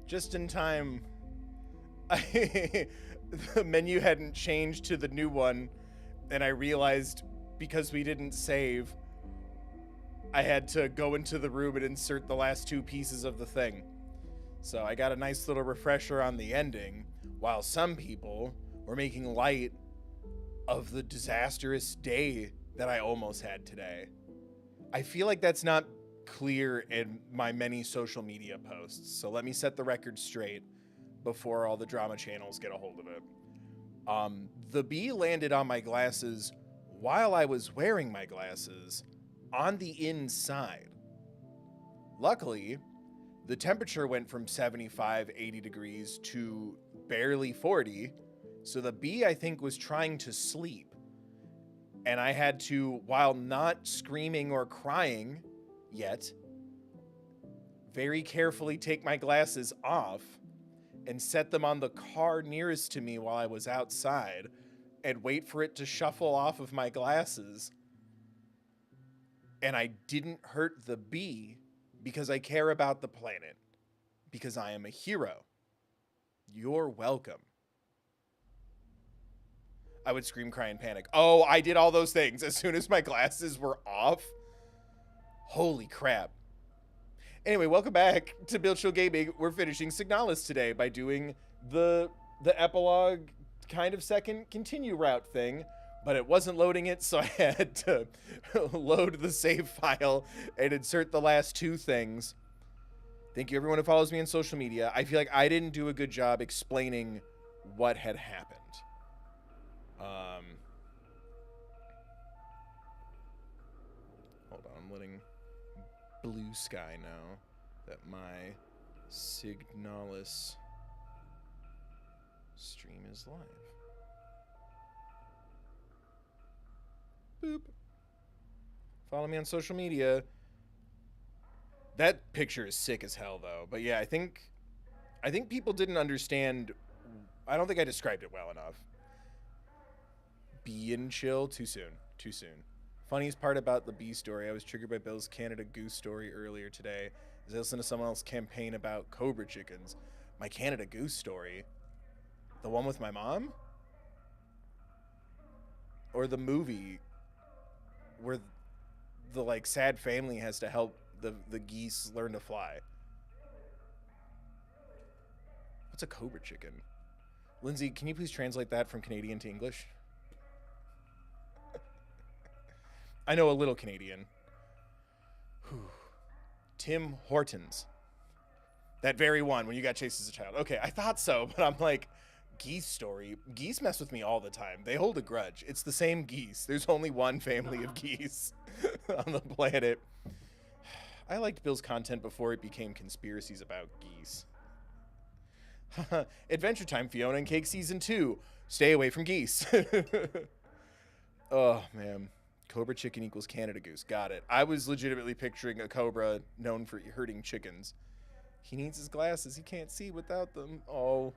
just in time. The menu hadn't changed to the new one, and I realized because we didn't save, I had to go into the room and insert the last two pieces of the thing. So I got a nice little refresher on the ending, while some people were making light of the disastrous day that I almost had today. I feel like that's not clear in my many social media posts, so let me set the record straight before all the drama channels get a hold of it. The bee landed on my glasses while I was wearing my glasses on the inside. Luckily, the temperature went from 75, 80 degrees to barely 40, so the bee, I think, was trying to sleep. And I had to, while not screaming or crying yet, very carefully take my glasses off and set them on the car nearest to me while I was outside and wait for it to shuffle off of my glasses. And I didn't hurt the bee because I care about the planet, because I am a hero. You're welcome. I would scream, cry, and panic. Oh, I did all those things as soon as my glasses were off. Holy crap. Anyway, welcome back to Bill Chill Gaming. We're finishing Signalis today by doing the epilogue kind of second continue route thing, but it wasn't loading it, so I had to load the save file and insert the last two things. Thank you everyone who follows me on social media. I feel like I didn't do a good job explaining what had happened. Hold on, I'm letting Blue Sky know that my Signalis stream is live. Boop. Follow me on social media. That picture is sick as hell, though. But yeah, I think people didn't understand. I don't think I described it well enough. Bee and chill. Too soon. Too soon. Funniest part about the bee story, I was triggered by Bill's Canada Goose story earlier today as I listened to someone else campaign about Cobra chickens. My Canada Goose story? The one with my mom? Or the movie where the like sad family has to help the geese learn to fly? What's a Cobra chicken? Lindsay, can you please translate that from Canadian to English? I know a little Canadian. Whew. Tim Hortons. That very one when you got chased as a child. Okay, I thought so, but I'm like, geese story. Geese mess with me all the time. They hold a grudge. It's the same geese. There's only one family of geese on the planet. I liked Bill's content before it became conspiracies about geese. Adventure Time, Fiona and Cake Season 2. Stay away from geese. Oh, man. Cobra chicken equals Canada Goose. Got it. I was legitimately picturing a cobra known for hurting chickens. He needs his glasses. He can't see without them. Oh.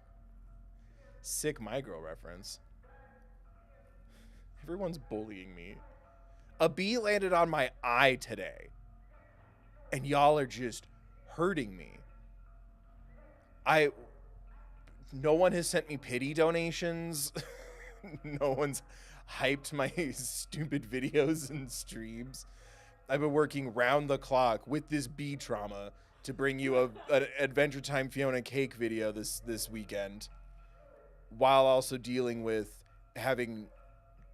Sick micro reference. Everyone's bullying me. A bee landed on my eye today. And y'all are just hurting me. No one has sent me pity donations. No one's hyped my stupid videos and streams. I've been working round the clock with this bee trauma to bring you an Adventure Time Fiona Cake video this weekend, while also dealing with having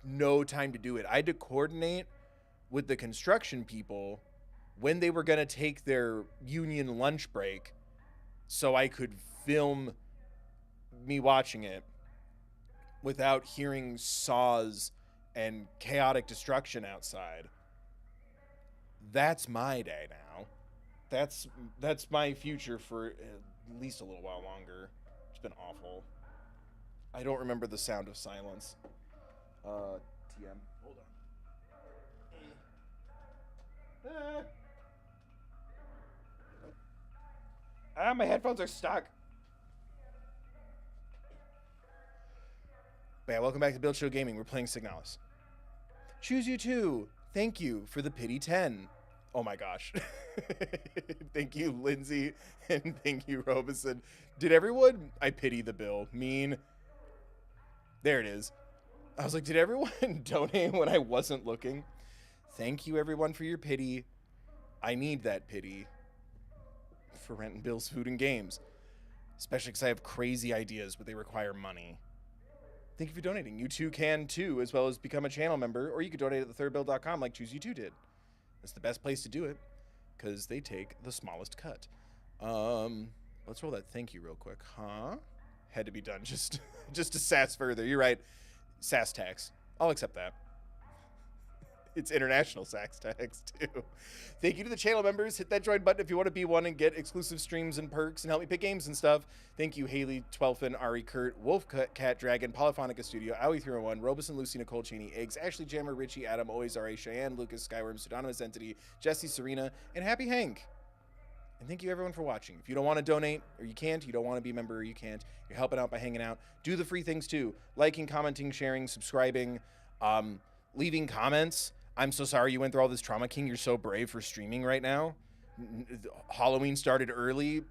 no time to do it. I had to coordinate with the construction people when they were going to take their union lunch break so I could film me watching it without hearing saws and chaotic destruction outside. That's my day now. That's my future for at least a little while longer. It's been awful. I don't remember the sound of silence. TM. Hold on. My headphones are stuck. But yeah, welcome back to Bill Chill Gaming. We're playing Signalis. Choose you too. Thank you for the pity 10. Oh my gosh. Thank you, Lindsay, and thank you, Robeson. Did everyone? I pity the bill. Mean. There it is. I was like, did everyone donate when I wasn't looking? Thank you, everyone, for your pity. I need that pity for rent and bills, food, and games. Especially because I have crazy ideas, but they require money. Thank you for donating. You too can, too, as well as become a channel member, or you could donate at thethirdbill.com like ChooseYou2 did. That's the best place to do it, because they take the smallest cut. Let's roll that thank you real quick. Huh? Had to be done just to sass further. You're right. Sass tax. I'll accept that. It's international sass tax, too. Thank you to the channel members. Hit that join button if you want to be one and get exclusive streams and perks and help me pick games and stuff. Thank you, Haley, Twelfin, Ari, Kurt, Wolf, Cat, Dragon, Polyphonica Studio, Owie301, Robeson, Lucy, Nicole, Cheney, Eggs, Ashley, Jammer, Richie, Adam, Always R.A., Cheyenne, Lucas, Skyworm, Pseudonymous Entity, Jesse, Serena, and Happy Hank. And thank you, everyone, for watching. If you don't want to donate, or you can't, you don't want to be a member, or you can't, you're helping out by hanging out, do the free things, too. Liking, commenting, sharing, subscribing, leaving comments. I'm so sorry you went through all this trauma, King. You're so brave for streaming right now. Halloween started early.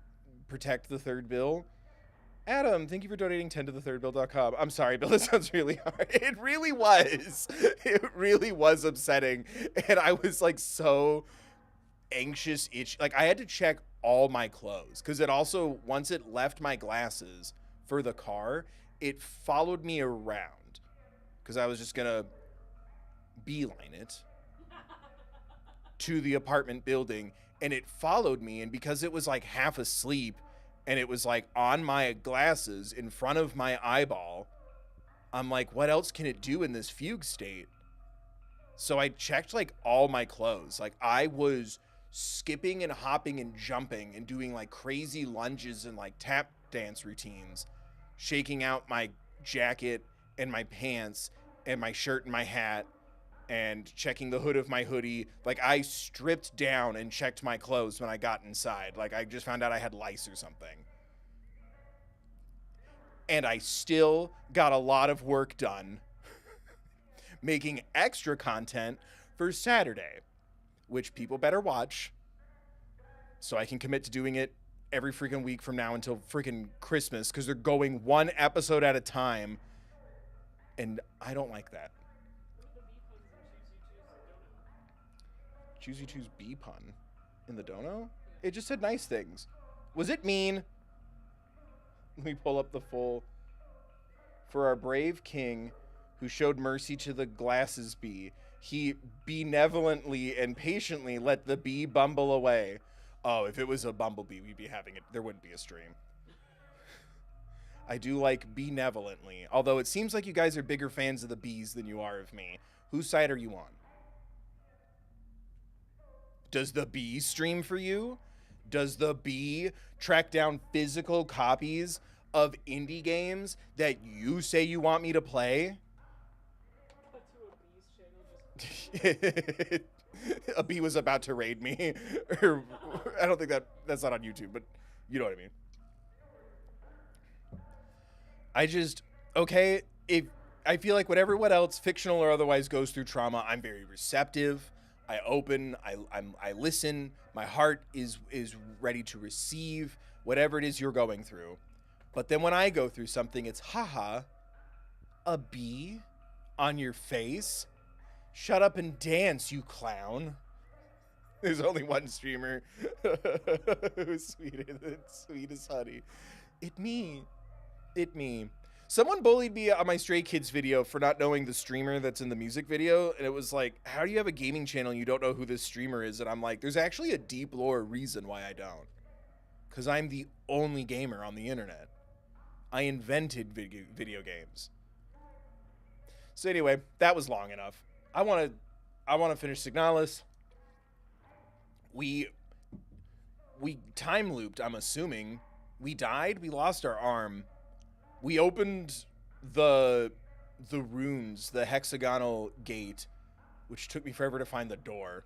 Protect the third bill. Adam, thank you for donating 10 to thethirdbill.com. I'm sorry, Bill. This sounds really hard. It really was. It really was upsetting. And I was like so anxious, like I had to check all my clothes because it also, once it left my glasses for the car, it followed me around because I was just gonna beeline it to the apartment building, and it followed me, and because it was like half asleep and it was like on my glasses in front of my eyeball, I'm like, what else can it do in this fugue state? So I checked like all my clothes. Like I was skipping and hopping and jumping and doing like crazy lunges and like tap dance routines, shaking out my jacket and my pants and my shirt and my hat and checking the hood of my hoodie. Like I stripped down and checked my clothes when I got inside. Like I just found out I had lice or something. And I still got a lot of work done making extra content for Saturday, which people better watch so I can commit to doing it every freaking week from now until freaking Christmas, because they're going one episode at a time, and I don't like that. ChooseYou2's B pun in the dono? It just said nice things. Was it mean? Let me pull up the full. For our brave king who showed mercy to the glasses bee, he benevolently and patiently let the bee bumble away. Oh, if it was a bumblebee, we'd be having it. There wouldn't be a stream. I do like benevolently, although it seems like you guys are bigger fans of the bees than you are of me. Whose side are you on? Does the bee stream for you? Does the bee track down physical copies of indie games that you say you want me to play? A bee was about to raid me. I don't think that's not on YouTube, but you know what I mean. Okay, if I feel like what everyone else, fictional or otherwise, goes through trauma, I'm very receptive. I open, I listen. My heart is ready to receive whatever it is you're going through. But then when I go through something, it's haha, a bee on your face? Shut up and dance, you clown. There's only one streamer who's sweet as honey. It me. Someone bullied me on my Stray Kids video for not knowing the streamer that's in the music video, and it was like, how do you have a gaming channel and you don't know who this streamer is? And I'm like, there's actually a deep lore reason why I don't. Because I'm the only gamer on the internet. I invented video games. So anyway, that was long enough. I want to finish Signalis. We time looped, I'm assuming. We died, we lost our arm. We opened the runes, the hexagonal gate, which took me forever to find the door.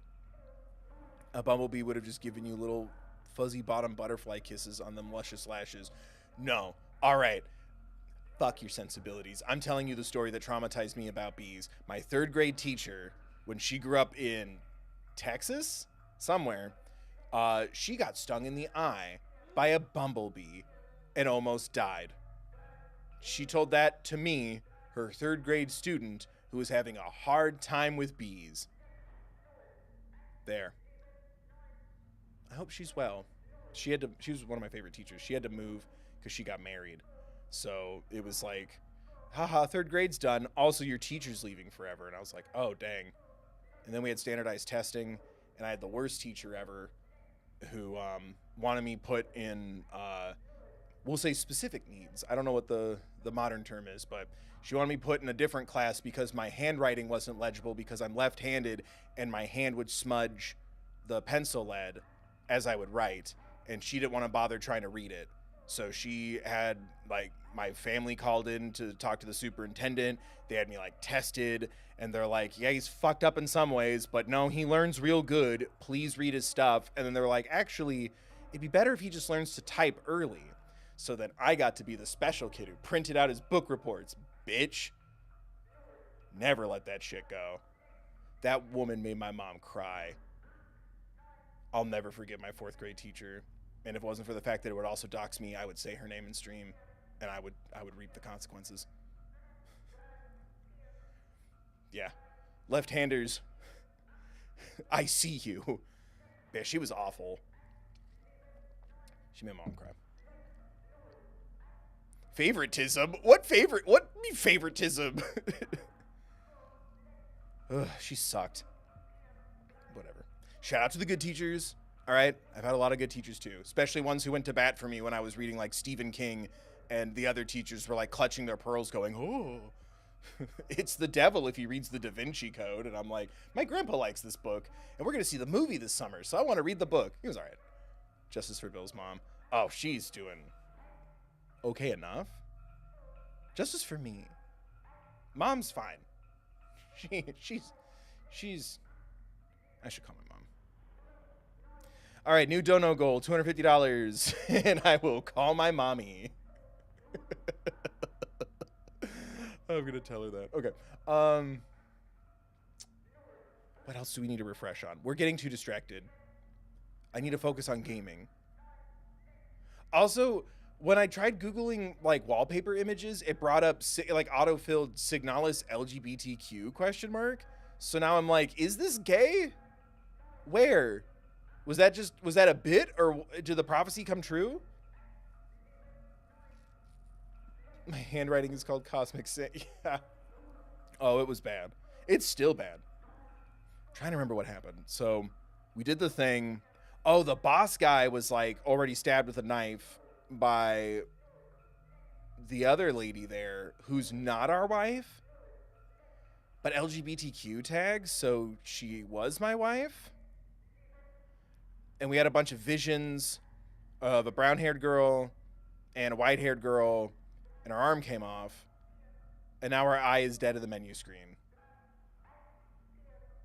A bumblebee would have just given you little fuzzy bottom butterfly kisses on them luscious lashes. No. All right. Fuck your sensibilities. I'm telling you the story that traumatized me about bees. My 3rd grade teacher, when she grew up in Texas, somewhere, She got stung in the eye by a bumblebee and almost died. She told that to me, her third grade student who was having a hard time with bees. There. I hope she's well. She was one of my favorite teachers. She had to move because she got married. So it was like, haha, third grade's done. Also, your teacher's leaving forever. And I was like, oh, dang. And then we had standardized testing, and I had the worst teacher ever who wanted me put in, we'll say specific needs. I don't know what the modern term is, but she wanted me put in a different class because my handwriting wasn't legible because I'm left-handed and my hand would smudge the pencil lead as I would write, and she didn't want to bother trying to read it. So she had, like, my family called in to talk to the superintendent. They had me, like, tested, and they're like, yeah, he's fucked up in some ways, but no, he learns real good. Please read his stuff. And then they're like, actually, it'd be better if he just learns to type early. So then I got to be the special kid who printed out his book reports. Bitch. Never let that shit go. That woman made my mom cry. I'll never forget my fourth grade teacher. And if it wasn't for the fact that it would also dox me, I would say her name in stream, and I would reap the consequences. Yeah. Left-handers, I see you. Yeah, she was awful. She made my mom cry. Favoritism? What favoritism? Ugh, she sucked. Whatever. Shout out to the good teachers. All right, I've had a lot of good teachers too, especially ones who went to bat for me when I was reading like Stephen King, and the other teachers were like clutching their pearls going, oh, it's the devil if he reads the Da Vinci Code. And I'm like, my grandpa likes this book, and we're going to see the movie this summer, so I want to read the book. He was all right. Justice for Bill's mom. Oh, she's doing okay enough. Justice for me. Mom's fine. She's I should call my mom. All right, new dono goal, $250, and I will call my mommy. I'm gonna tell her that. Okay. What else do we need to refresh on? We're getting too distracted. I need to focus on gaming. Also, when I tried Googling like wallpaper images, it brought up like autofilled Signalis LGBTQ question mark. So now I'm like, is this gay? Where? Was that a bit, or did the prophecy come true? My handwriting is called Cosmic Sin. Yeah. Oh, it was bad. It's still bad. I'm trying to remember what happened. So we did the thing. Oh, the boss guy was like already stabbed with a knife by the other lady there who's not our wife, but LGBTQ tags, so she was my wife. And we had a bunch of visions of a brown-haired girl and a white-haired girl, and our arm came off, and now our eye is dead at the menu screen.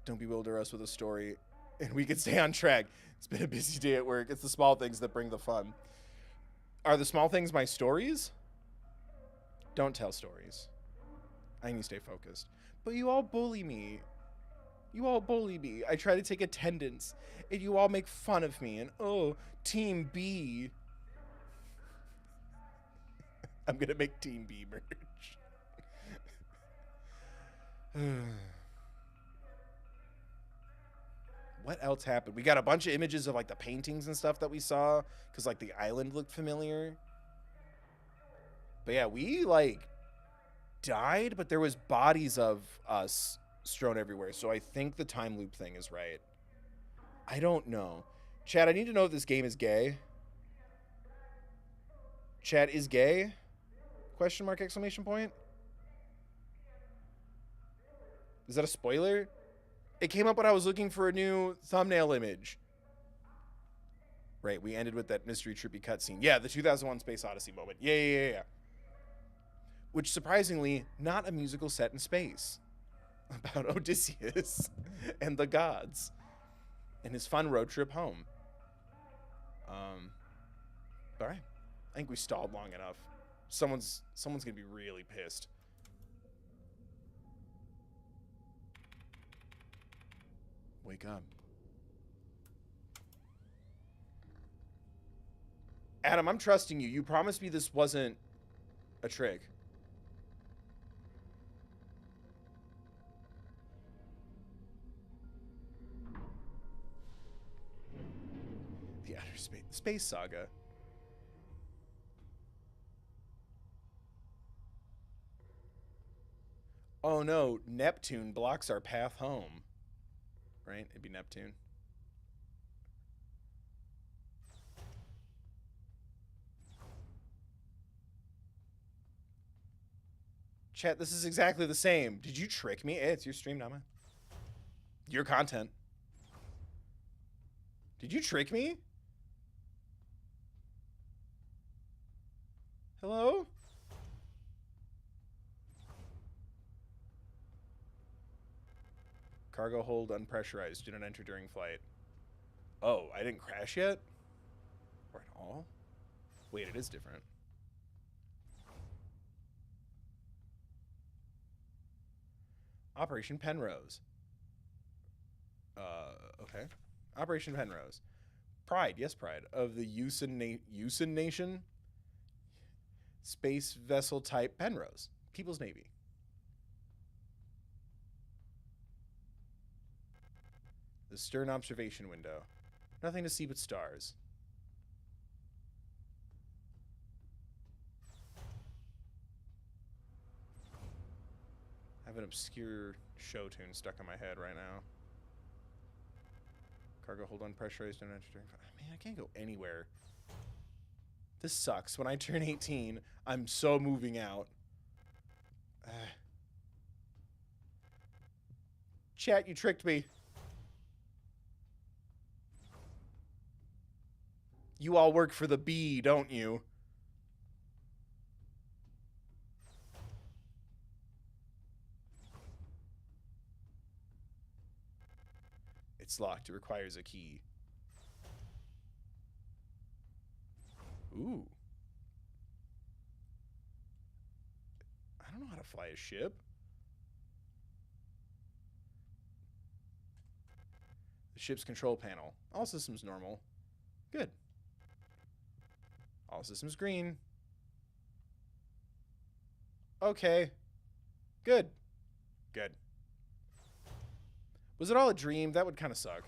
Don't bewilder us with a story, and we can stay on track. It's been a busy day at work. It's the small things that bring the fun. Are the small things my stories? Don't tell stories. I need to stay focused. But you all bully me. You all bully me. I try to take attendance, and you all make fun of me. And oh, Team B. I'm gonna make Team B merch. What else happened? We got a bunch of images of like the paintings and stuff that we saw, because like the island looked familiar. But yeah, we like died, but there was bodies of us strewn everywhere. So I think the time loop thing is right. I don't know. Chat, I need to know if this game is gay. Chat, is gay? Question mark, exclamation point. Is that a spoiler? It came up when I was looking for a new thumbnail image. Right, we ended with that mystery trippy cutscene. Yeah, the 2001 Space Odyssey moment. Yeah. Which, surprisingly, not a musical set in space. About Odysseus and the gods. And his fun road trip home. Alright. I think we stalled long enough. Someone's gonna be really pissed. Wake up. Adam, I'm trusting you. You promised me this wasn't a trick. The Outer Space Saga. Oh no, Neptune blocks our path home. Right? It'd be Neptune. Chat, this is exactly the same. Did you trick me? Hey, it's your stream, not mine. Your content. Did you trick me? Hello? Cargo hold unpressurized. Do not enter during flight. Oh, I didn't crash yet? Or at all? Wait, it is different. Operation Penrose. Okay. Operation Penrose. Pride, yes, Pride, of the Usan Nation. Space vessel type Penrose. People's Navy. The stern observation window. Nothing to see but stars. I have an obscure show tune stuck in my head right now. Cargo hold unpressurized. Don't enter during. Man, I can't go anywhere. This sucks. When I turn 18, I'm so moving out. Chat, you tricked me. You all work for the bee, don't you? It's locked. It requires a key. Ooh. I don't know how to fly a ship. The ship's control panel. All systems normal. Good. All systems green. Okay. Good. Good. Was it all a dream? That would kind of suck.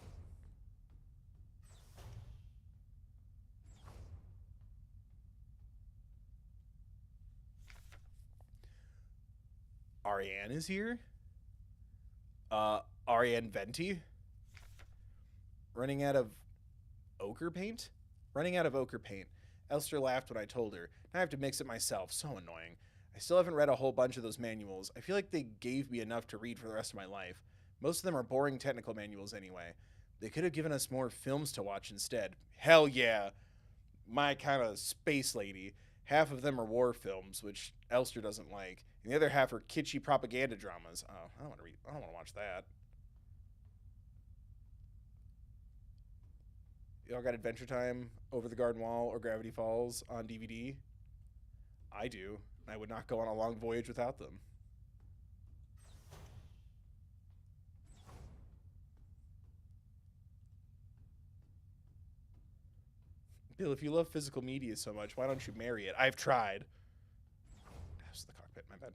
Ariane is here. Ariane Venti. Running out of ochre paint? Running out of ochre paint. Elster laughed when I told her. Now I have to mix it myself. So annoying. I still haven't read a whole bunch of those manuals. I feel like they gave me enough to read for the rest of my life. Most of them are boring technical manuals anyway. They could have given us more films to watch instead. Hell yeah. My kind of space lady. Half of them are war films, which Elster doesn't like. And the other half are kitschy propaganda dramas. Oh, I don't want to watch that. Y'all got Adventure Time, Over the Garden Wall, or Gravity Falls on DVD? I do. I would not go on a long voyage without them. Bill, if you love physical media so much, why don't you marry it? I've tried. That's the cockpit, my bad.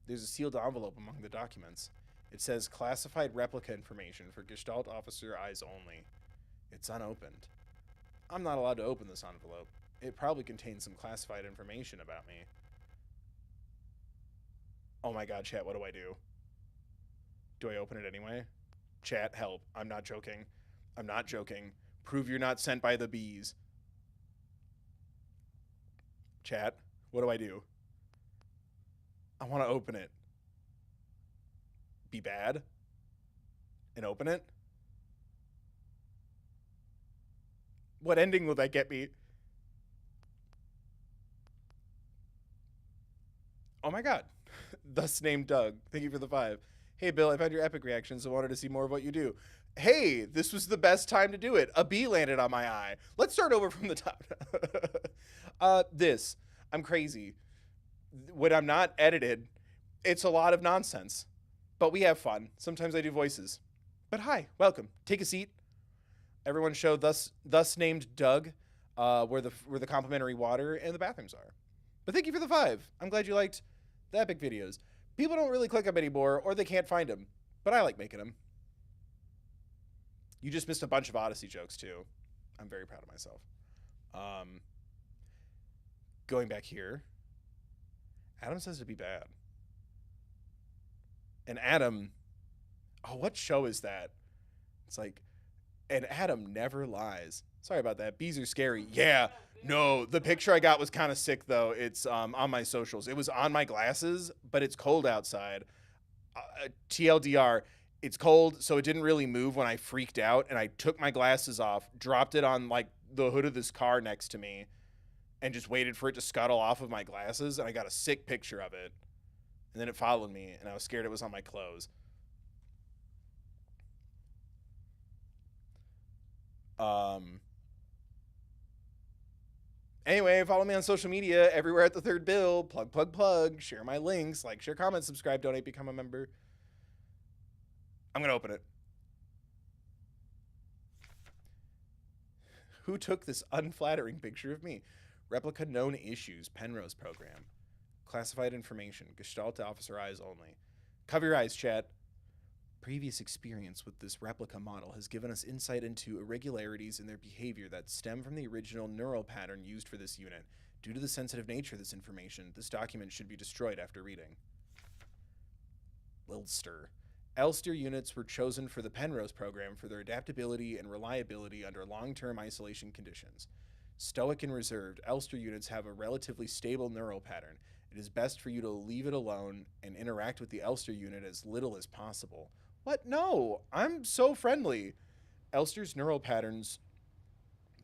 There's a sealed envelope among the documents. It says classified replica information for Gestalt officer eyes only. It's unopened. I'm not allowed to open this envelope. It probably contains some classified information about me. Oh my god, chat, what do I do? Do I open it anyway? Chat, help. I'm not joking. I'm not joking. Prove you're not sent by the bees. Chat, what do I do? I want to open it. Be bad? And open it? What ending will that get me? Oh my god. Thus named Doug. Thank you for the 5. Hey Bill, I found your epic reactions and wanted to see more of what you do. Hey, this was the best time to do it. A bee landed on my eye. Let's start over from the top. I'm crazy. When I'm not edited, it's a lot of nonsense. But we have fun. Sometimes I do voices. But hi, welcome. Take a seat. Everyone show thus named Doug, where the complimentary water and the bathrooms are. But thank you for the 5. I'm glad you liked the epic videos. People don't really click them anymore, or they can't find them. But I like making them. You just missed a bunch of Odyssey jokes, too. I'm very proud of myself. Going back here. Adam says to be bad. And Adam... Oh, what show is that? It's like... And Adam never lies. Sorry about that. Bees are scary. Yeah. No, the picture I got was kind of sick, though. It's on my socials. It was on my glasses, but it's cold outside. TLDR... It's cold, so it didn't really move when I freaked out, and I took my glasses off, dropped it on, like, the hood of this car next to me, and just waited for it to scuttle off of my glasses, and I got a sick picture of it. And then it followed me, and I was scared it was on my clothes. Anyway, follow me on social media, everywhere at the Third Bill. Plug, plug, plug. Share my links. Like, share, comment, subscribe, donate, become a member. I'm going to open it. Who took this unflattering picture of me? Replica known issues. Penrose program. Classified information. Gestalt officer eyes only. Cover your eyes, chat. Previous experience with this replica model has given us insight into irregularities in their behavior that stem from the original neural pattern used for this unit. Due to the sensitive nature of this information, this document should be destroyed after reading. Elster. Elster units were chosen for the Penrose program for their adaptability and reliability under long-term isolation conditions. Stoic and reserved, Elster units have a relatively stable neural pattern. It is best for you to leave it alone and interact with the Elster unit as little as possible. What? No, I'm so friendly. Elster's neural patterns...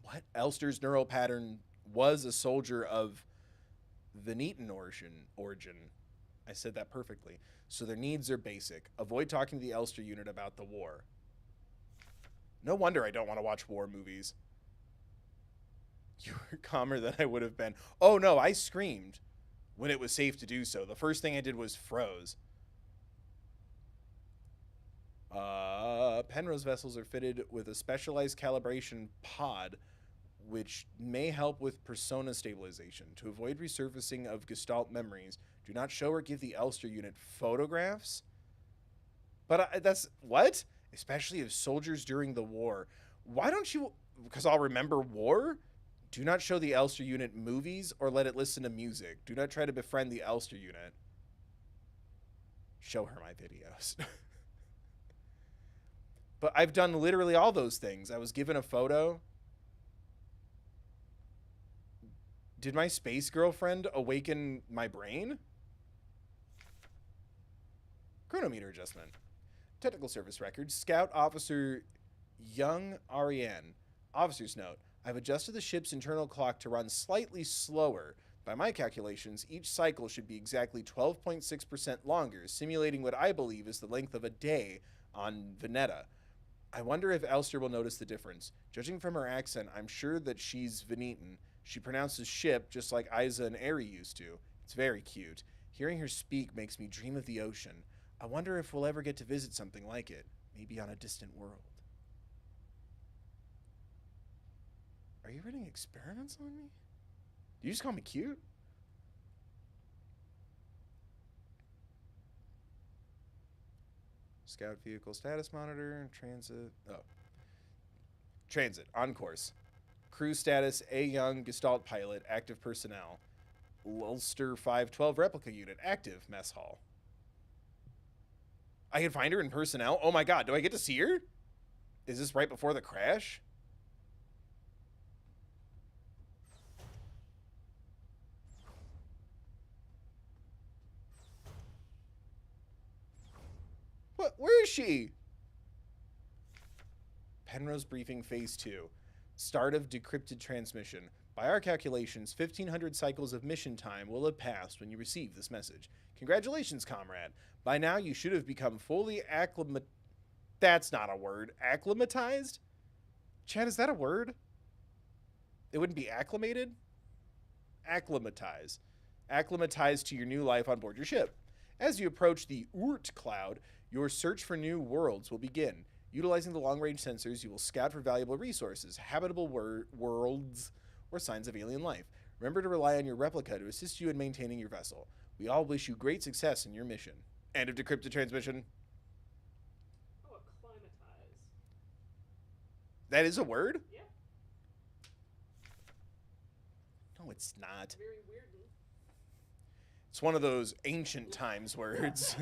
What? Elster's neural pattern was a soldier of Venetian origin. I said that perfectly. So their needs are basic. Avoid talking to the Elster unit about the war. No wonder I don't want to watch war movies. You were calmer than I would have been. Oh no, I screamed when it was safe to do so. The first thing I did was froze. Penrose vessels are fitted with a specialized calibration pod which may help with persona stabilization. To avoid resurfacing of Gestalt memories, do not show or give the Elster unit photographs. But that's... What? Especially of soldiers during the war. Why don't you... Because I'll remember war? Do not show the Elster unit movies or let it listen to music. Do not try to befriend the Elster unit. Show her my videos. But I've done literally all those things. I was given a photo. Did my space girlfriend awaken my brain? Chronometer adjustment. Technical service records. Scout Officer Young Ariane. Officer's note. I've adjusted the ship's internal clock to run slightly slower. By my calculations, each cycle should be exactly 12.6% longer, simulating what I believe is the length of a day on Veneta. I wonder if Elster will notice the difference. Judging from her accent, I'm sure that she's Venetian. She pronounces ship just like Isa and Aerie used to. It's very cute. Hearing her speak makes me dream of the ocean. I wonder if we'll ever get to visit something like it. Maybe on a distant world. Are you running experiments on me? Do you just call me cute? Scout vehicle status monitor. Transit. Oh. Transit. On course. Crew status, A. Young, Gestalt pilot, active personnel. Ulster 512 replica unit, active, mess hall. I can find her in personnel? Oh my god, do I get to see her? Is this right before the crash? What? Where is she? Penrose briefing phase 2. Start of decrypted transmission. By our calculations, 1,500 cycles of mission time will have passed when you receive this message. Congratulations, comrade. By now, you should have become fully acclimatized. That's not a word. Acclimatized? Chad, is that a word? It wouldn't be acclimated? Acclimatize. Acclimatize to your new life on board your ship. As you approach the Oort cloud, your search for new worlds will begin. Utilizing the long-range sensors, you will scout for valuable resources, habitable worlds, or signs of alien life. Remember to rely on your replica to assist you in maintaining your vessel. We all wish you great success in your mission. End of decrypted transmission. Oh, acclimatize. That is a word? Yeah. No, it's not. Very weirdly. It's one of those ancient times words.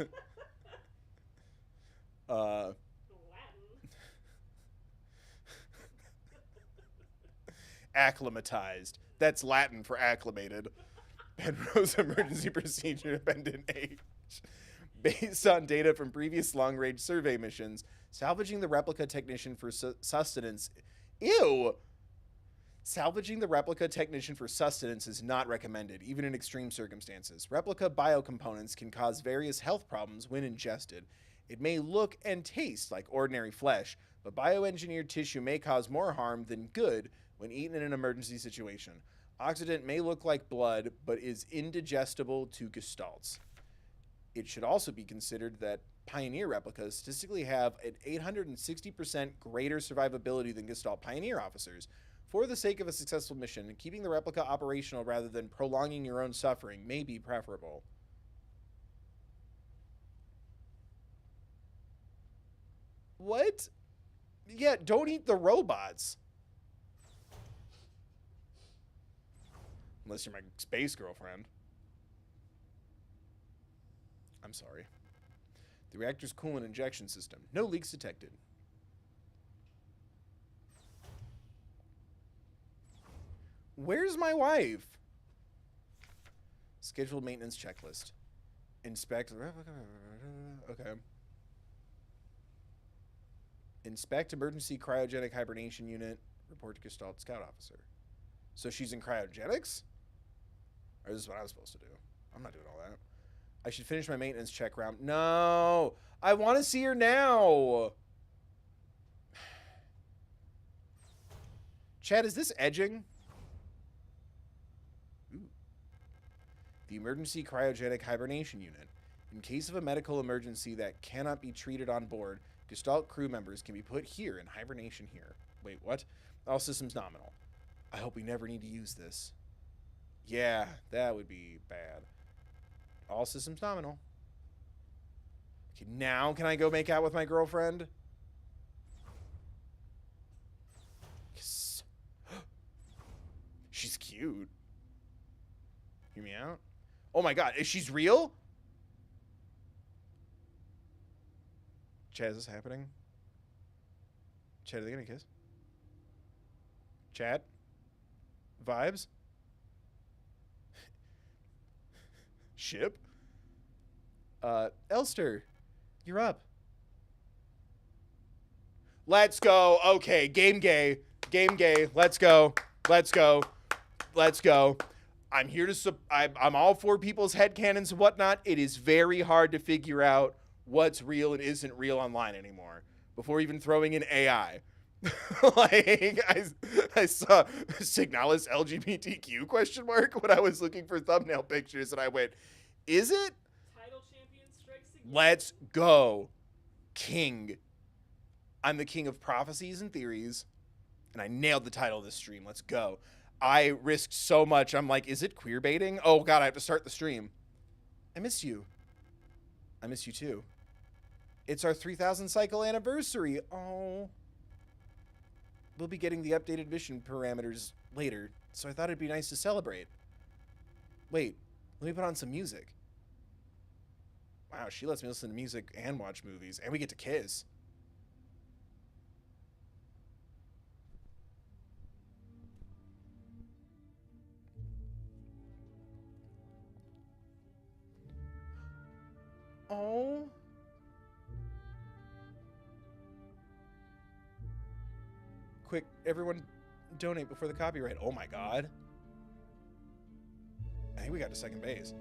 Latin. Acclimatized. That's Latin for acclimated. Penrose Emergency Procedure Dependent Age. Based on data from previous long-range survey missions, salvaging the replica technician for sustenance... Ew! Salvaging the replica technician for sustenance is not recommended, even in extreme circumstances. Replica biocomponents can cause various health problems when ingested. It may look and taste like ordinary flesh, but bioengineered tissue may cause more harm than good when eaten in an emergency situation. Oxidant may look like blood, but is indigestible to gestalts. It should also be considered that Pioneer replicas statistically have an 860% greater survivability than Gestalt Pioneer officers. For the sake of a successful mission, keeping the replica operational rather than prolonging your own suffering may be preferable. What? Yeah, don't eat the robots. Unless you're my space girlfriend. I'm sorry. The reactor's coolant injection system. No leaks detected. Where's my wife? Scheduled maintenance checklist. Inspect. Okay. Inspect emergency cryogenic hibernation unit. Report to Gestalt Scout Officer. So she's in cryogenics? Or is this what I was supposed to do? I'm not doing all that. I should finish my maintenance check round. No! I want to see her now! Chad, is this edging? Ooh. The emergency cryogenic hibernation unit. In case of a medical emergency that cannot be treated on board, Gestalt crew members can be put here in hibernation here. Wait, what? All systems nominal. I hope we never need to use this. Yeah, that would be bad. All systems nominal. Okay, now can I go make out with my girlfriend? Yes. She's cute. Hear me out? Oh my god, is she's real? Chad, is this happening? Chad, are they gonna kiss? Chad? Vibes? Ship? Elster, you're up. Let's go. Okay, game gay. Game gay. Let's go. Let's go. Let's go. I'm here to... I'm all for people's headcanons and whatnot. It is very hard to figure out what's real and isn't real online anymore before even throwing in AI. Like, I saw Signalis LGBTQ question mark when I was looking for thumbnail pictures, and I went, is it? Title champion strikes again. Let's go. King. I'm the king of prophecies and theories, and I nailed the title of this stream. Let's go. I risked so much. I'm like, is it queer baiting? Oh, God, I have to start the stream. I miss you. I miss you, too. It's our 3,000 cycle anniversary. Oh. We'll be getting the updated mission parameters later, so I thought it'd be nice to celebrate. Wait, let me put on some music. Wow, she lets me listen to music and watch movies, and we get to kiss. Oh. Quick, everyone donate before the copyright. Oh my god. I think we got to second base.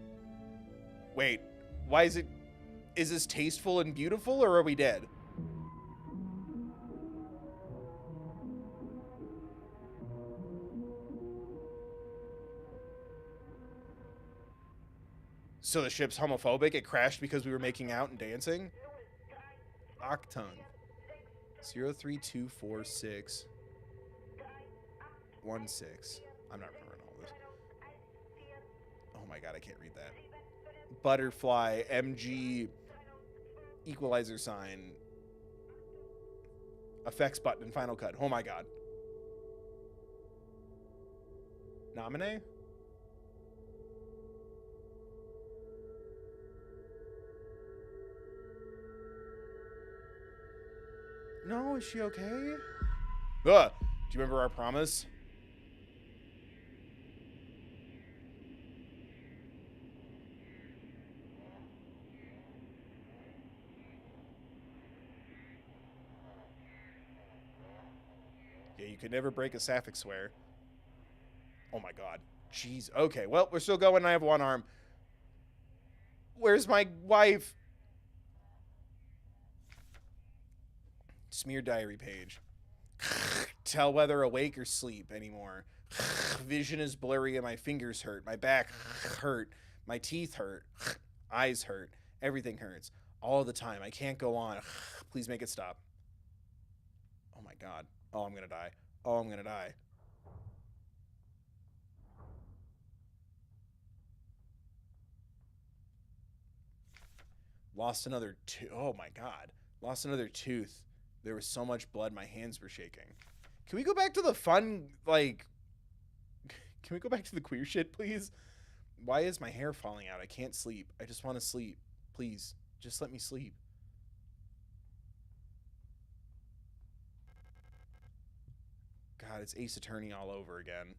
Wait, why is it... Is this tasteful and beautiful, or are we dead? So the ship's homophobic? It crashed because we were making out and dancing? Octung. 03246 16. I'm not remembering all this. Oh my god, I can't read that. Butterfly, MG, equalizer sign, effects button, and Final Cut. Oh my god. Nominee? No, is she okay? Do you remember our promise? Yeah, you could never break a Saphhic swear. Oh my god. Jeez. Okay, well, we're still going. I have one arm. Where's my wife? Smear diary page. Tell whether awake or sleep anymore. Vision is blurry and my fingers hurt. My back hurt. My teeth hurt. Eyes hurt. Everything hurts. All the time. I can't go on. Please make it stop. Oh my god. Oh, I'm gonna die. Oh, I'm gonna die. Lost another tooth. Oh my god. Lost another tooth. There was so much blood, my hands were shaking. Can we go back to the fun, like... Can we go back to the queer shit, please? Why is my hair falling out? I can't sleep. I just want to sleep. Please, just let me sleep. God, it's Ace Attorney all over again.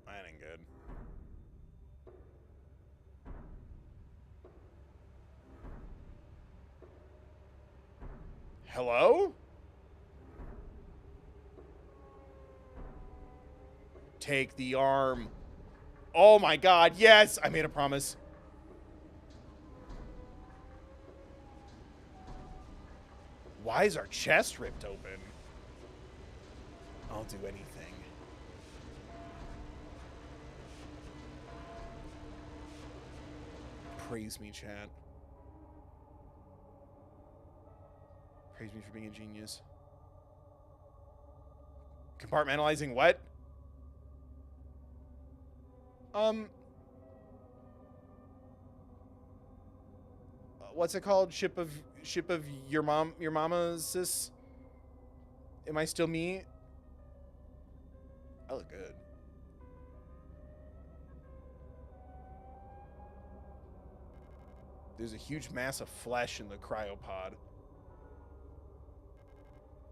That ain't good. Hello? Take the arm. Oh my god, yes! I made a promise. Why is our chest ripped open? I'll do anything. Praise me, chat. Praise me for being a genius. Compartmentalizing what? What's it called? Ship of your mama's sis? Am I still me? I look good. There's a huge mass of flesh in the cryopod.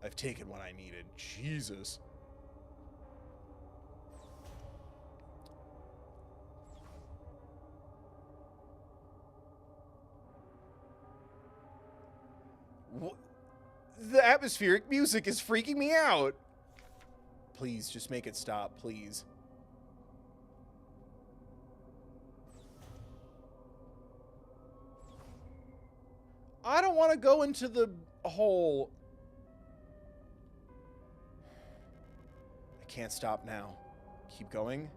I've taken what I needed. Jesus. The atmospheric music is freaking me out. Please, just make it stop, please. I don't want to go into the hole. I can't stop now. Keep going.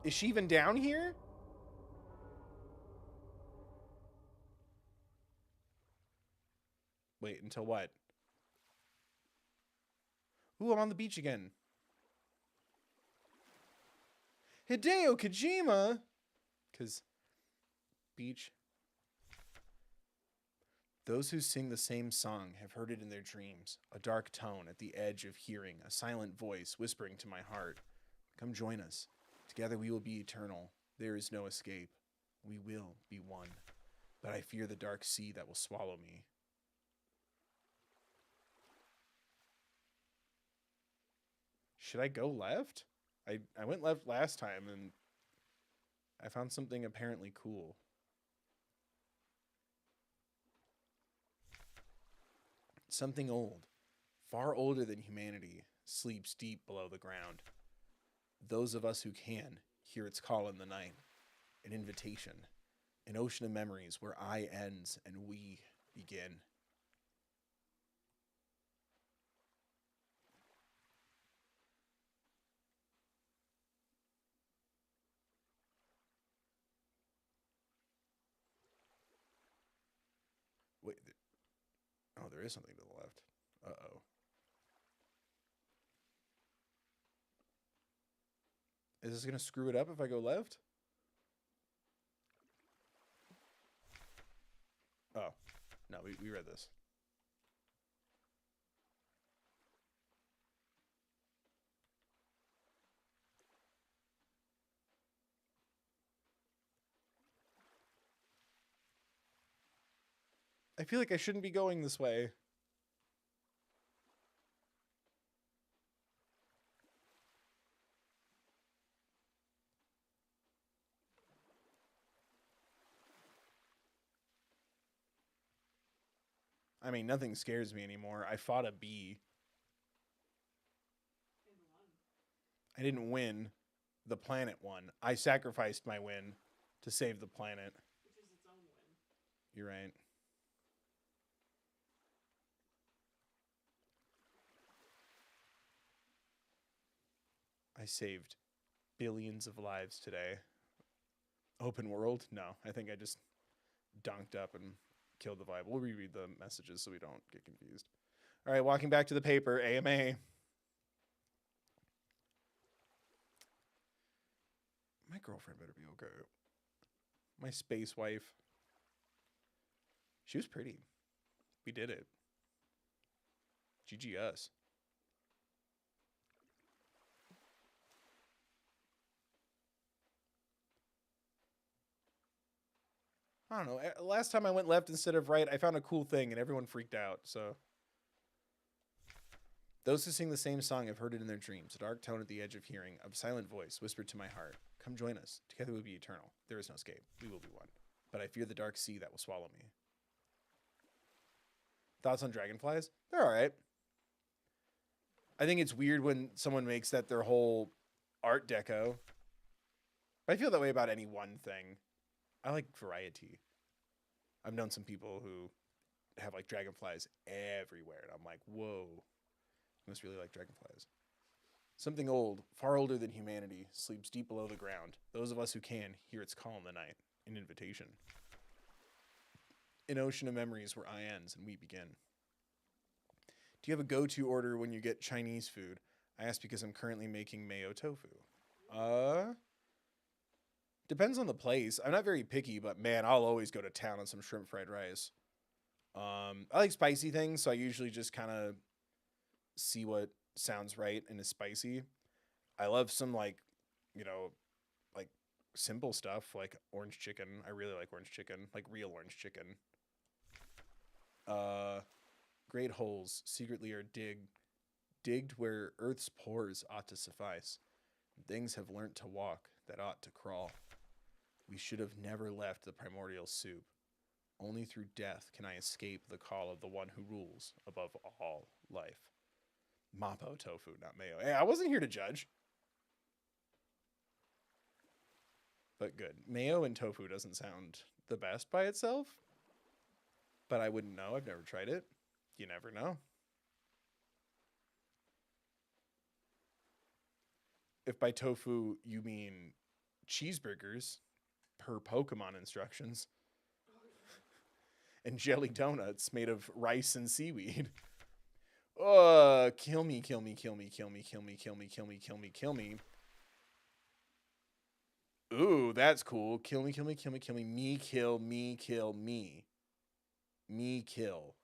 Is she even down here? Wait, until what? Ooh, I'm on the beach again. Hideo Kojima! Because... beach. Those who sing the same song have heard it in their dreams. A dark tone at the edge of hearing. A silent voice whispering to my heart. Come join us. Together we will be eternal. There is no escape. We will be one. But I fear the dark sea that will swallow me. Should I go left? I went left last time and I found something apparently cool. Something old, far older than humanity, sleeps deep below the ground. Those of us who can hear its call in the night. An invitation. An ocean of memories where I ends and we begin. Wait. Oh, there is something to the left. Uh-oh. Is this going to screw it up if I go left? Oh. No, we read this. I feel like I shouldn't be going this way. I mean, nothing scares me anymore. I fought a bee. I didn't win. The planet won. I sacrificed my win to save the planet. Which is its own win. You're right. I saved billions of lives today. Open world? No, I think I just dunked up and killed the vibe. We'll reread the messages so we don't get confused. All right, walking back to the paper, AMA. My girlfriend better be okay. My space wife. She was pretty. We did it. GG us. I don't know. Last time I went left instead of right, I found a cool thing and everyone freaked out. So those who sing the same song have heard it in their dreams. A dark tone at the edge of hearing, a silent voice whispered to my heart, "Come join us. Together we'll be eternal. There is no escape. We will be one. But I fear the dark sea that will swallow me." Thoughts on dragonflies? They're all right. I think it's weird when someone makes that their whole art deco. I feel that way about any one thing. I like variety. I've known some people who have like dragonflies everywhere, and I'm like, whoa, you must really like dragonflies. Something old, far older than humanity, sleeps deep below the ground. Those of us who can hear its call in the night, an invitation. An ocean of memories where I ends and we begin. Do you have a go-to order when you get Chinese food? I ask because I'm currently making mayo tofu. Depends on the place. I'm not very picky, but man, I'll always go to town on some shrimp fried rice. I like spicy things, so I usually just kind of see what sounds right and is spicy. I love some like simple stuff like orange chicken. I really like orange chicken, like real orange chicken. Great holes secretly are digged where earth's pores ought to suffice. Things have learnt to walk that ought to crawl. We should have never left the primordial soup. Only through death can I escape the call of the one who rules above all life. Mapo tofu, not mayo. Hey, I wasn't here to judge. But good. Mayo and tofu doesn't sound the best by itself. But I wouldn't know. I've never tried it. You never know. If by tofu you mean cheeseburgers per Pokemon instructions and jelly donuts made of rice and seaweed. Kill me, kill me, kill me, kill me, kill me, kill me, kill me, kill me, kill me. Ooh, that's cool. Kill me, kill me, kill me, kill me. Me kill, me kill, me. Me kill.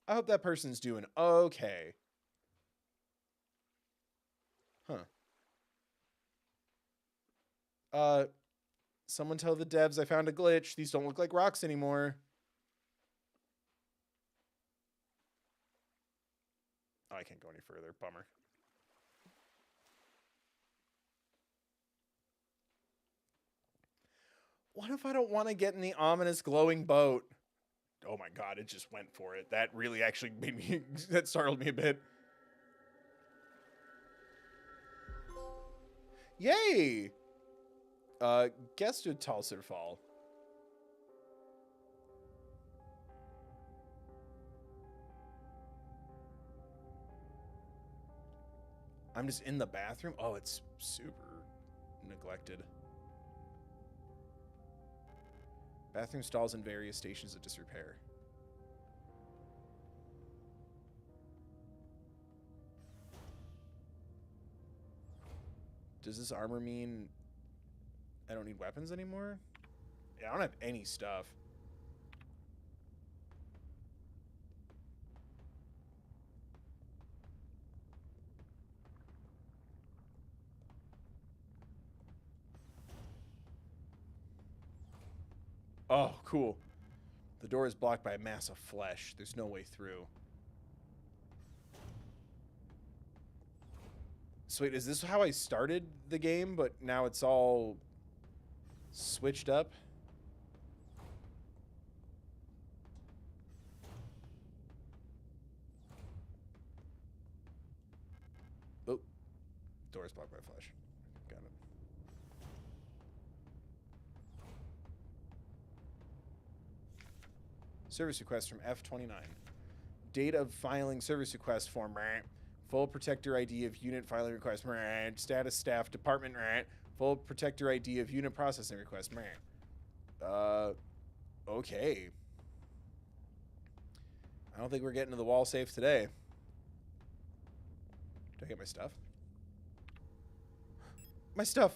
I hope that person's doing okay. Huh. Someone tell the devs I found a glitch. These don't look like rocks anymore. Oh, I can't go any further. Bummer. What if I don't want to get in the ominous glowing boat? Oh my god, it just went for it. That really actually made me... that startled me a bit. Yay! Guess to Talsirfall. I'm just in the bathroom. Oh, it's super neglected. Bathroom stalls in various stations of disrepair. Does this armor mean I don't need weapons anymore? Yeah, I don't have any stuff. Oh, cool. The door is blocked by a mass of flesh. There's no way through. So wait, is this how I started the game, but now it's all switched up? Oh, door is blocked by flesh. Got it. Service request from F29. Date of filing service request form. Full protector ID of unit filing request. Status staff department. Full protector ID of unit processing request. Okay. I don't think we're getting to the wall safe today. Did I get my stuff? My stuff!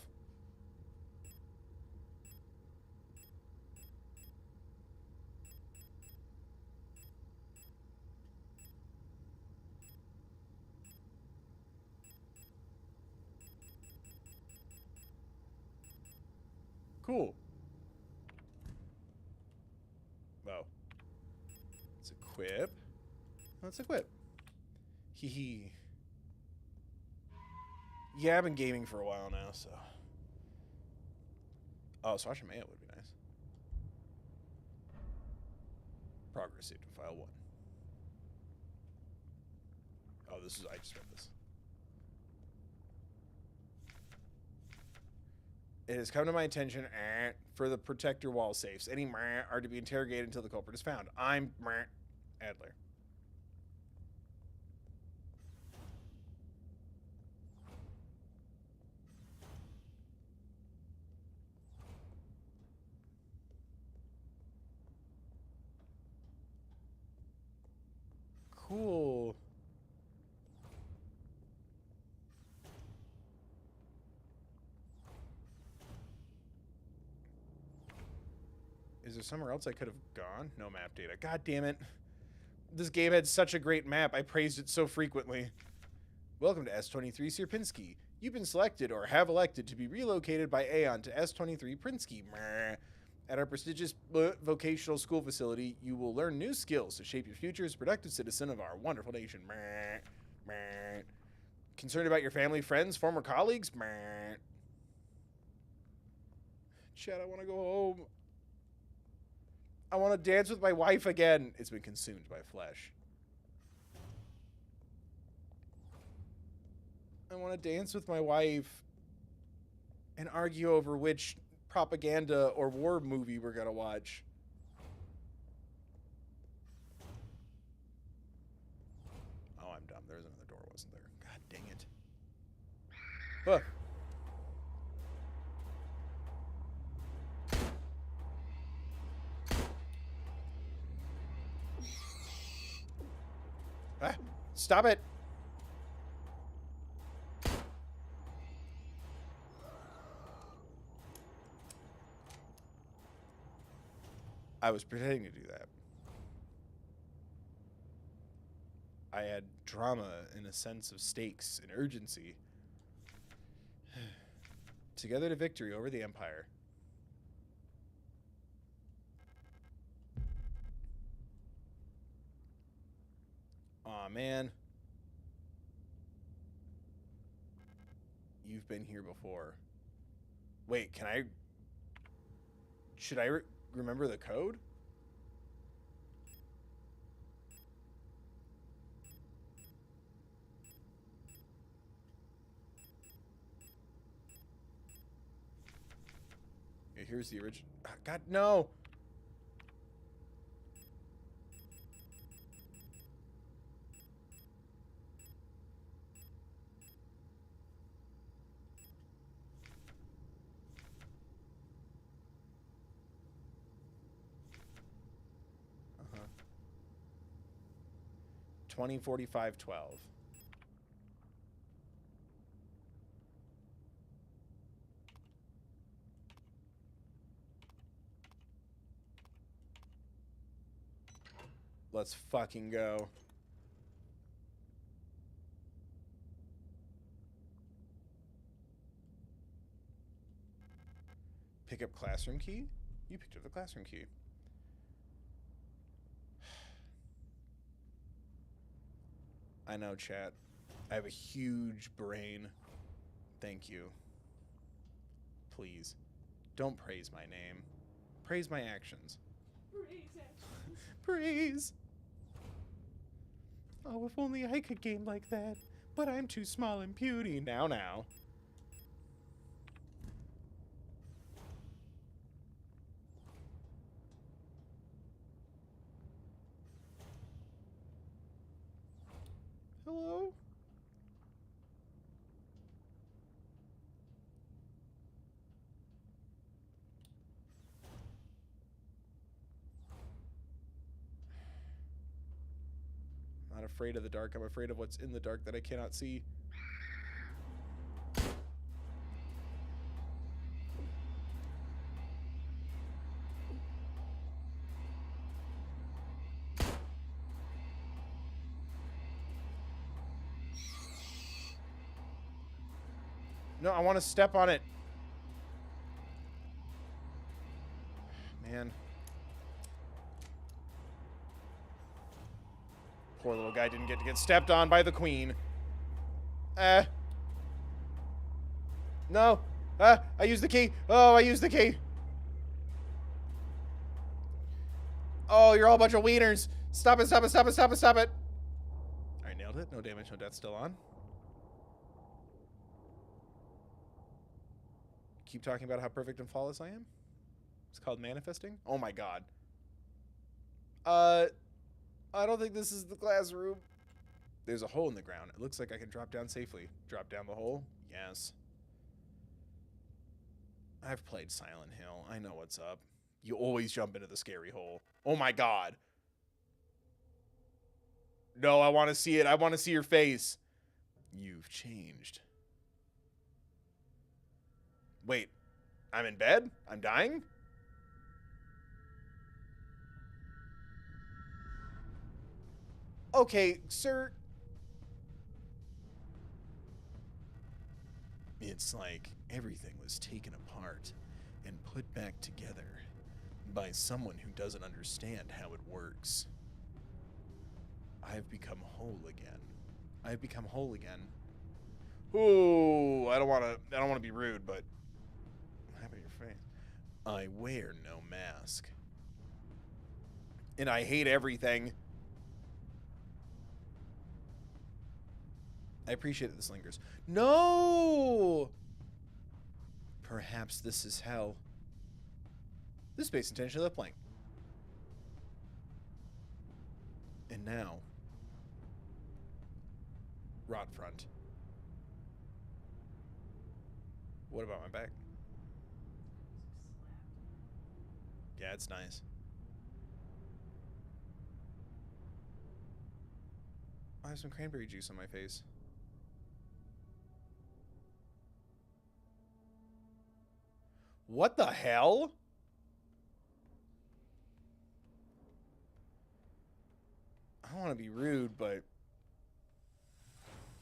Cool. Wow. Let's equip. Let's equip. Hee hee. Yeah, I've been gaming for a while now, so. Oh, Sasha Mayo would be nice. Progress saved in file 1. Oh, this is. I just read this. It has come to my attention for the protector wall safes. Any are to be interrogated until the culprit is found. I'm Adler. Cool. Is there somewhere else I could have gone? No map data. God damn it. This game had such a great map. I praised it so frequently. Welcome to S23 Sierpinski. You've been selected or have elected to be relocated by Aeon to S23 Prinsky. At our prestigious vocational school facility, you will learn new skills to shape your future as a productive citizen of our wonderful nation. Concerned about your family, friends, former colleagues? Chad, I want to go home. I want to dance with my wife again. It's been consumed by flesh. I want to dance with my wife and argue over which propaganda or war movie we're going to watch. Oh, I'm dumb. There's another door, wasn't there? God dang it. Huh. Ah, stop it. I was pretending to do that. I had drama and a sense of stakes and urgency. Together to victory over the Empire. Aw, man. You've been here before. Wait, can I... Should I remember the code? Okay, here's the original... God, no! 20, 45, 12. Let's fucking go. Pick up classroom key? You picked up the classroom key. I know, chat. I have a huge brain. Thank you. Please, don't praise my name. Praise my actions. Praise actions. Praise. Oh, if only I could game like that. But I'm too small and puny. Now. Hello? I'm not afraid of the dark. I'm afraid of what's in the dark that I cannot see. No, I want to step on it. Man. Poor little guy didn't get to get stepped on by the queen. No. I used the key. Oh, I used the key. Oh, you're all a bunch of wieners. Stop it, stop it, stop it, stop it, stop it. I nailed it. No damage, no death, still on. Keep talking about how perfect and flawless I am? It's called manifesting? Oh my god. I don't think this is the classroom. There's a hole in the ground. It looks like I can drop down safely. Drop down the hole? Yes. I've played Silent Hill. I know what's up. You always jump into the scary hole. Oh my god. No, I want to see it. I want to see your face. You've changed. Wait. I'm in bed? I'm dying? Okay, sir. It's like everything was taken apart and put back together by someone who doesn't understand how it works. I've become whole again. I've become whole again. Ooh, I don't want to be rude, but what happened to your face? I wear no mask. And I hate everything. I appreciate that this lingers. No! Perhaps this is hell. This space intentionally left blank. And now, rot front. What about my back? Yeah, it's nice. I have some cranberry juice on my face. What the hell? I don't want to be rude, but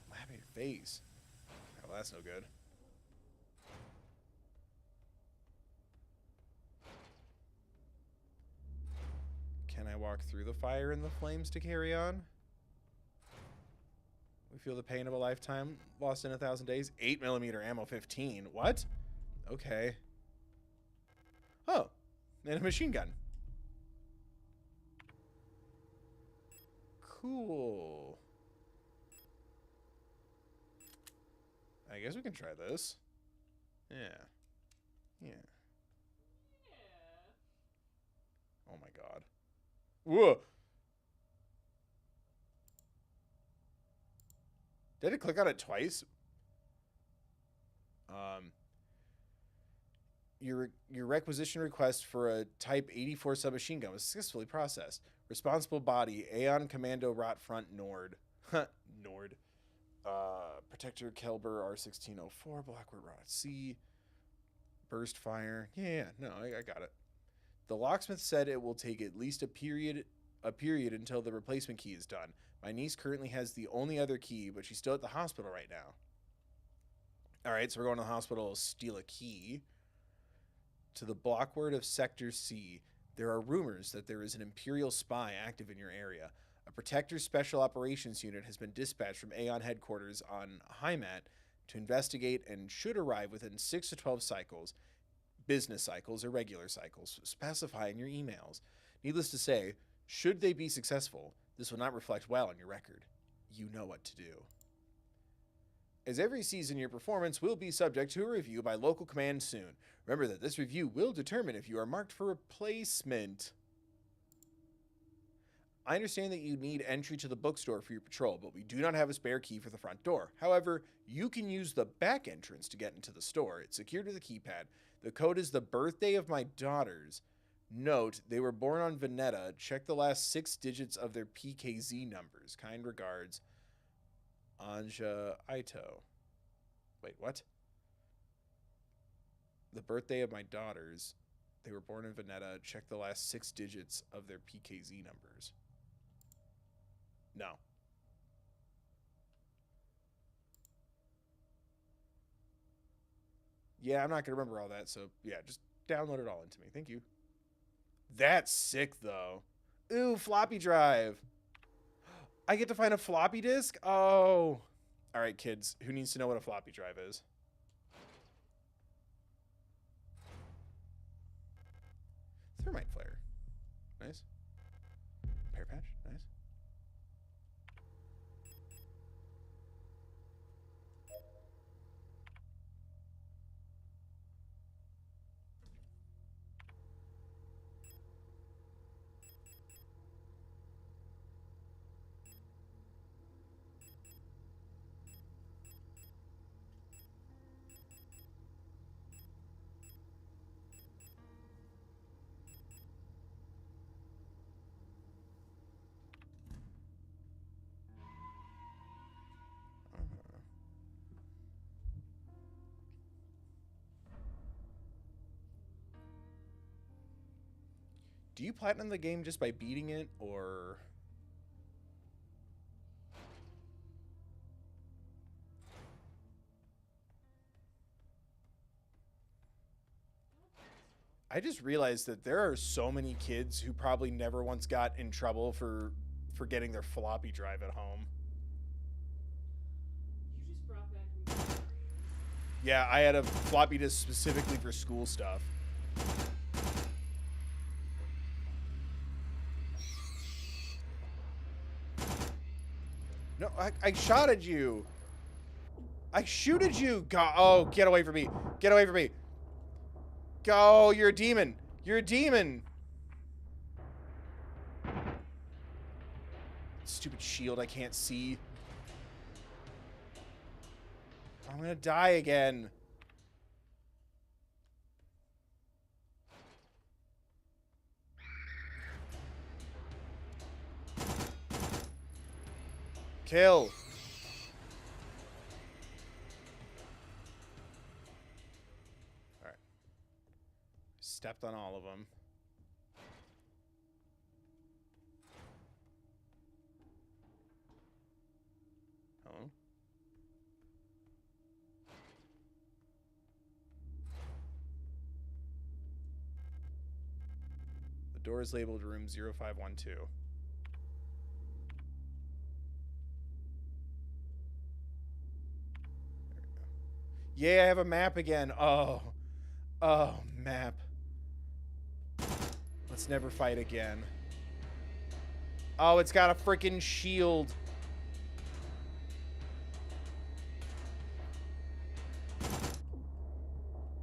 what happened to your face? Oh, that's no good. Can I walk through the fire and the flames to carry on? We feel the pain of a lifetime lost in 1,000 days. 8mm ammo 15. What? Okay. Oh, and a machine gun. Cool. I guess we can try this. Yeah. Yeah. Oh my god. Whoa. Did it click on it twice? Your requisition request for a Type 84 submachine gun was successfully processed. Responsible body, Aeon Commando Rot Front Nord. Nord. Protector Kelber R1604, Blackwood Rot C. Burst fire. Yeah, no, I got it. The locksmith said it will take at least a period until the replacement key is done. My niece currently has the only other key, but she's still at the hospital right now. Alright, so we're going to the hospital to steal a key. To the blockward of Sector C, there are rumors that there is an Imperial spy active in your area. A Protector Special Operations Unit has been dispatched from Aeon headquarters on Heimat to investigate and should arrive within 6 to 12 cycles, business cycles or regular cycles. Specify in your emails. Needless to say, should they be successful, this will not reflect well on your record. You know what to do. As every season, your performance will be subject to a review by local command soon. Remember that this review will determine if you are marked for replacement. I understand that you need entry to the bookstore for your patrol, but we do not have a spare key for the front door. However, you can use the back entrance to get into the store. It's secured with a keypad. The code is the birthday of my daughters. Note, they were born on Veneta. Check the last 6 digits of their PKZ numbers. Kind regards, Anja Ito. Wait, what? The birthday of my daughters. They were born in Veneta. Check the last 6 digits of their PKZ numbers. No. Yeah, I'm not going to remember all that, so yeah, just download it all into me. Thank you. That's sick, though. Ooh, floppy drive. I get to find a floppy disk? Oh. All right, kids. Who needs to know what a floppy drive is? Thermite flare. Nice. Pear patch. Nice. Do you platinum the game just by beating it, or... I just realized that there are so many kids who probably never once got in trouble for getting their floppy drive at home. You just brought back memories. Yeah, I had a floppy disk specifically for school stuff. No, I shot at you. I shoot at you. God, oh, get away from me. Get away from me. Go, you're a demon. You're a demon. Stupid shield I can't see. I'm gonna die again. Kill. Alright. Stepped on all of them. Hello? The door is labeled room 0512. Yeah, I have a map again. Oh. Oh, map. Let's never fight again. Oh, it's got a freaking shield.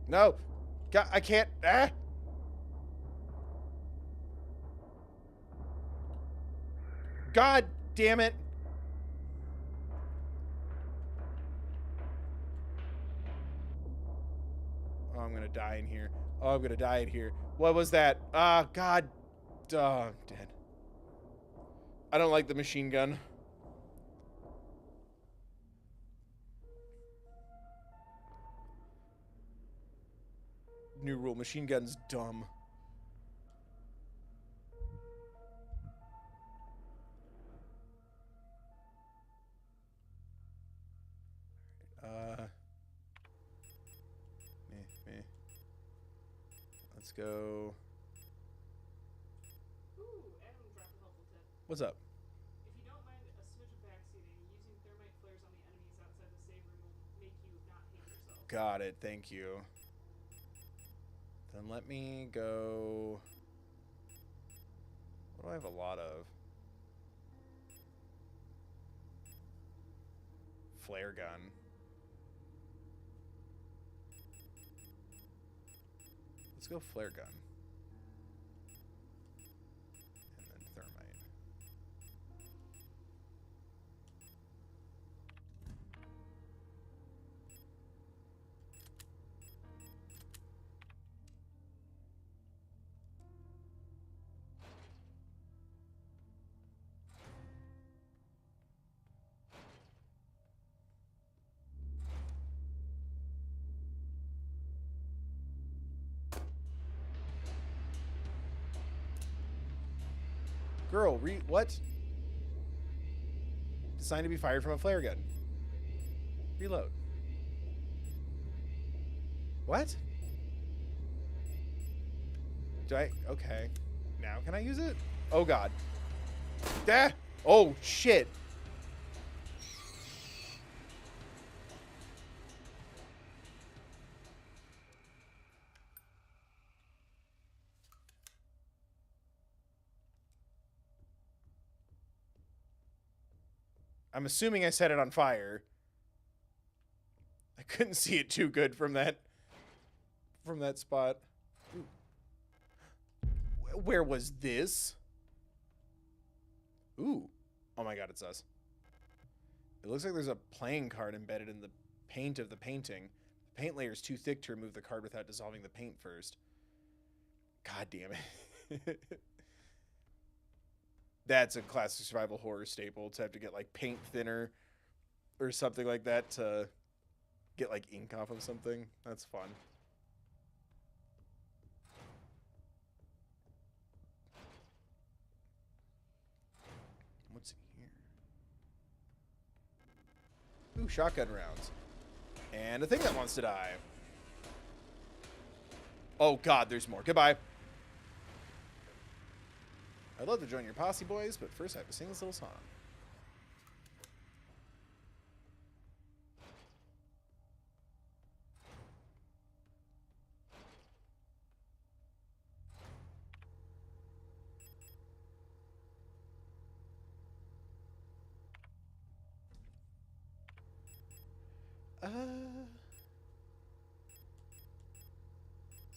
No. God, I can't. Ah. God damn it. Oh, I'm gonna die in here. Oh, I'm gonna die in here. What was that? Ah, God. Oh, I'm dead. I don't like the machine gun. New rule, machine gun's dumb. Meh. Let's go. Ooh, Adam dropped a helpful tip. What's up? If you don't mind a smidge of backseating, using thermite flares on the enemies outside the save room will make you not hate yourself. Got it, thank you. Then let me go... What do I have a lot of? Flare gun. Let's go flare gun. And then thermite. Girl, what? Designed to be fired from a flare gun. Reload. What? Do I? Okay. Now can I use it? Oh, God. Ah! Oh, shit. I'm assuming I set it on fire. I couldn't see it too good from that spot. Ooh. Where was this? Ooh. Oh my God, it's us. It looks like there's a playing card embedded in the paint of the painting. The paint layer is too thick to remove the card without dissolving the paint first. God damn it. That's a classic survival horror staple, to have to get like paint thinner or something like that to get like ink off of something. That's fun. What's in here? Ooh, shotgun rounds. And a thing that wants to die. Oh God, there's more. Goodbye. I'd love to join your posse, boys, but first I have to sing this little song.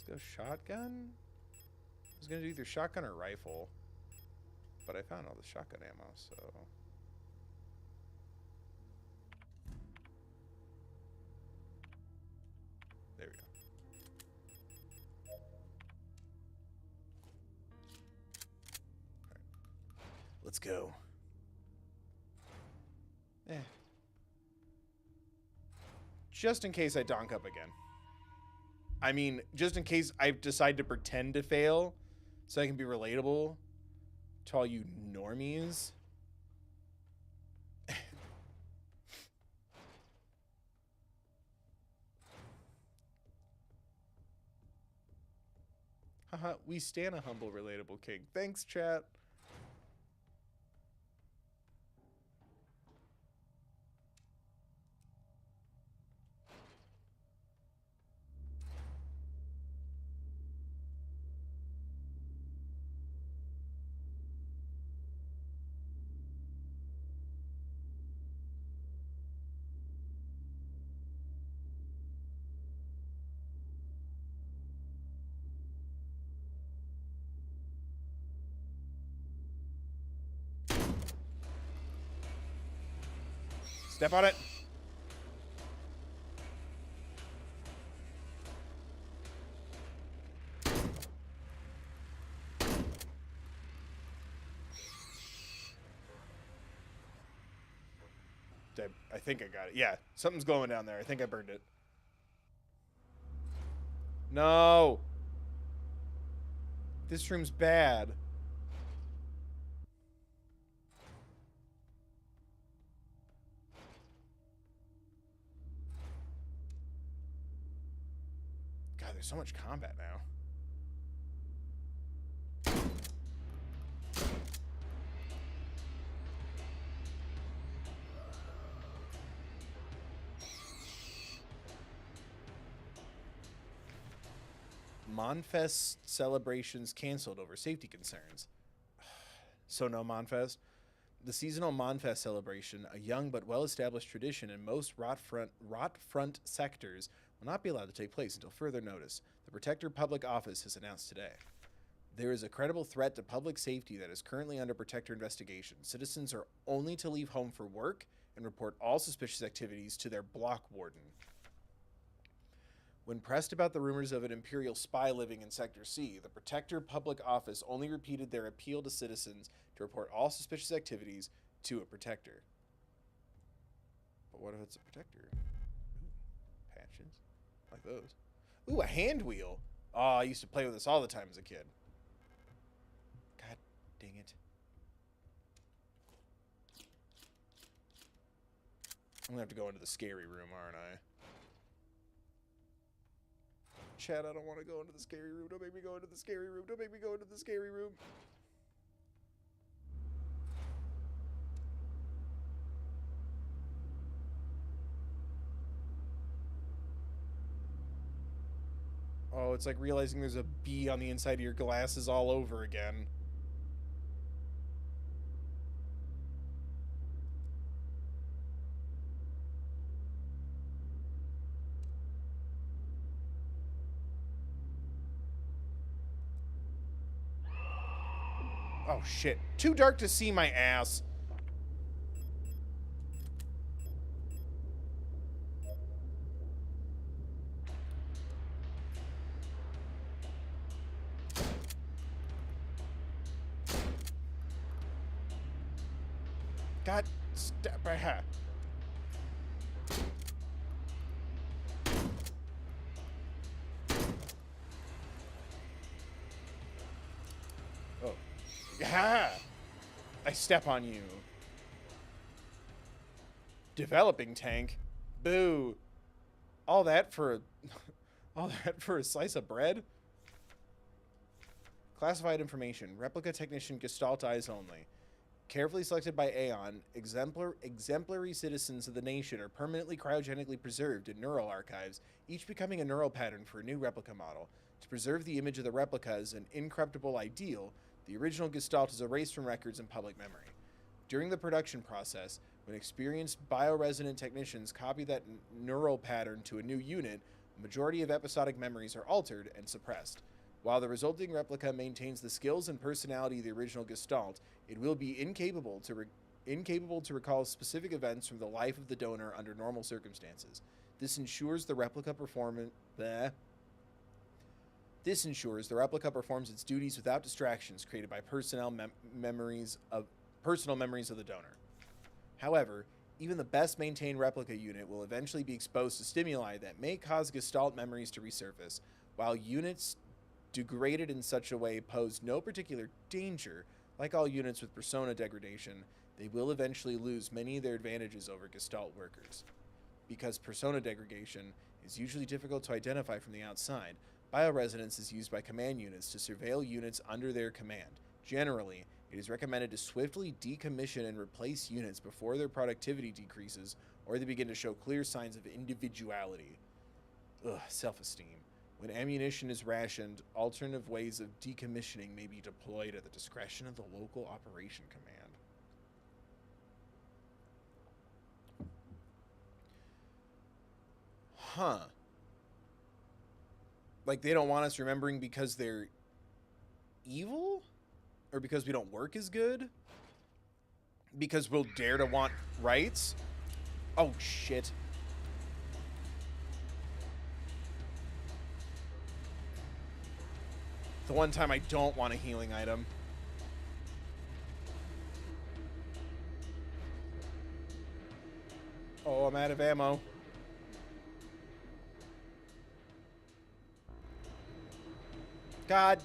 Let's go shotgun. I was gonna do either shotgun or rifle, but I found all the shotgun ammo, so. There we go. All right. Let's go. Just in case I donk up again. I mean, just in case I decide to pretend to fail so I can be relatable to all you normies. Haha, we stand a humble, relatable king. Thanks, chat. Step on it. I think I got it. Yeah, something's glowing down there. I think I burned it. No! This room's bad. God, there's so much combat now. Monfest celebrations canceled over safety concerns. So no Monfest. The seasonal Monfest celebration, a young but well-established tradition in most rot-front sectors, will not be allowed to take place until further notice, the Protector Public Office has announced today. There is a credible threat to public safety that is currently under Protector investigation. Citizens are only to leave home for work and report all suspicious activities to their block warden. When pressed about the rumors of an Imperial spy living in Sector C, the Protector Public Office only repeated their appeal to citizens to report all suspicious activities to a Protector. But what if it's a Protector? Ooh, patches. Like those. Ooh, a hand wheel. Oh, I used to play with this all the time as a kid. God dang it. I'm gonna have to go into the scary room, aren't I? Chad, I don't want to go into the scary room. Don't make me go into the scary room. Don't make me go into the scary room. Oh, it's like realizing there's a bee on the inside of your glasses all over again. Oh, shit. Too dark to see my ass. God, step ahead. Oh. Yeah. I step on you. Developing tank. Boo. All that for a slice of bread? Classified information. Replica technician Gestalt eyes only. Carefully selected by Aeon, exemplary citizens of the nation are permanently cryogenically preserved in neural archives, each becoming a neural pattern for a new replica model. To preserve the image of the replica as an incorruptible ideal, the original Gestalt is erased from records and public memory. During the production process, when experienced bioresonant technicians copy that neural pattern to a new unit, a majority of episodic memories are altered and suppressed. While the resulting replica maintains the skills and personality of the original Gestalt, it will be incapable to recall specific events from the life of the donor under normal circumstances. This ensures the replica performs its duties without distractions created by personal memories of the donor. However, even the best maintained replica unit will eventually be exposed to stimuli that may cause Gestalt memories to resurface. While units degraded in such a way pose no particular danger, like all units with persona degradation, they will eventually lose many of their advantages over Gestalt workers. Because persona degradation is usually difficult to identify from the outside, bioresonance is used by command units to surveil units under their command. Generally, it is recommended to swiftly decommission and replace units before their productivity decreases or they begin to show clear signs of individuality. Self-esteem. When ammunition is rationed, alternative ways of decommissioning may be deployed at the discretion of the local operation command. Huh. Like, they don't want us remembering because they're evil? Or because we don't work as good? Because we'll dare to want rights? Oh, shit. The one time I don't want a healing item. Oh, I'm out of ammo. God,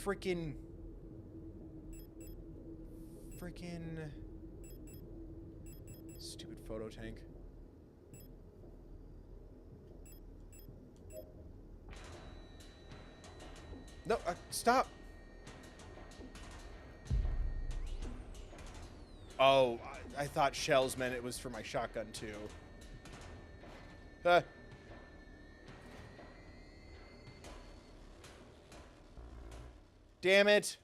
freaking stupid photo tank. No, stop. Oh, I thought shells meant it was for my shotgun too. Damn it.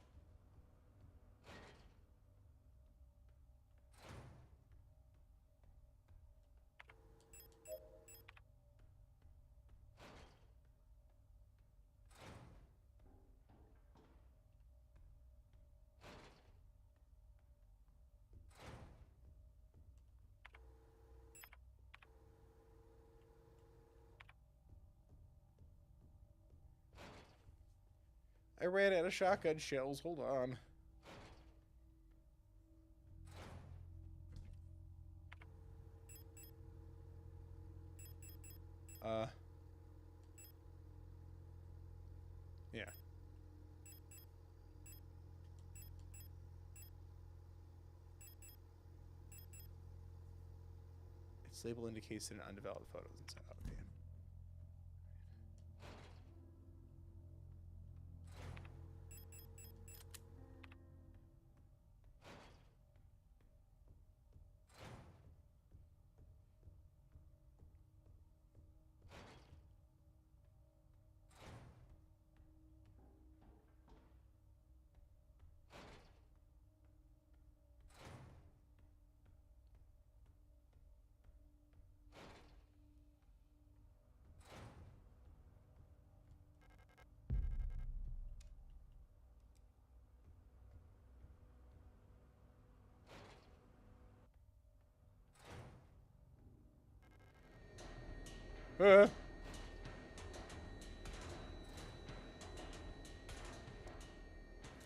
I ran out of shotgun shells. Hold on. Yeah. Its label indicates that an undeveloped photo is inside. Oh, damn.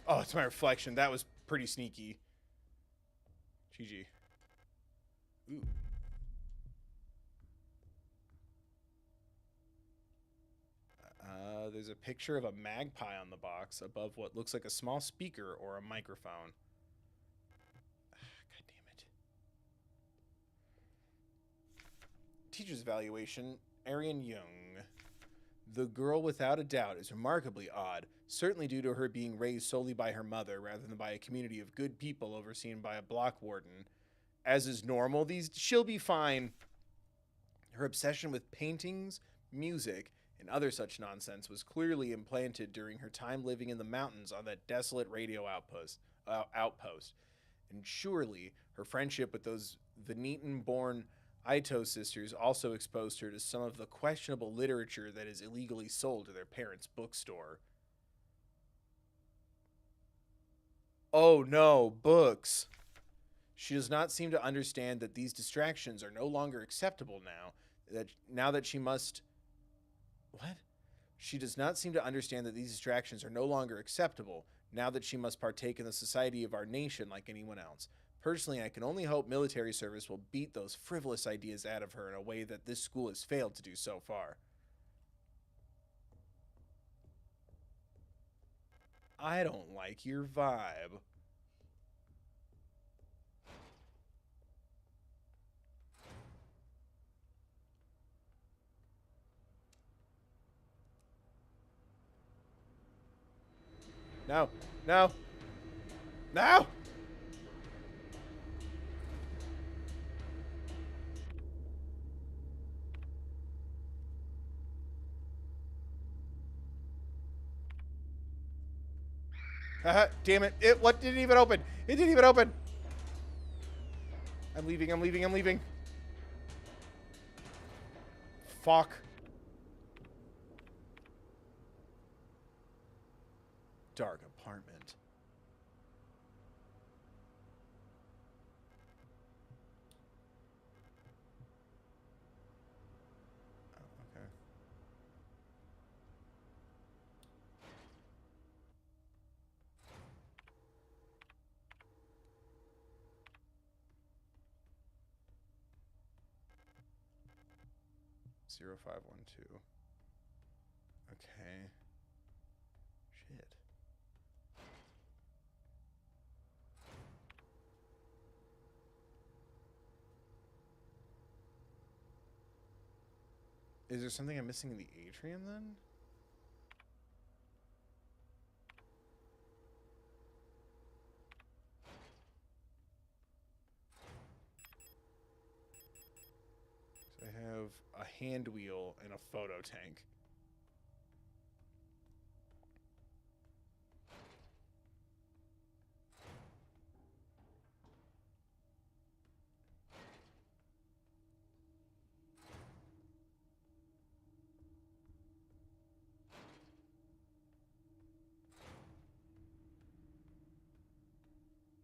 Oh, it's my reflection. That was pretty sneaky. GG. Ooh. There's a picture of a magpie on the box above what looks like a small speaker or a microphone. God damn it. Teacher's evaluation, Arian Young. The girl, without a doubt, is remarkably odd, certainly due to her being raised solely by her mother rather than by a community of good people overseen by a block warden. As is normal, she'll be fine. Her obsession with paintings, music, and other such nonsense was clearly implanted during her time living in the mountains on that desolate radio outpost. And surely her friendship with those Venetan-born Ito sisters also exposed her to some of the questionable literature that is illegally sold to their parents' bookstore. Oh no, books. She does not seem to understand that these distractions are no longer acceptable now that she must... What? She does not seem to understand that these distractions are no longer acceptable now that she must partake in the society of our nation like anyone else. Personally, I can only hope military service will beat those frivolous ideas out of her in a way that this school has failed to do so far. I don't like your vibe. No. No. No! Damn it. What didn't even open? It didn't even open. I'm leaving. Fuck. Dark apartment. Oh, okay. 0512. Okay. Shit. Is there something I'm missing in the atrium then? So I have a hand wheel and a photo tank.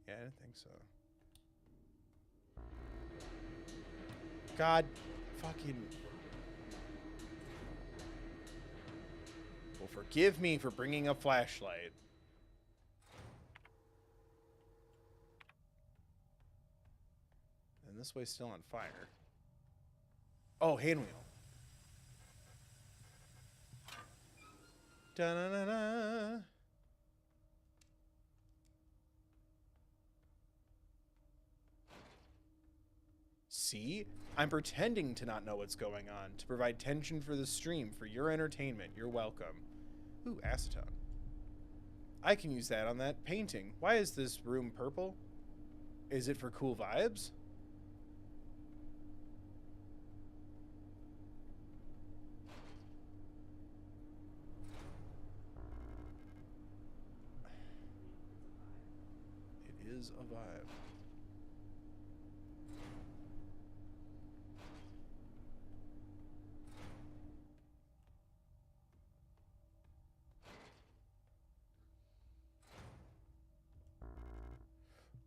Yeah, I didn't think so. God fucking... Well, forgive me for bringing a flashlight. And this way's still on fire. Oh, hand wheel. Da-na-na-na. See? I'm pretending to not know what's going on to provide tension for the stream for your entertainment. You're welcome. Ooh, acetone. I can use that on that painting. Why is this room purple? Is it for cool vibes? It is a vibe.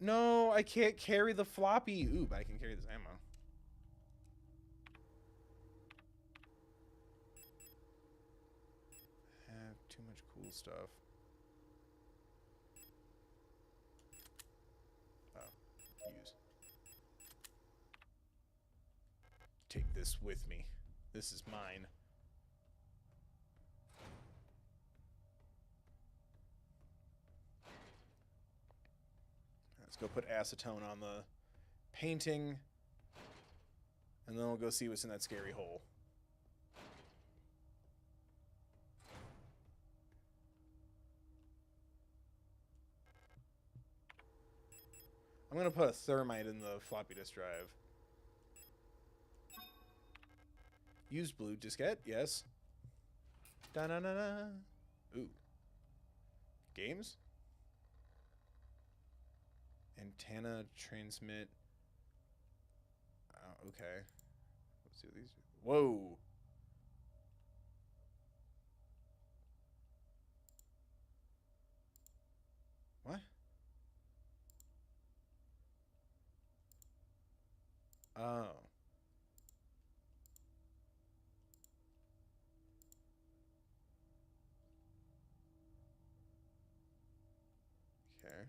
No, I can't carry the floppy. Ooh, but I can carry this ammo. Have too much cool stuff. Oh, use. Take this with me. This is mine. Let's go put acetone on the painting. And then we'll go see what's in that scary hole. I'm going to put a thermite in the floppy disk drive. Use blue diskette, yes. Da-na-na-na. Ooh. Games? Antenna transmit. Okay. Let's see what these do. Whoa. What? Oh. Okay.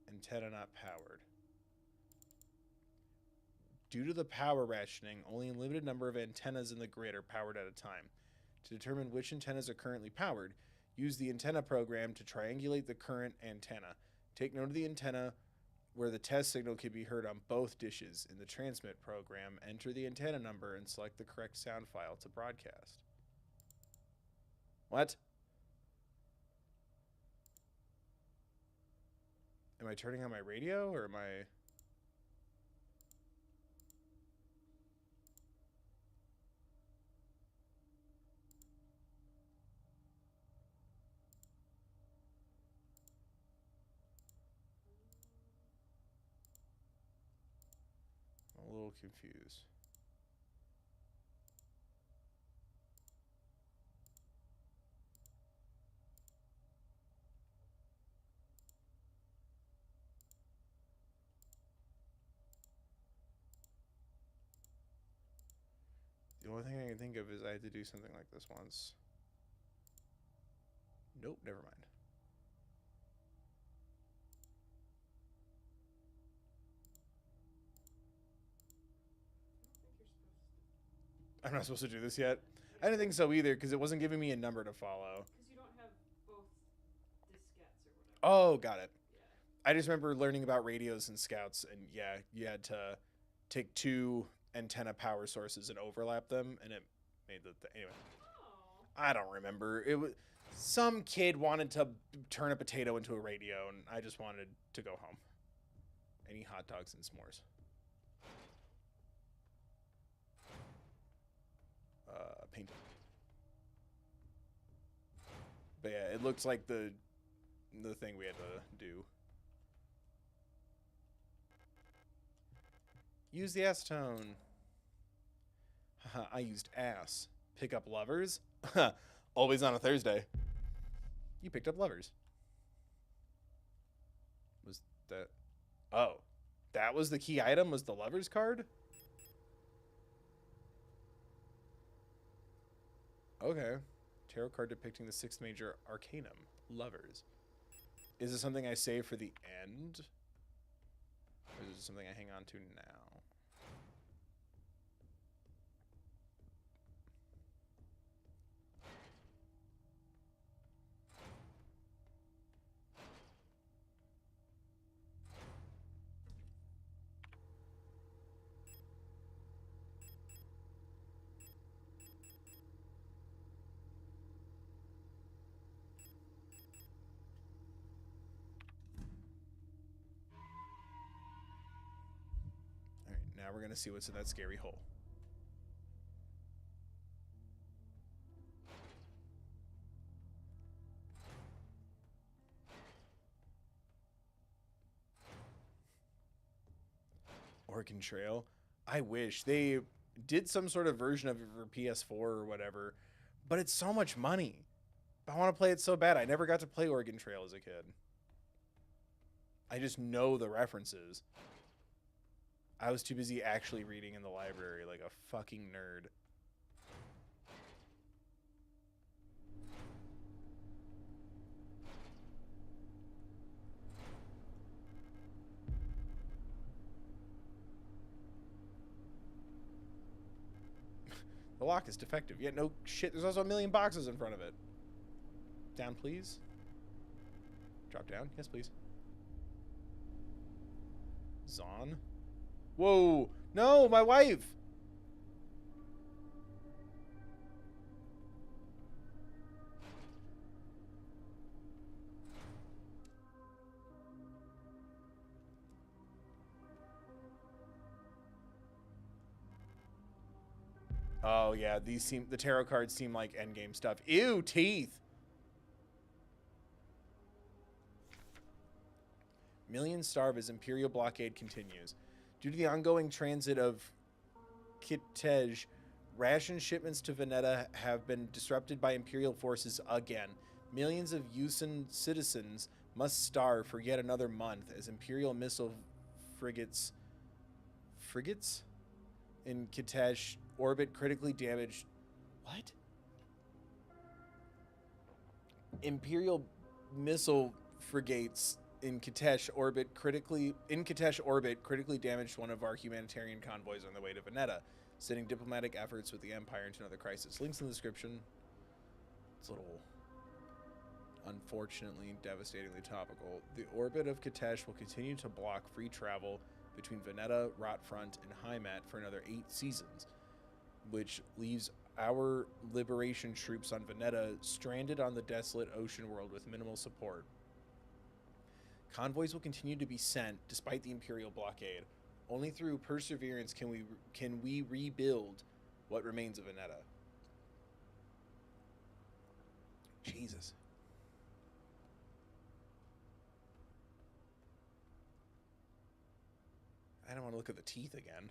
Antenna not powered. Due to the power rationing, only a limited number of antennas in the grid are powered at a time. To determine which antennas are currently powered, use the antenna program to triangulate the current antenna. Take note of the antenna where the test signal can be heard on both dishes. In the transmit program, enter the antenna number and select the correct sound file to broadcast. What? Am I turning on my radio or am I... I'm a little confused. The only thing I can think of is I had to do something like this once. Nope, never mind. I don't think you're supposed to. I'm not supposed to do this yet. I didn't think so either because it wasn't giving me a number to follow. Because you don't have both diskettes or whatever. Oh, got it. Yeah. I just remember learning about radios and scouts, and yeah, you had to take 2 antenna power sources and overlap them, and it made the thing. Anyway, Oh. I don't remember. It was some kid wanted to turn a potato into a radio, and I just wanted to go home and eat hot dogs and s'mores. Painting. But yeah, it looks like the thing we had to do. Use the acetone. I used ass. Pick up lovers? Always on a Thursday. You picked up lovers. Was that... Oh. That was the key item? Was the lovers card? Okay. Tarot card depicting the 6th major arcanum. Lovers. Is it something I save for the end? Or is it something I hang on to now? Now we're going to see what's in that scary hole. Oregon Trail. I wish they did some sort of version of it for PS4 or whatever, but it's so much money. I want to play it so bad. I never got to play Oregon Trail as a kid. I just know the references. I was too busy actually reading in the library like a fucking nerd. The lock is defective. Yet no shit, there's also a million boxes in front of it. Down, please. Drop down. Yes, please. Zon? Whoa! No, my wife! Oh yeah, the tarot cards seem like endgame stuff. Ew, teeth! Millions starve as Imperial blockade continues. Due to the ongoing transit of Kitej, ration shipments to Veneta have been disrupted by Imperial forces again. Millions of Yusan citizens must starve for yet another month as Imperial missile frigates in Kitej orbit critically damaged. What? Imperial missile frigates in Kitej orbit critically damaged one of our humanitarian convoys on the way to Veneta, sending diplomatic efforts with the Empire into another crisis. Links in the description. It's a little unfortunately devastatingly topical. The orbit of Kitej will continue to block free travel between Veneta, Rotfront, and Heimat for another 8 seasons, which leaves our liberation troops on Veneta stranded on the desolate ocean world with minimal support. Convoys will continue to be sent despite the Imperial blockade. Only through perseverance can we rebuild what remains of Veneta. Jesus. I don't want to look at the teeth again.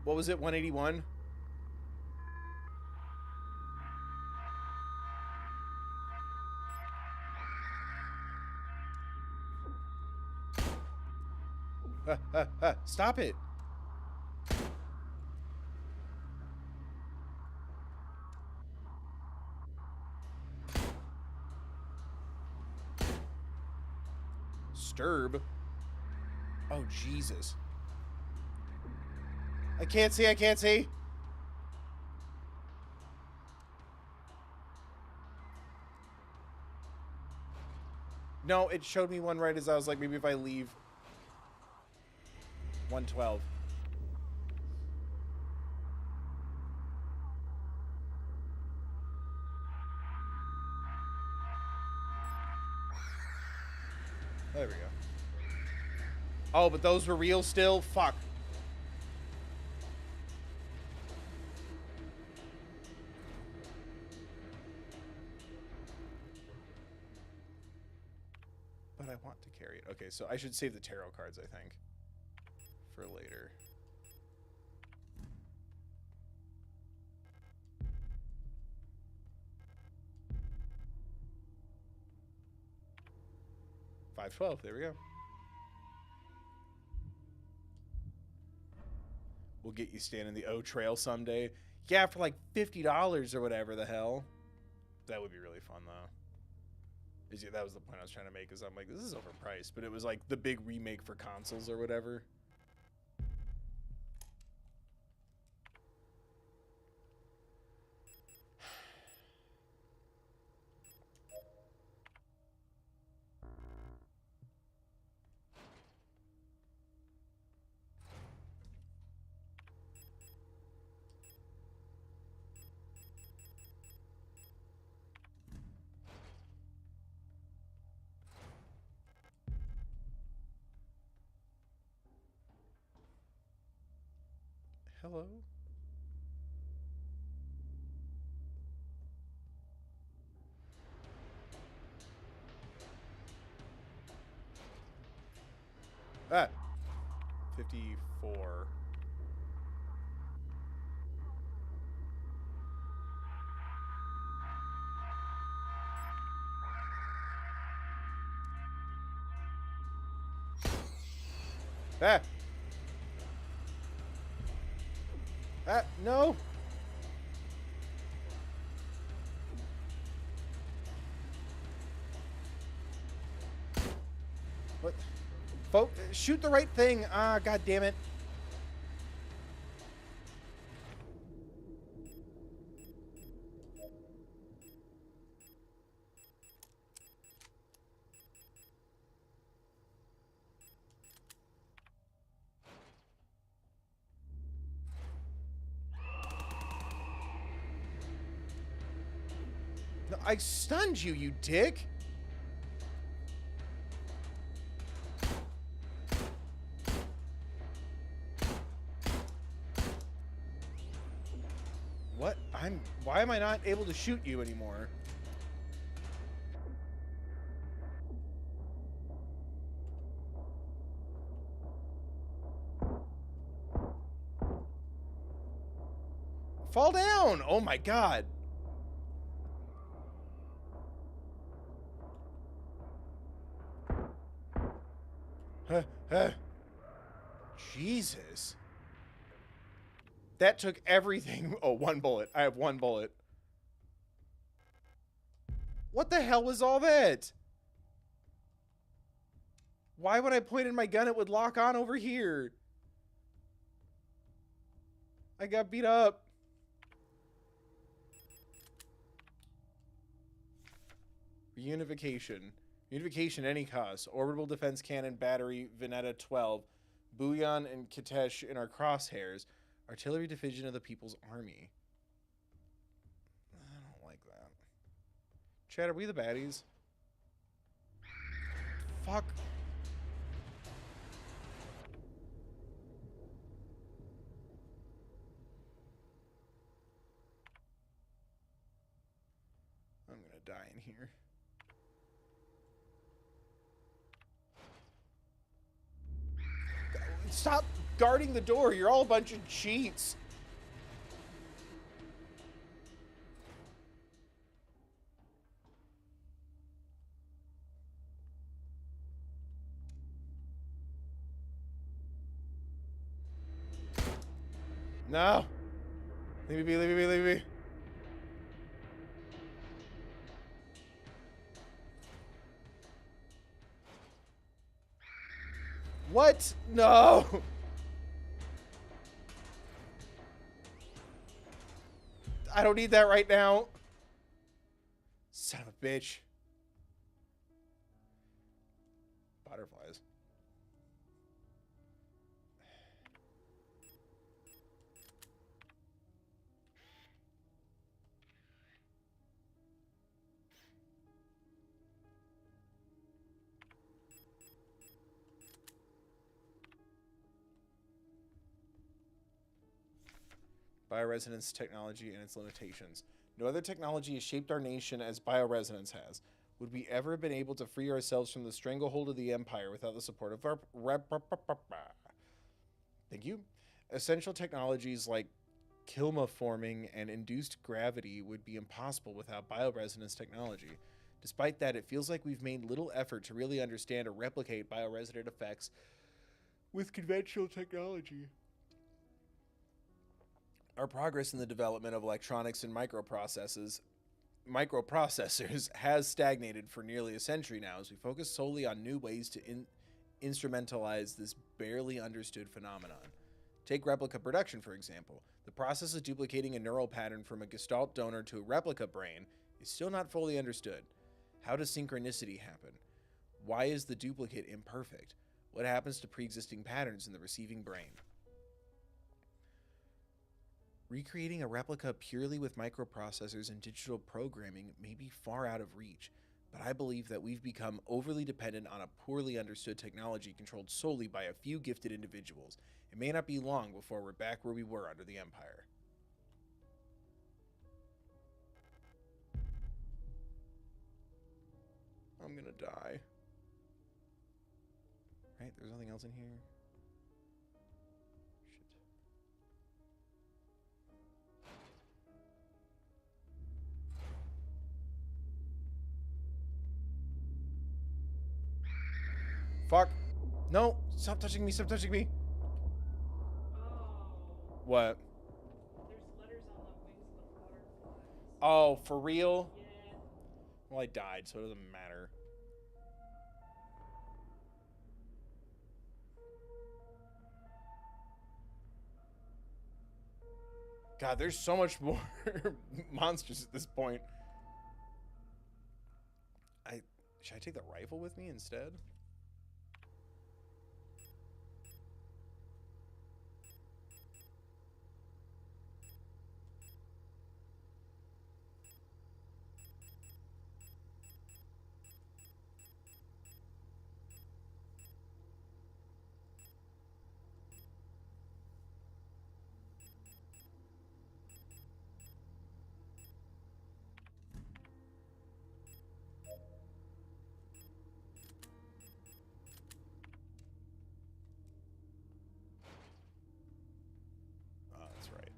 What was it? 181? Stop it. Sturb. Oh, Jesus. I can't see. I can't see. No, it showed me one right as I was like, maybe if I leave. 112. There we go. Oh, but those were real still? Fuck. But I want to carry it. Okay, so I should save the tarot cards, I think, for later. $5.12. There we go. We'll get you standing the O Trail someday. Yeah, for like $50 or whatever the hell. That would be really fun, though. That was the point I was trying to make, is I'm like, this is overpriced. But it was like the big remake for consoles or whatever. Hello? Ah. 54. Ah. Ah, no. What? Shoot the right thing. Ah, god damn it. No, I stunned you, you dick. What? Why am I not able to shoot you anymore? Fall down! Oh my god. Jesus. That took everything. Oh, one bullet. I have one bullet. What the hell was all that? Why would I point in my gun? It would lock on over here. I got beat up. Reunification. Unification any cost. Orbital defense cannon, battery, Veneta 12. Bouillon and Kitesh in our crosshairs. Artillery division of the People's Army. I don't like that. Chad, are we the baddies? Fuck. I'm gonna die in here. Stop guarding the door. You're all a bunch of cheats. No. Leave me be, leave me be, leave me be. What? No. I don't need that right now. Son of a bitch. Butterflies. Bioresonance technology and its limitations. No other technology has shaped our nation as bioresonance has. Would we ever have been able to free ourselves from the stranglehold of the Empire without the support of our... Thank you. Essential technologies like kilma forming and induced gravity would be impossible without bioresonance technology. Despite that, it feels like we've made little effort to really understand or replicate bioresonant effects with conventional technology. Our progress in the development of electronics and microprocessors has stagnated for nearly a century now as we focus solely on new ways to instrumentalize this barely understood phenomenon. Take replica production, for example. The process of duplicating a neural pattern from a Gestalt donor to a replica brain is still not fully understood. How does synchronicity happen? Why is the duplicate imperfect? What happens to pre-existing patterns in the receiving brain? Recreating a replica purely with microprocessors and digital programming may be far out of reach, but I believe that we've become overly dependent on a poorly understood technology controlled solely by a few gifted individuals. It may not be long before we're back where we were under the Empire. I'm gonna die. Right? There's nothing else in here? Fuck. No. Stop touching me. Stop touching me. Oh. What? There's letters on the wings of the butterflies. Oh, for real? Yeah. Well, I died, so it doesn't matter. God, there's so much more monsters at this point. Should I take the rifle with me instead? Oh, that's right.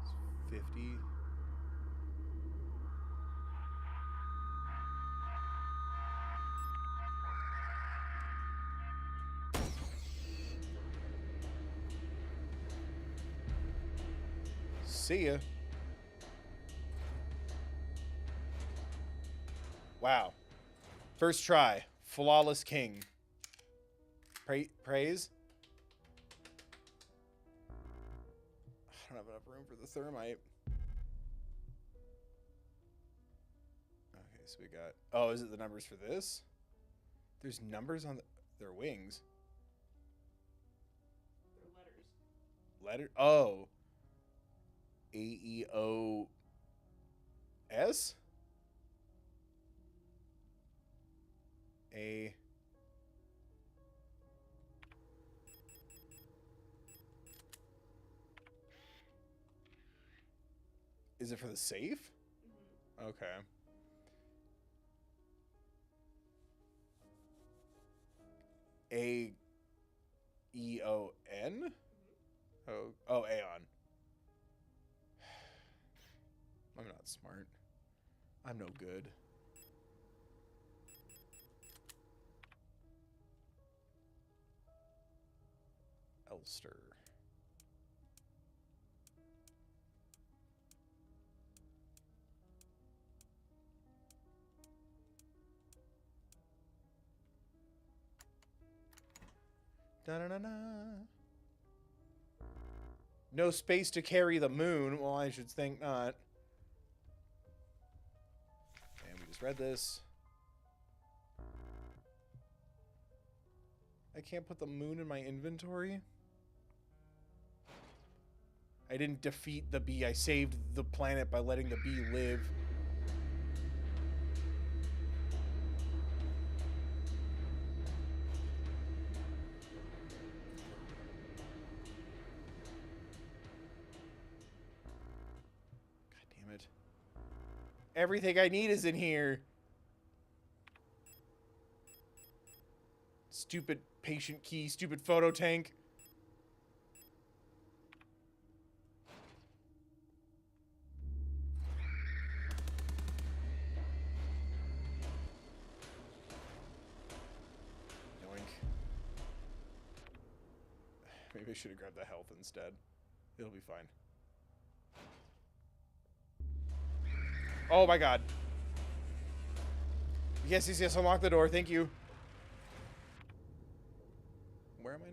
It's 50. See ya. Wow. First try. Flawless king. Praise? I don't have enough room for the thermite. Okay, so we got... Oh, is it the numbers for this? There's numbers on their wings. They're letters. Letter? Oh. A-E-O-S? A... Is it for the safe? Mm-hmm. Okay. Aeon? Oh, Aeon. I'm not smart. I'm no good. Elster. Da-da-da-da. No space to carry the moon. Well, I should think not. And we just read this. I can't put the moon in my inventory. I didn't defeat the bee. I saved the planet by letting the bee live. God damn it. Everything I need is in here. Stupid patient key, stupid photo tank. Maybe I should have grabbed the health instead. It'll be fine. Oh my god. Yes, yes, yes, unlock the door. Thank you. Where am I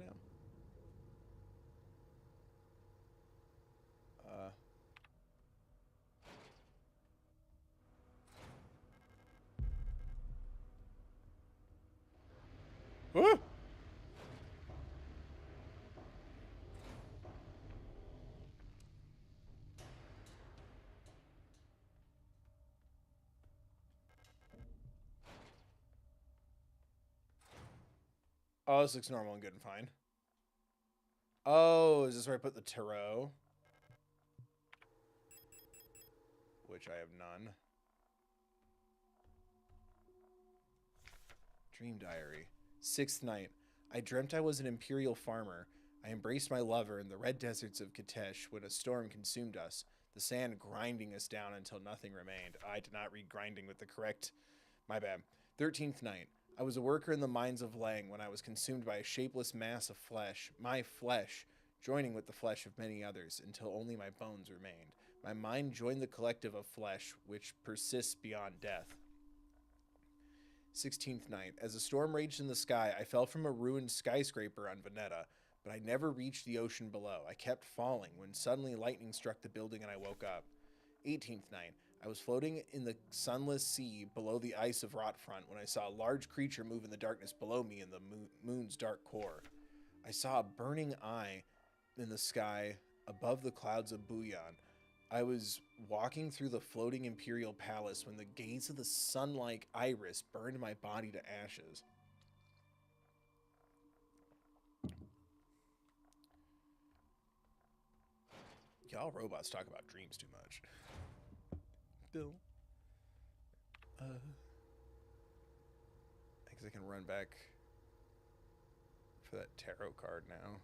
now? Woo! Oh, this looks normal and good and fine. Oh, is this where I put the tarot? Which I have none. Dream diary. 6th night. I dreamt I was an imperial farmer. I embraced my lover in the red deserts of Katesh when a storm consumed us, the sand grinding us down until nothing remained. I did not read grinding with the correct... My bad. 13th night. I was a worker in the mines of Lang when I was consumed by a shapeless mass of flesh, my flesh, joining with the flesh of many others until only my bones remained. My mind joined the collective of flesh, which persists beyond death. 16th night. As a storm raged in the sky, I fell from a ruined skyscraper on Veneta, but I never reached the ocean below. I kept falling when suddenly lightning struck the building and I woke up. 18th night. I was floating in the sunless sea below the ice of Rotfront when I saw a large creature move in the darkness below me in the moon's dark core. I saw a burning eye in the sky above the clouds of Buyan. I was walking through the floating imperial palace when the gaze of the sun-like iris burned my body to ashes. Y'all robots talk about dreams too much. Bill. I guess I can run back for that tarot card now.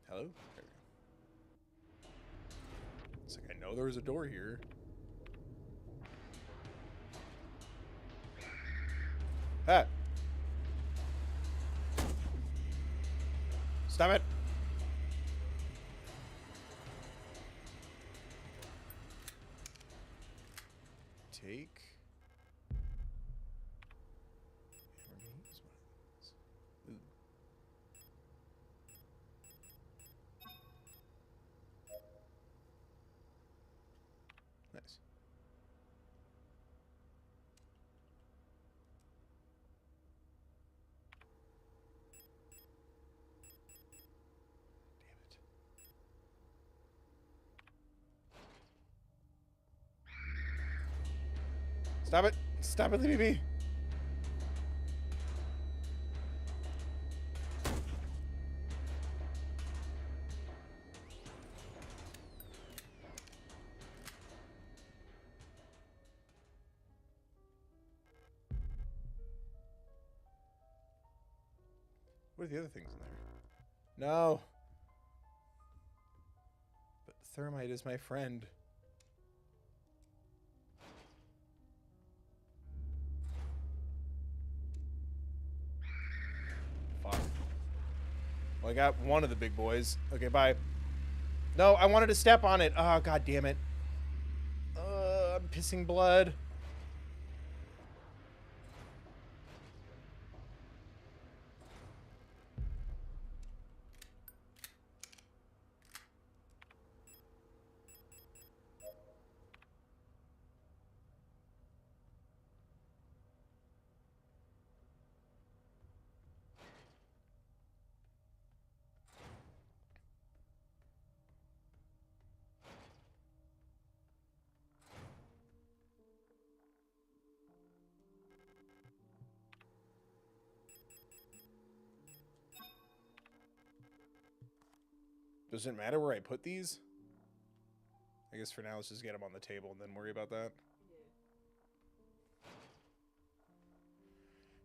Hello? There we go. It's like, I know there was a door here. Ah! Stop it! Take... We're gonna use one of these. Ooh. Nice. Stop it. Stop it, leave me be. What are the other things in there? No. But thermite is my friend. Fuck. Well, I got one of the big boys. Okay, bye. No, I wanted to step on it. Oh, god damn it. I'm pissing blood. Does it matter where I put these? I guess for now, let's just get them on the table and then worry about that.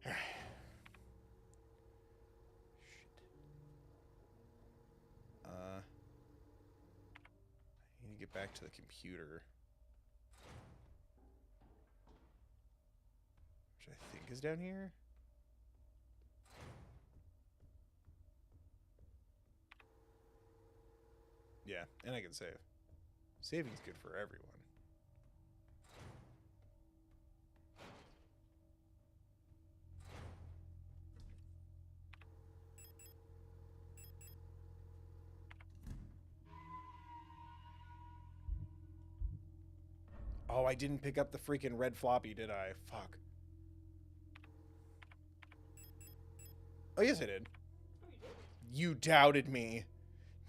Yeah. Alright. Shit. I need to get back to the computer. Which I think is down here. Yeah, and I can save. Saving's good for everyone. Oh, I didn't pick up the freaking red floppy, did I? Fuck. Oh, yes, I did. Oh, you did? You doubted me.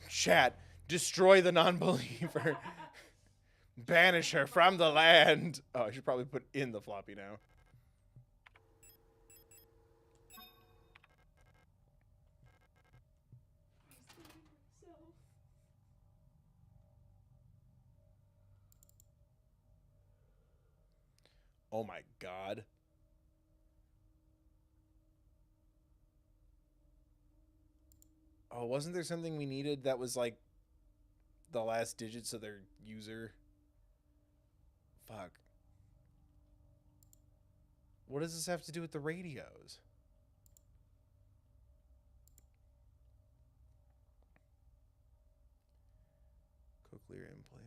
Chat, destroy the non-believer. Banish her from the land. Oh, I should probably put in the floppy now. Myself. Oh my god. Oh, wasn't there something we needed that was like the last digits of their user? Fuck. What does this have to do with the radios? Cochlear implant.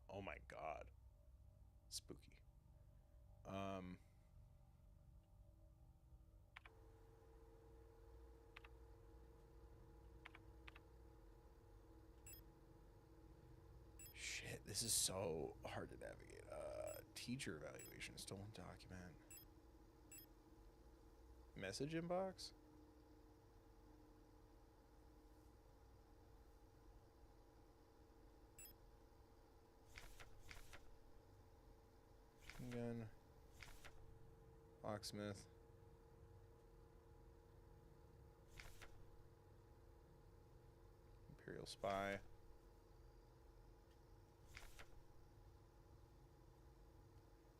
Oh my god. Spooky. Shit, this is so hard to navigate. Teacher evaluation, stolen document. Message inbox? Gun. Locksmith. Imperial spy.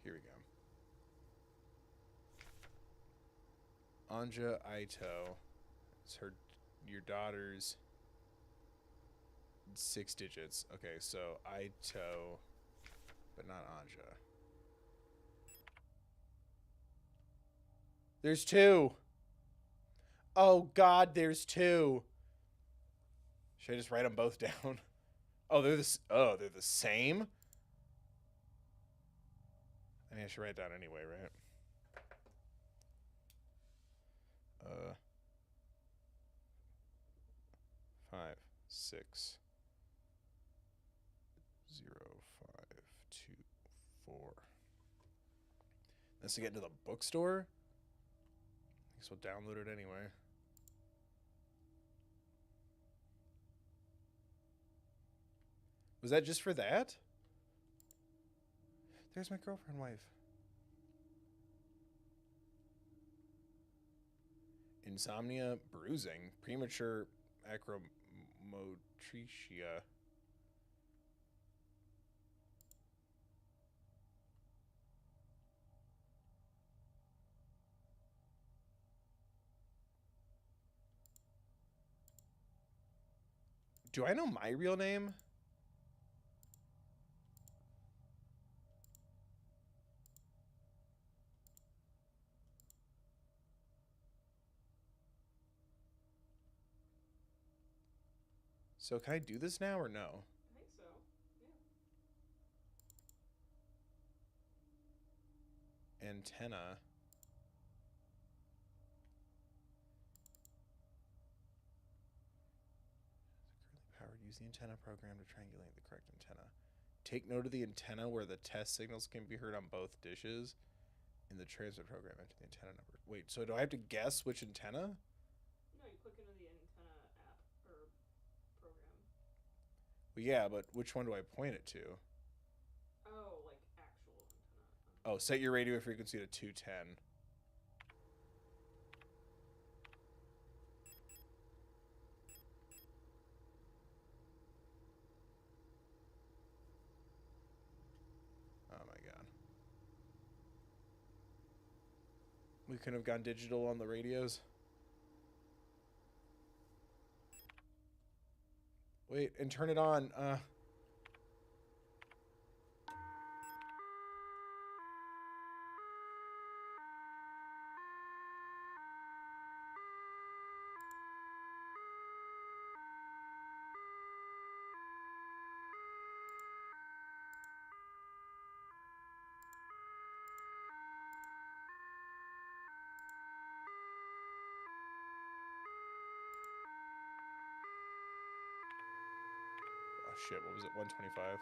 Here we go. Anja Ito. It's your daughter's 6 digits. Okay, so Ito, but not Anja. There's 2. Oh god, there's 2. Should I just write them both down? Oh, they're the same? I mean, I should write it down anyway, right? 5, 6, 0, 5, 2, 4. That's to get into the bookstore? Guess we'll download it anyway. Was that just for that? There's my girlfriend wife. Insomnia, bruising, premature acromotricia. Do I know my real name? So can I do this now or no? I think so. Yeah. Antenna. Currently powered. Use the antenna program to triangulate the correct antenna. Take note of the antenna where the test signals can be heard on both dishes. In the transmit program, enter the antenna number. Wait, so do I have to guess which antenna? No, you click into the antenna app or program. Well, yeah, but which one do I point it to? Oh, like actual antenna. Oh, set your radio frequency to 210. Oh my god. We couldn't have gone digital on the radios. Wait, and turn it on. Oh shit, what was it? 125.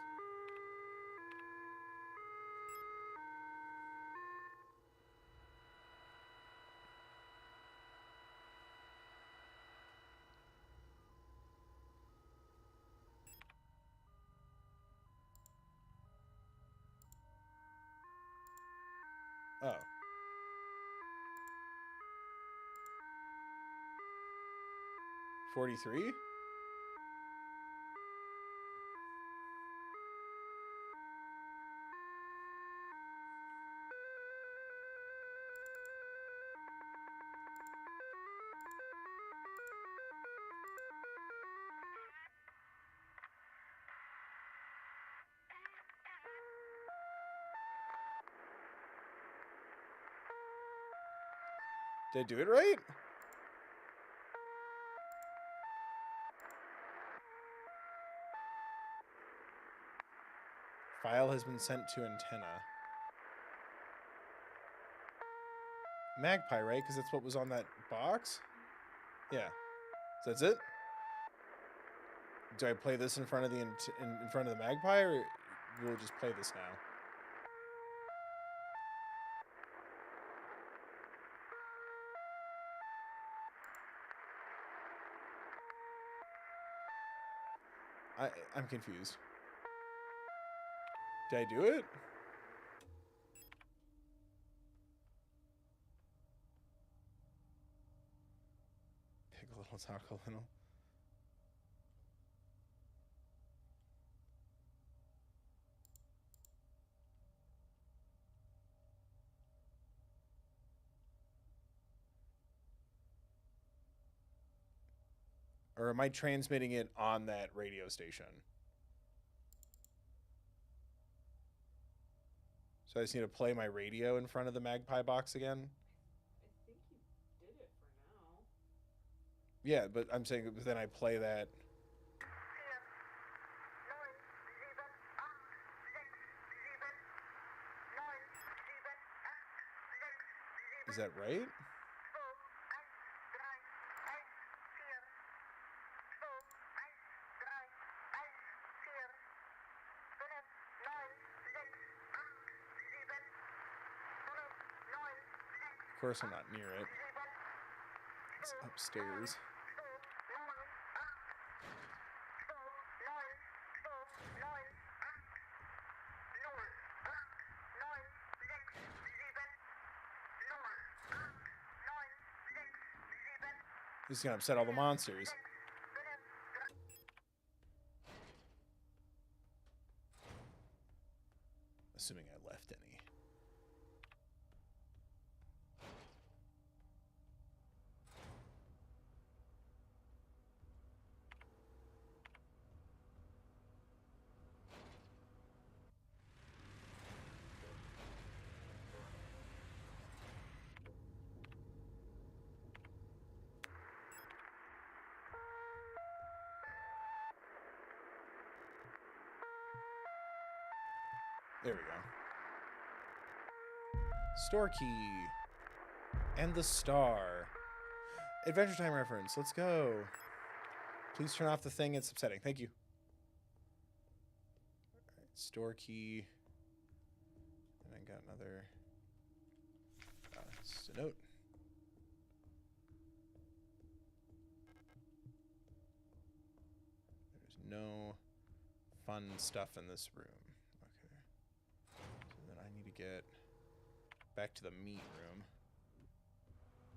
Oh. $43? Did I do it right? File has been sent to antenna. Magpie, right? Because that's what was on that box? Yeah. So that's it? Do I play this in front of the in front of the Magpie, or we'll just play this now? I'm confused. Did I do it? Pick a little, talk a little. Or am I transmitting it on that radio station? So I just need to play my radio in front of the Magpie box again? I think you did it for now. Yeah, but I'm saying then I play that. Is that right? Of course I'm not near it. It's upstairs. This is gonna upset all the monsters. Assuming I left any. There we go. Store key. And the star. Adventure Time reference. Let's go. Please turn off the thing. It's upsetting. Thank you. All right, store key. And I got another. It's a note. There's no fun stuff in this room. Okay. So then I need to get back to the meat room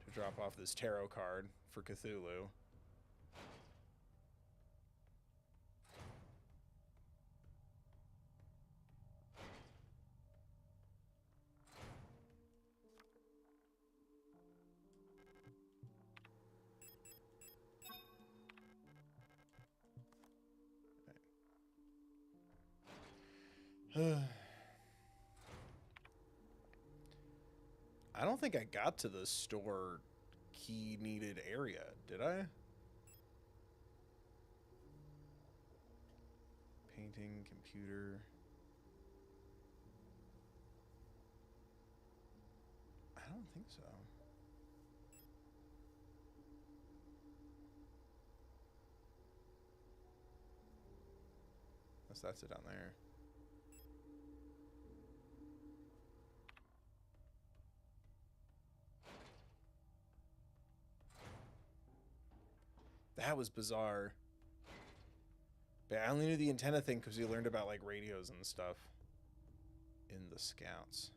to drop off this tarot card for Cthulhu. I don't think I got to the store key needed area, did I? Painting, computer. I don't think so. Unless that's it down there. That was bizarre. But I only knew the antenna thing because we learned about like radios and stuff in the scouts.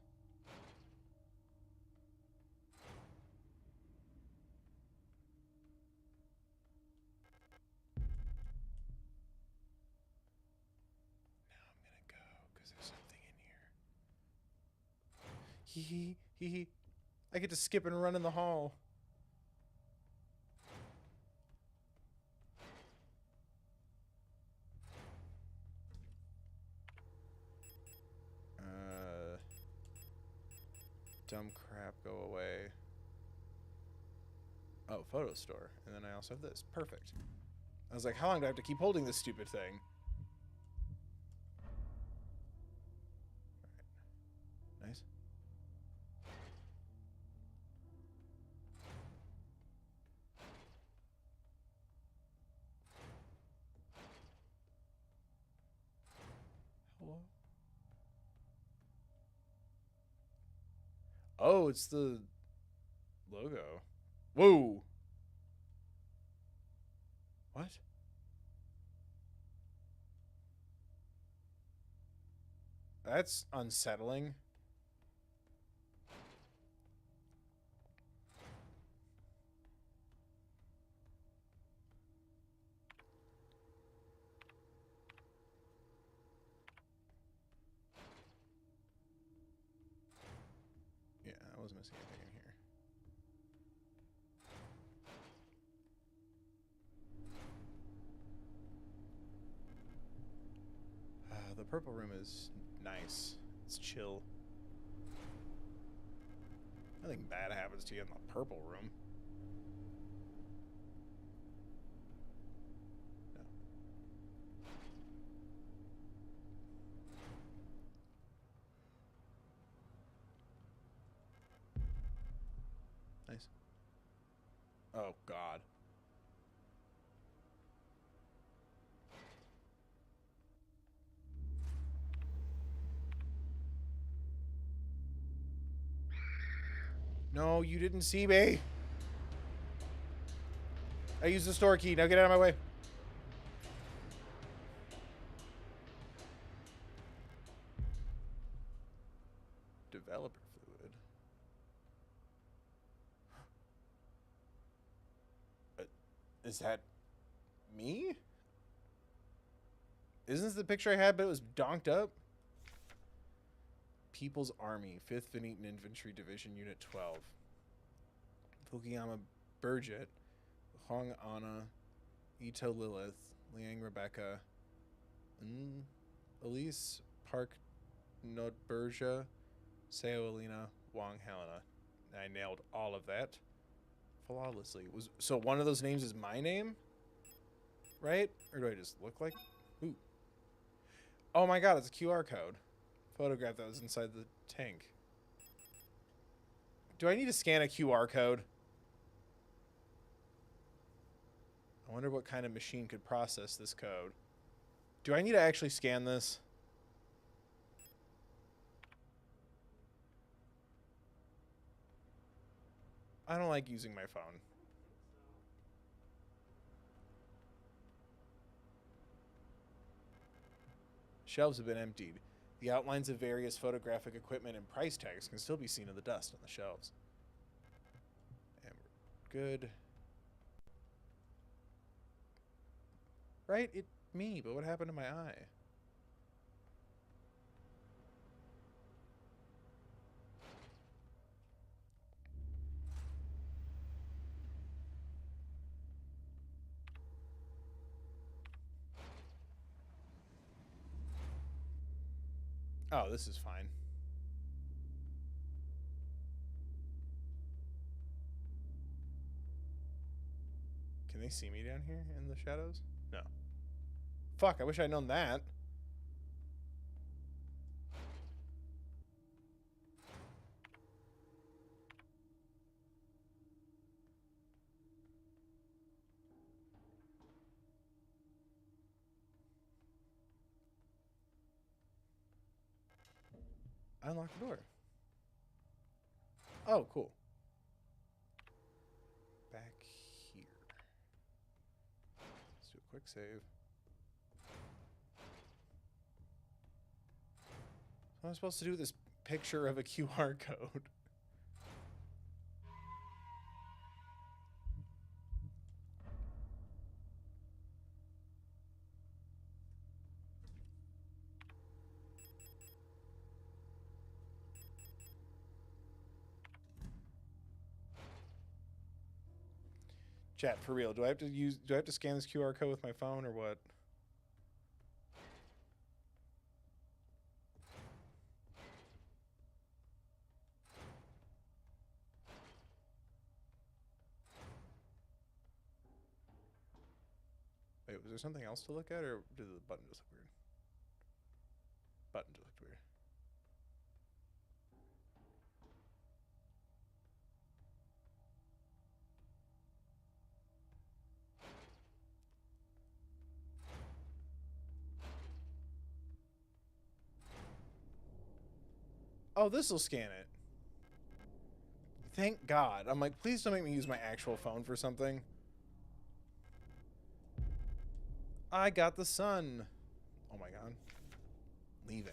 Now I'm gonna go because there's something in here. Hee hee hee hee. I get to skip and run in the hall. Dumb crap, go away. Oh, photo store. And then I also have this. Perfect. I was like, how long do I have to keep holding this stupid thing? Alright. Nice. Hello? Oh, it's the logo. Whoa. What? That's unsettling. Yeah, I wasn't missing anything in here. The purple room is nice. It's chill. Nothing bad happens to you in the purple room. No. Nice. Oh, God. No, you didn't see me. I used the store key. Now get out of my way. Developer fluid. Is that me? Isn't this the picture I had, but it was donked up? People's Army, 5th Venetian Infantry Division, Unit 12. Fukuyama Burjet, Hong Anna, Ito Lilith, Liang Rebecca, Elise Park Notberja, Seo Alina, Wang Helena. I nailed all of that flawlessly. So one of those names is my name? Right? Or do I just look like? Ooh. Oh my god, it's a QR code. Photograph that was inside the tank. Do I need to scan a QR code? I wonder what kind of machine could process this code. Do I need to actually scan this? I don't like using my phone. Shelves have been emptied. The outlines of various photographic equipment and price tags can still be seen in the dust on the shelves. And we're good. Right? Me, but what happened to my eye? Oh, this is fine. Can they see me down here in the shadows? No. Fuck, I wish I'd known that. I unlocked the door. Oh, cool. Back here. Let's do a quick save. What am I supposed to do with this picture of a QR code? Chat, for real. Do I have to scan this QR code with my phone or what? Wait, was there something else to look at, or did the button just look weird? Button just looked weird. Oh, this will scan it. Thank God. I'm like, please don't make me use my actual phone for something. I got the sun. Oh my God. Leaving.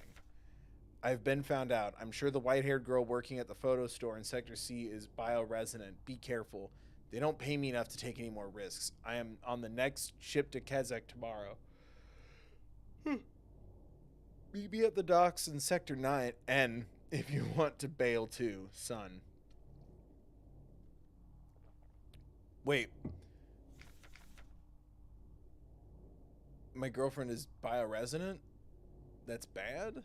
I've been found out. I'm sure the white-haired girl working at the photo store in Sector C is bioresonant. Be careful. They don't pay me enough to take any more risks. I am on the next ship to Kazakh tomorrow. Meet me at the docks in Sector 9 N if you want to bail too, son. Wait. My girlfriend is bioresonant? That's bad?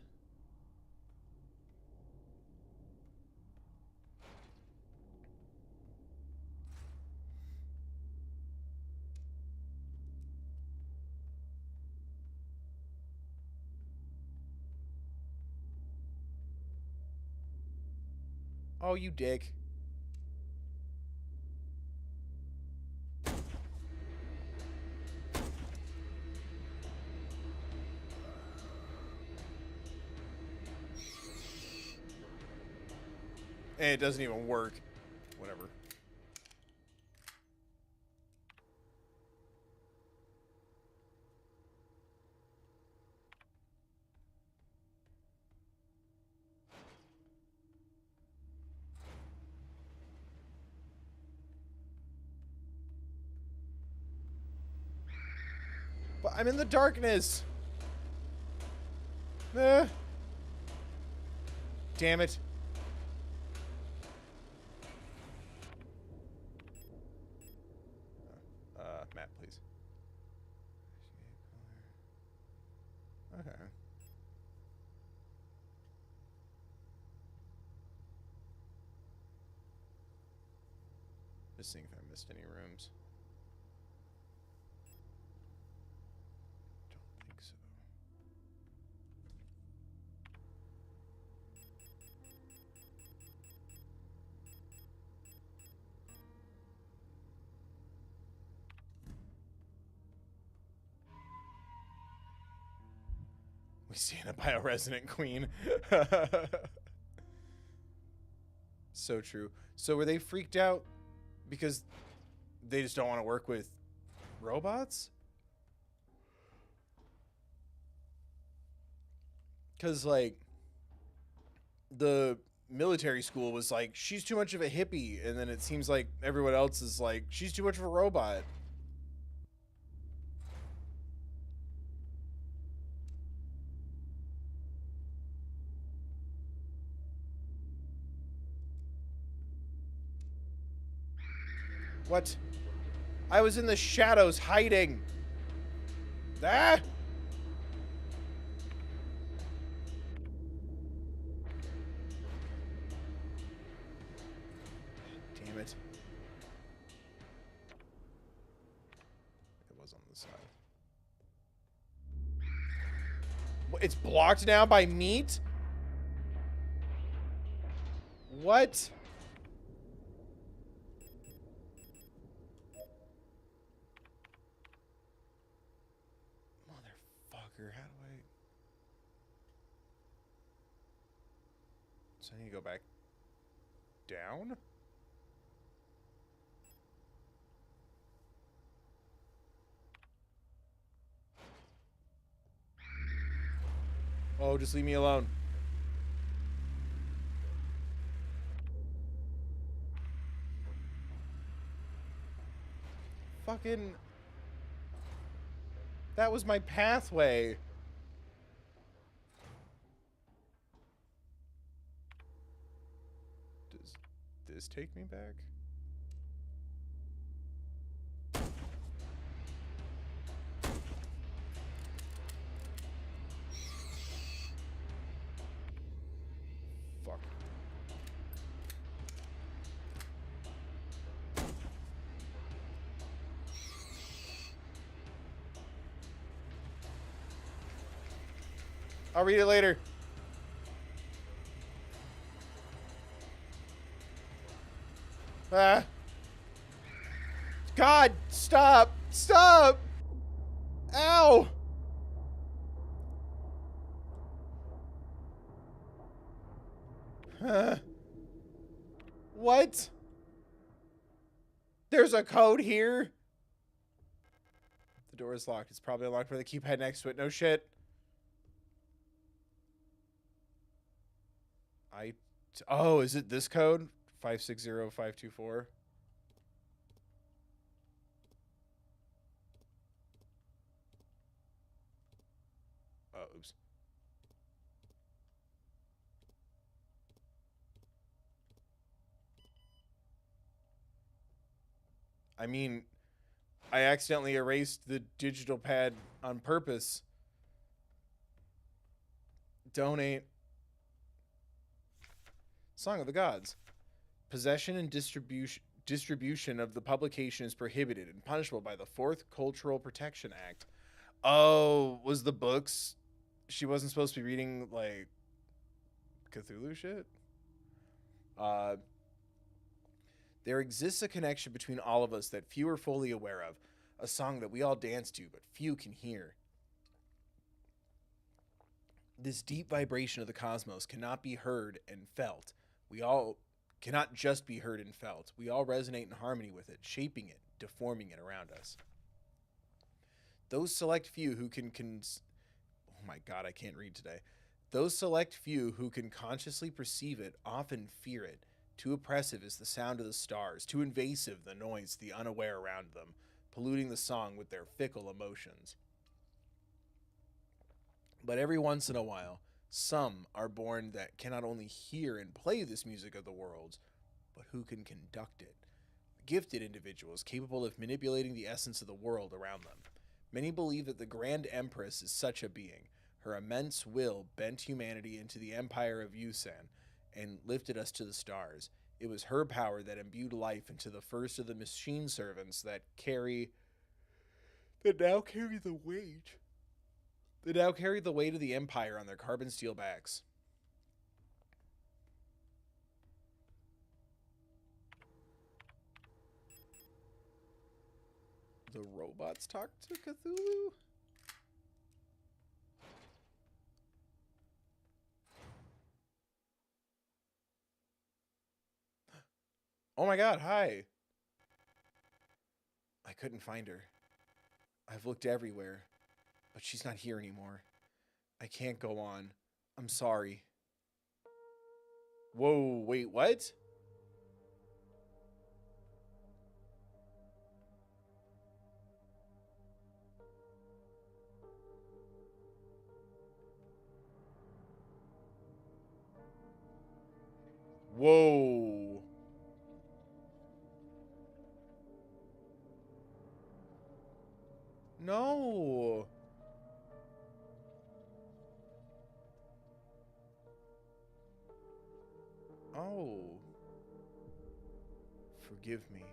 Oh, you dick. And it doesn't even work. Whatever. I'm in the darkness. Damn it. Map, please. Okay. Just seeing if I missed any rooms. Don't think so. We stand up by a resident queen. So true. So were they freaked out because they just don't want to work with robots? Because, like, the military school was like, she's too much of a hippie. And then it seems like everyone else is like, she's too much of a robot. What? I was in the shadows hiding. Ah! Damn it. It was on the side. It's blocked now by meat? What? Motherfucker, how do I... So I need to go back down? Oh, just leave me alone. Fucking... That was my pathway. Does this take me back? Fuck. I'll read it later. Ah. God, stop! Stop! Ow! What? There's a code here? The door is locked. It's probably unlocked with a keypad next to it. No shit. Oh, is it this code? 560524. Oh, oops. I mean, I accidentally erased the digital pad on purpose. Donate. Song of the Gods. Possession and distribution of the publication is prohibited and punishable by the Fourth Cultural Protection Act. Oh, was the books... She wasn't supposed to be reading, like, Cthulhu shit? There exists a connection between all of us that few are fully aware of. A song that we all dance to, but few can hear. This deep vibration of the cosmos cannot be heard and felt. We all cannot just be heard and felt. We all resonate in harmony with it, shaping it, deforming it around us. Those select few who can oh my God, I can't read today. Those select few who can consciously perceive it often fear it. Too oppressive is the sound of the stars, too invasive the noise, the unaware around them, polluting the song with their fickle emotions. But every once in a while, some are born that cannot only hear and play this music of the worlds, but who can conduct it. Gifted individuals capable of manipulating the essence of the world around them. Many believe that the Grand Empress is such a being. Her immense will bent humanity into the empire of Yusan and lifted us to the stars. It was her power that imbued life into the first of the machine servants that now carry the weight. That now carry the weight of the empire on their carbon steel backs. The robots talk to Cthulhu? Oh my god, hi. I couldn't find her. I've looked everywhere, but she's not here anymore. I can't go on. I'm sorry. Whoa, wait, what? Whoa. No. Oh. Forgive me.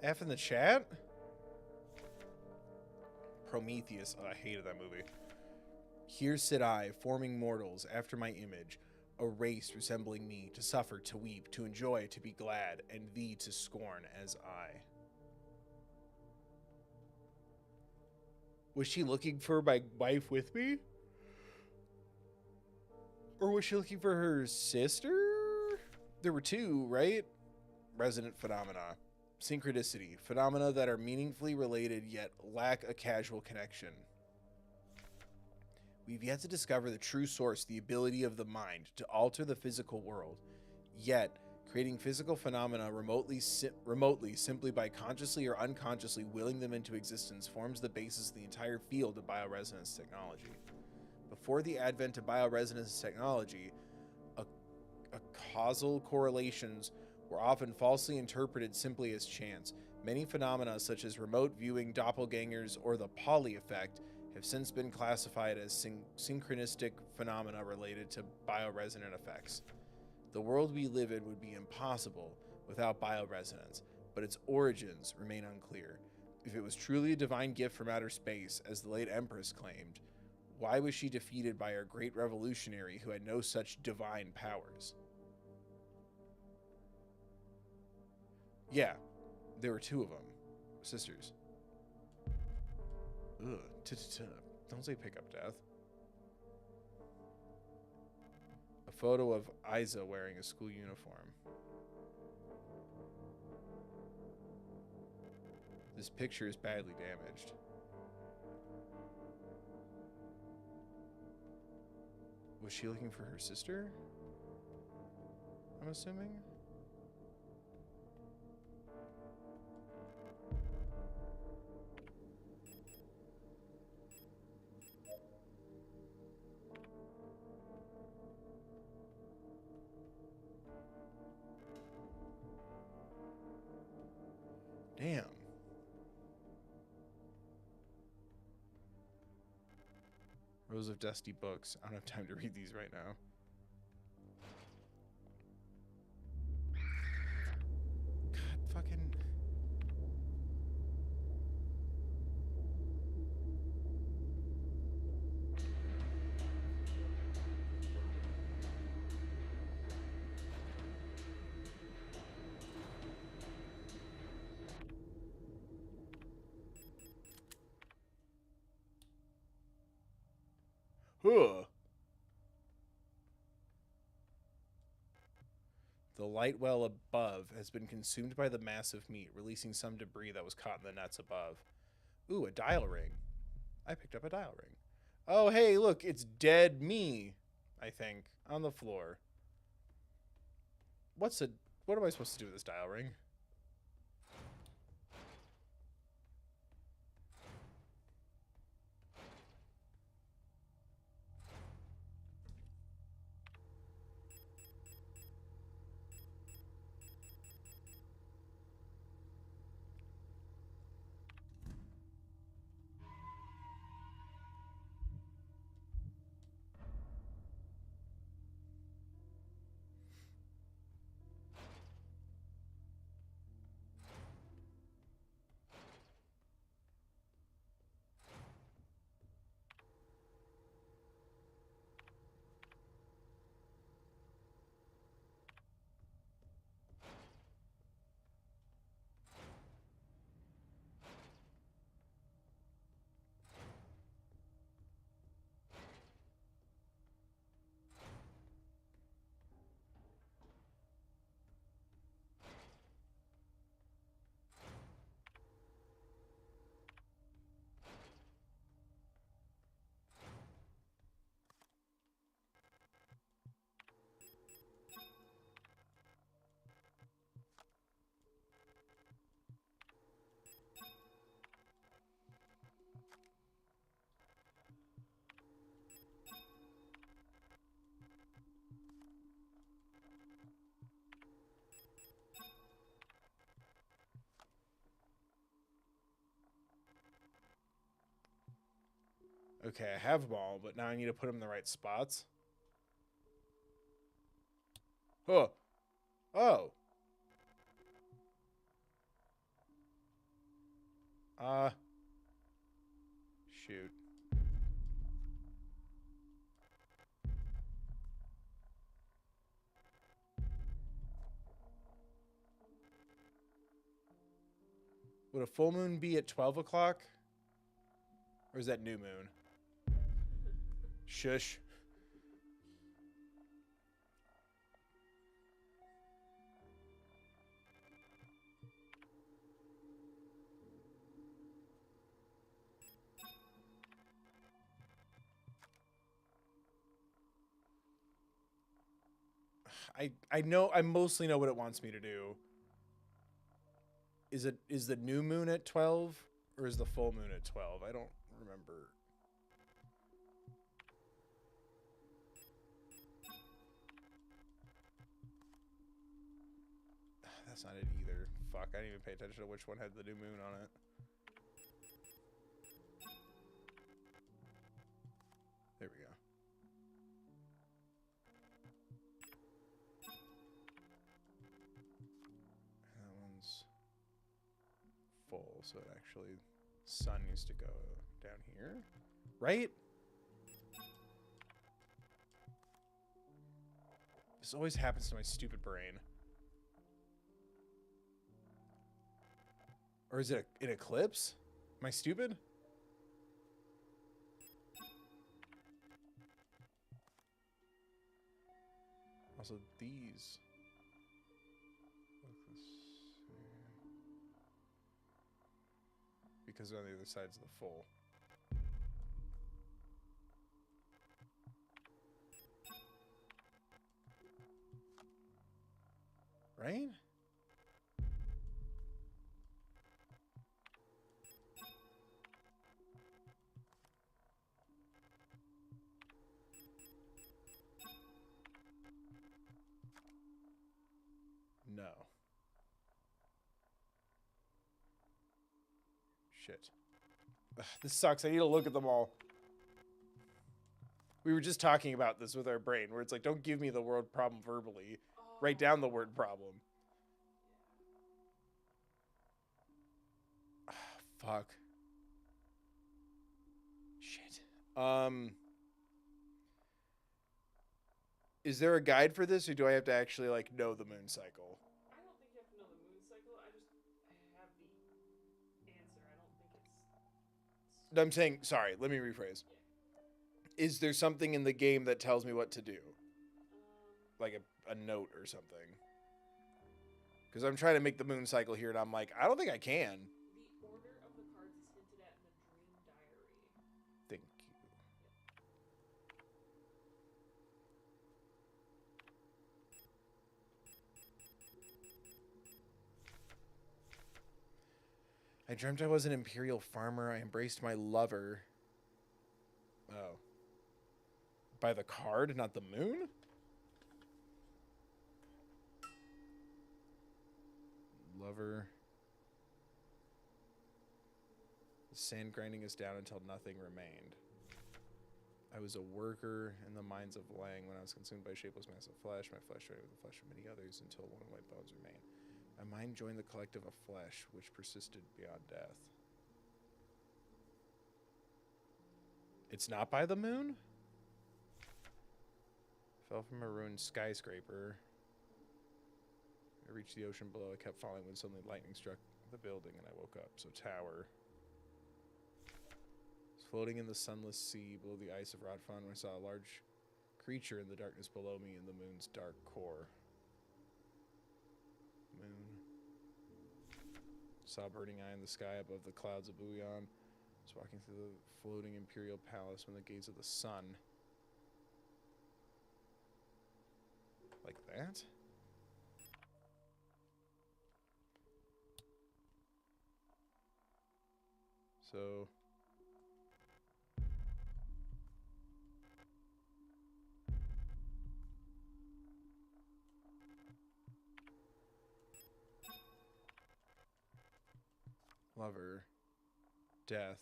F in the chat? Prometheus. Oh, I hated that movie. Here sit I, forming mortals after my image, a race resembling me, to suffer, to weep, to enjoy, to be glad, and thee to scorn as I. Was she looking for my wife with me? Or was she looking for her sister? There were two, right? Resonant phenomena. Synchronicity. Phenomena that are meaningfully related yet lack a casual connection. We've yet to discover the true source, the ability of the mind to alter the physical world. Yet, creating physical phenomena remotely simply by consciously or unconsciously willing them into existence forms the basis of the entire field of bioresonance technology. Before the advent of bioresonance technology, causal correlations were often falsely interpreted simply as chance. Many phenomena such as remote viewing, doppelgangers, or the Pauli effect have since been classified as synchronistic phenomena related to bioresonant effects. The world we live in would be impossible without bioresonance, but its origins remain unclear. If it was truly a divine gift from outer space, as the late Empress claimed, why was she defeated by our great revolutionary who had no such divine powers? Yeah, there were two of them. Sisters. Ugh. Don't say pick up death. A photo of Isa wearing a school uniform. This picture is badly damaged. Was she looking for her sister? I'm assuming? Damn. Rows of dusty books. I don't have time to read these right now. God, fucking... Huh. The light well above has been consumed by the massive meat, releasing some debris that was caught in the nets above. Ooh, a dial ring. I picked up a dial ring. Oh, hey, look, it's dead me, I think, on the floor. What am I supposed to do with this dial ring? Okay, I have them all, but now I need to put them in the right spots. Oh. Oh. Shoot. Would a full moon be at 12 o'clock? Or is that new moon? Shush. I know, I mostly know what it wants me to do. Is the new moon at 12 or is the full moon at 12? I don't remember. That's not it either. Fuck, I didn't even pay attention to which one had the new moon on it. There we go. That one's full, so it actually, sun needs to go down here, right? This always happens to my stupid brain. Or is it an eclipse? Am I stupid? Also, these. Because on the other side's the full. Right? No. Shit. Ugh, this sucks. I need to look at them all. We were just talking about this with our brain, where it's like, don't give me the word problem verbally. Write down the word problem. Oh, fuck. Shit. Is there a guide for this, or do I have to actually, like, know the moon cycle? I don't think you have to know the moon cycle. I have the answer. I don't think it's. I'm saying, sorry, let me rephrase. Yeah. Is there something in the game that tells me what to do? Like a note or something? Because I'm trying to make the moon cycle here, and I'm like, I don't think I can. The order of the cards is hinted at in the dream diary. Thank you. I dreamt I was an imperial farmer. I embraced my lover. Oh. By the card, not the moon? Lover. The sand grinding us down until nothing remained. I was a worker in the mines of Lang when I was consumed by shapeless mass of flesh. My flesh joined with the flesh of many others until one of my bones remained. My mind joined the collective of flesh, which persisted beyond death. It's not by the moon? Fell from a ruined skyscraper. I reached the ocean below. I kept falling when suddenly lightning struck the building and I woke up. So tower. I was floating in the sunless sea below the ice of Rodfon when I saw a large creature in the darkness below me in the moon's dark core. Moon. Saw a burning eye in the sky above the clouds of Bouillon. I was walking through the floating imperial palace when the gaze of the sun. Like that? So... Lover. Death.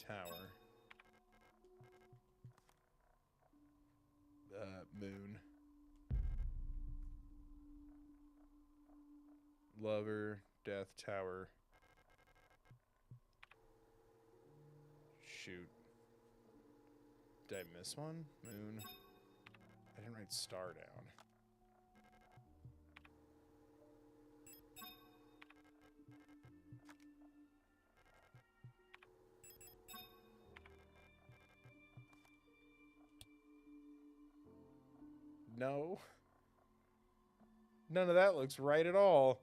tower. Moon. Lover, death, tower. Shoot. Did I miss one? Moon. I didn't write star down. No. None of that looks right at all.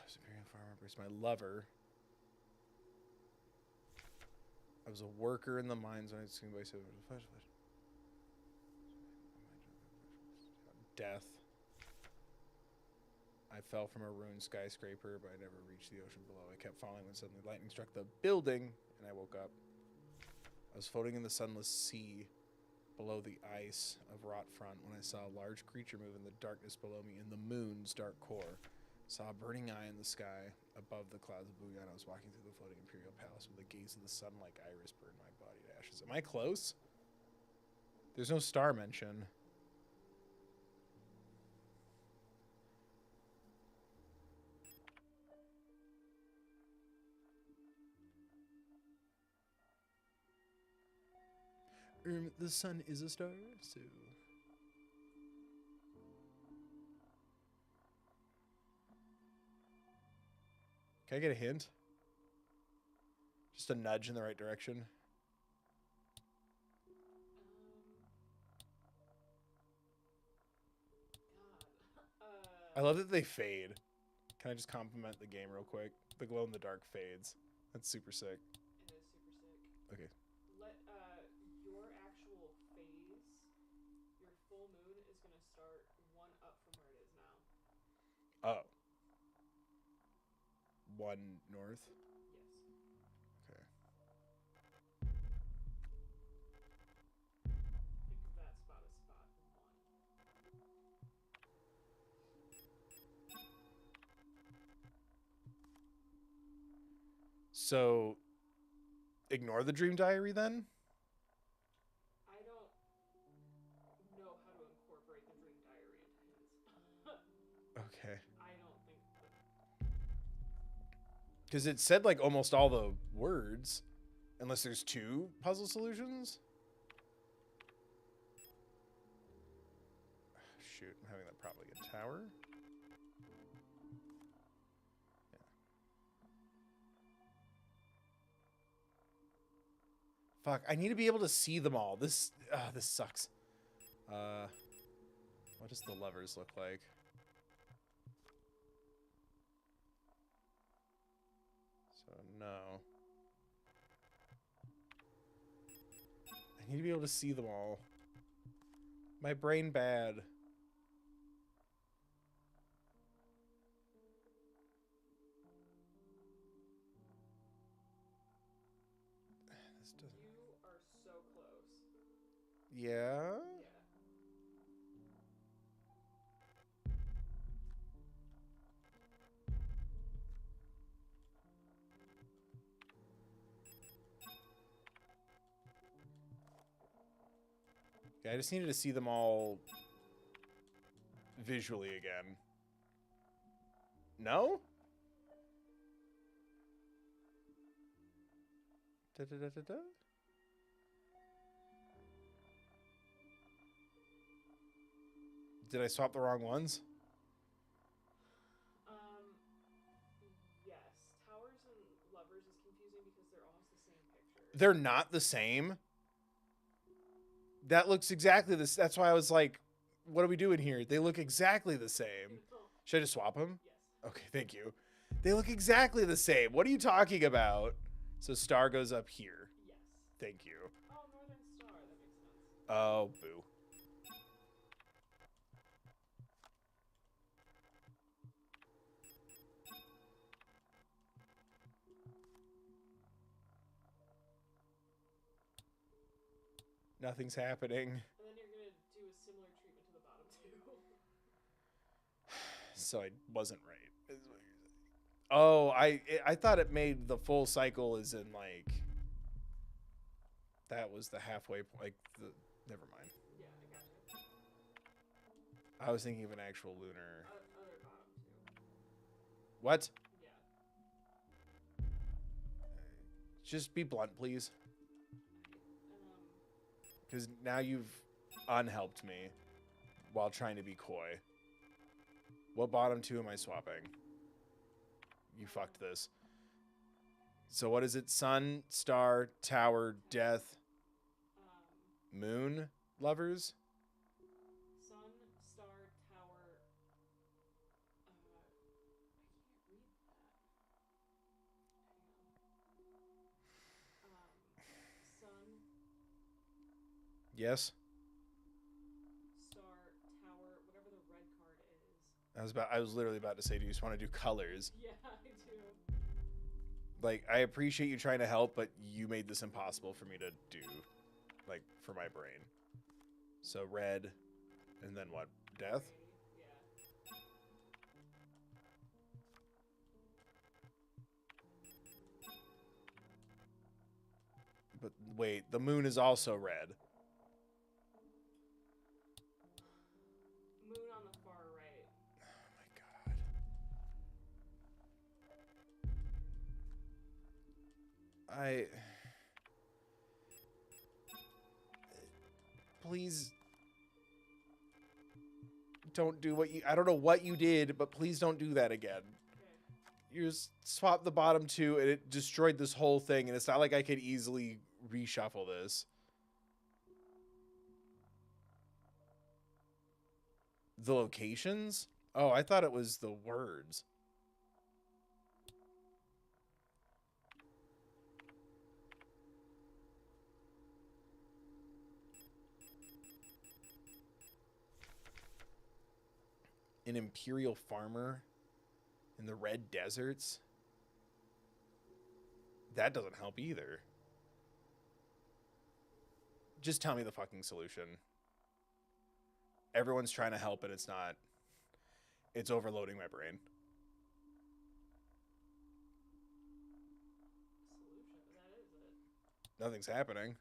Superior farmer versus my lover. I was a worker in the mines when I was by death. I fell from a ruined skyscraper, but I never reached the ocean below. I kept falling when suddenly lightning struck the building, and I woke up. I was floating in the sunless sea below the ice of rot front when I saw a large creature move in the darkness below me in the moon's dark core. Saw a burning eye in the sky above the clouds of blue. I was walking through the floating imperial palace with the gaze of the sun like iris burned my body to ashes. Am I close? There's no star mention. The sun is a star, so... Can I get a hint? Just a nudge in the right direction. I love that they fade. Can I just compliment the game real quick? The glow in the dark fades. That's super sick. It is super sick. Okay. Let your actual phase, your full moon is gonna start one up from where it is now. Oh. One north? Yes. Okay. Think of that spot as spot 1. So, ignore the dream diary then? I don't know how to incorporate the dream diary into his. Okay. I don't think that... Because it said like almost all the words. Unless there's two puzzle solutions? Shoot, I'm having that problem again. Tower? Yeah. Fuck, I need to be able to see them all. This sucks. What does the levers look like? So, no. I need to be able to see them all. My brain bad. This doesn't... You are so close. Yeah? Yeah. Yeah, I just needed to see them all visually again. No? Da, da, da, da, da. Did I swap the wrong ones? Yes. Towers and lovers is confusing because they're almost the same picture. They're not the same. That looks exactly this. That's why I was like, what are we doing here? They look exactly the same. Should I just swap them? Yes. Okay, thank you. They look exactly the same. What are you talking about? So star goes up here. Yes. Thank you. Oh, Northern Star. That makes sense. Oh, boo. Nothing's happening. And then you're gonna So I wasn't right. Is what you're saying. Oh, I thought it made the full cycle as in like that was the halfway point. Like the never mind. Yeah, I got you. I was thinking of an actual lunar. Other bottom too. What? Yeah. Just be blunt, please. Um. Because now you've unhelped me while trying to be coy. What bottom two am I swapping? You fucked this. So what is it? Sun, star, tower, death, moon, lovers? Sun, star, tower. I can't read that. Hang on. Sun, Yes. star, tower, whatever the red card is. I was literally about to say, do you just want to do colors? Yeah, I do. Like, I appreciate you trying to help, but you made this impossible for me to do. Like, for my brain. So red, and then what? Death? Yeah. But wait, the moon is also red. Moon on the far right. Oh my god. Please don't do what you... I don't know what you did, but please don't do that again. Okay. You just swapped the bottom two, and it destroyed this whole thing, and it's not like I could easily reshuffle this. The locations? Oh, I thought it was the words. An imperial farmer in the red deserts? That doesn't help either. Just tell me the fucking solution. Everyone's trying to help, and it's not. It's overloading my brain. Solution. That is it. Nothing's happening.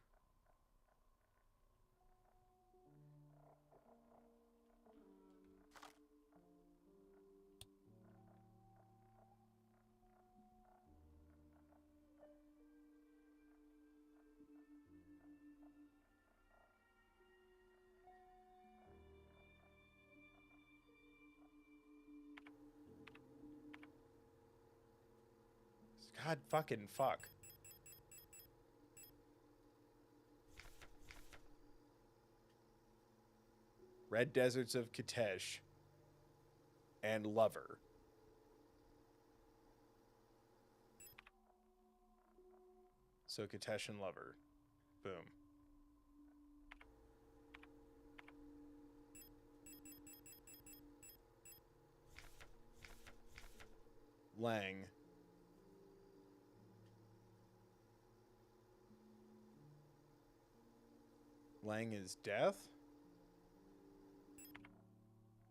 God fucking fuck. Red Deserts of Katesh and Lover. So Katesh and Lover. Boom. Lang. Lang is death.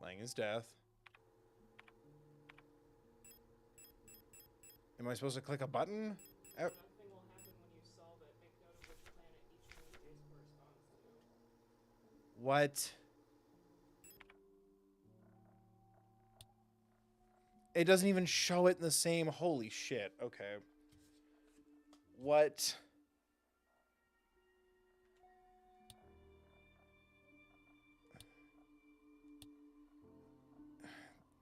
Lang is death. Am I supposed to click a button? Nothing will happen when you solve it. Make note of which planet each moon phase corresponds to. What? It doesn't even show it in the same. Holy shit. Okay. What?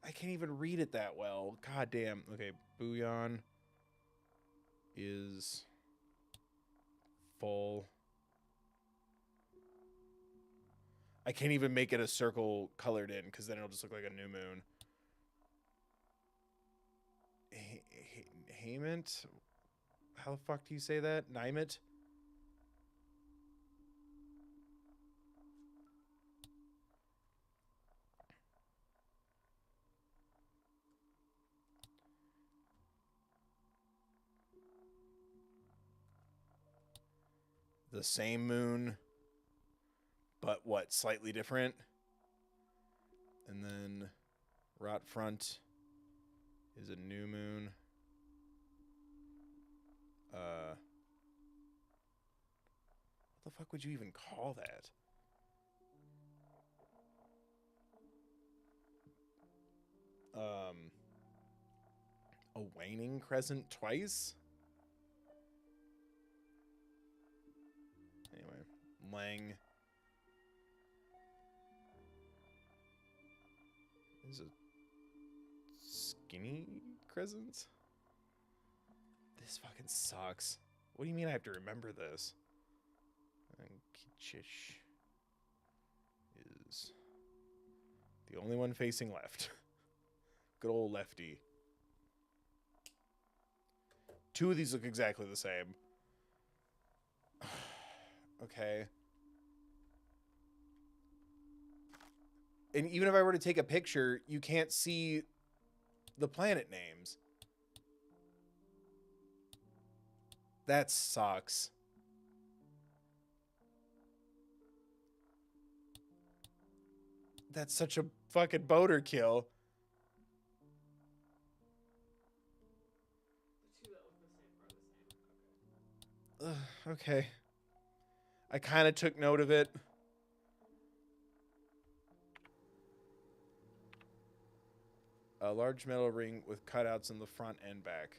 I can't even read it that well. God damn. Okay, Bouillon is full. I can't even make it a circle colored in because then it'll just look like a new moon. Hayment? How the fuck do you say that? Nymit? The same moon, but what, slightly different? And then Rot front is a new moon. What the fuck would you even call that? A waning crescent twice? Anyway, Lang is a skinny crescent? This fucking sucks. What do you mean I have to remember this? And Kichish is the only one facing left. Good old lefty. Two of these look exactly the same. Okay. And even if I were to take a picture, you can't see the planet names. That sucks. That's such a fucking boater kill. The two that look the same are the same. Okay. Okay. I kind of took note of it. A large metal ring with cutouts in the front and back.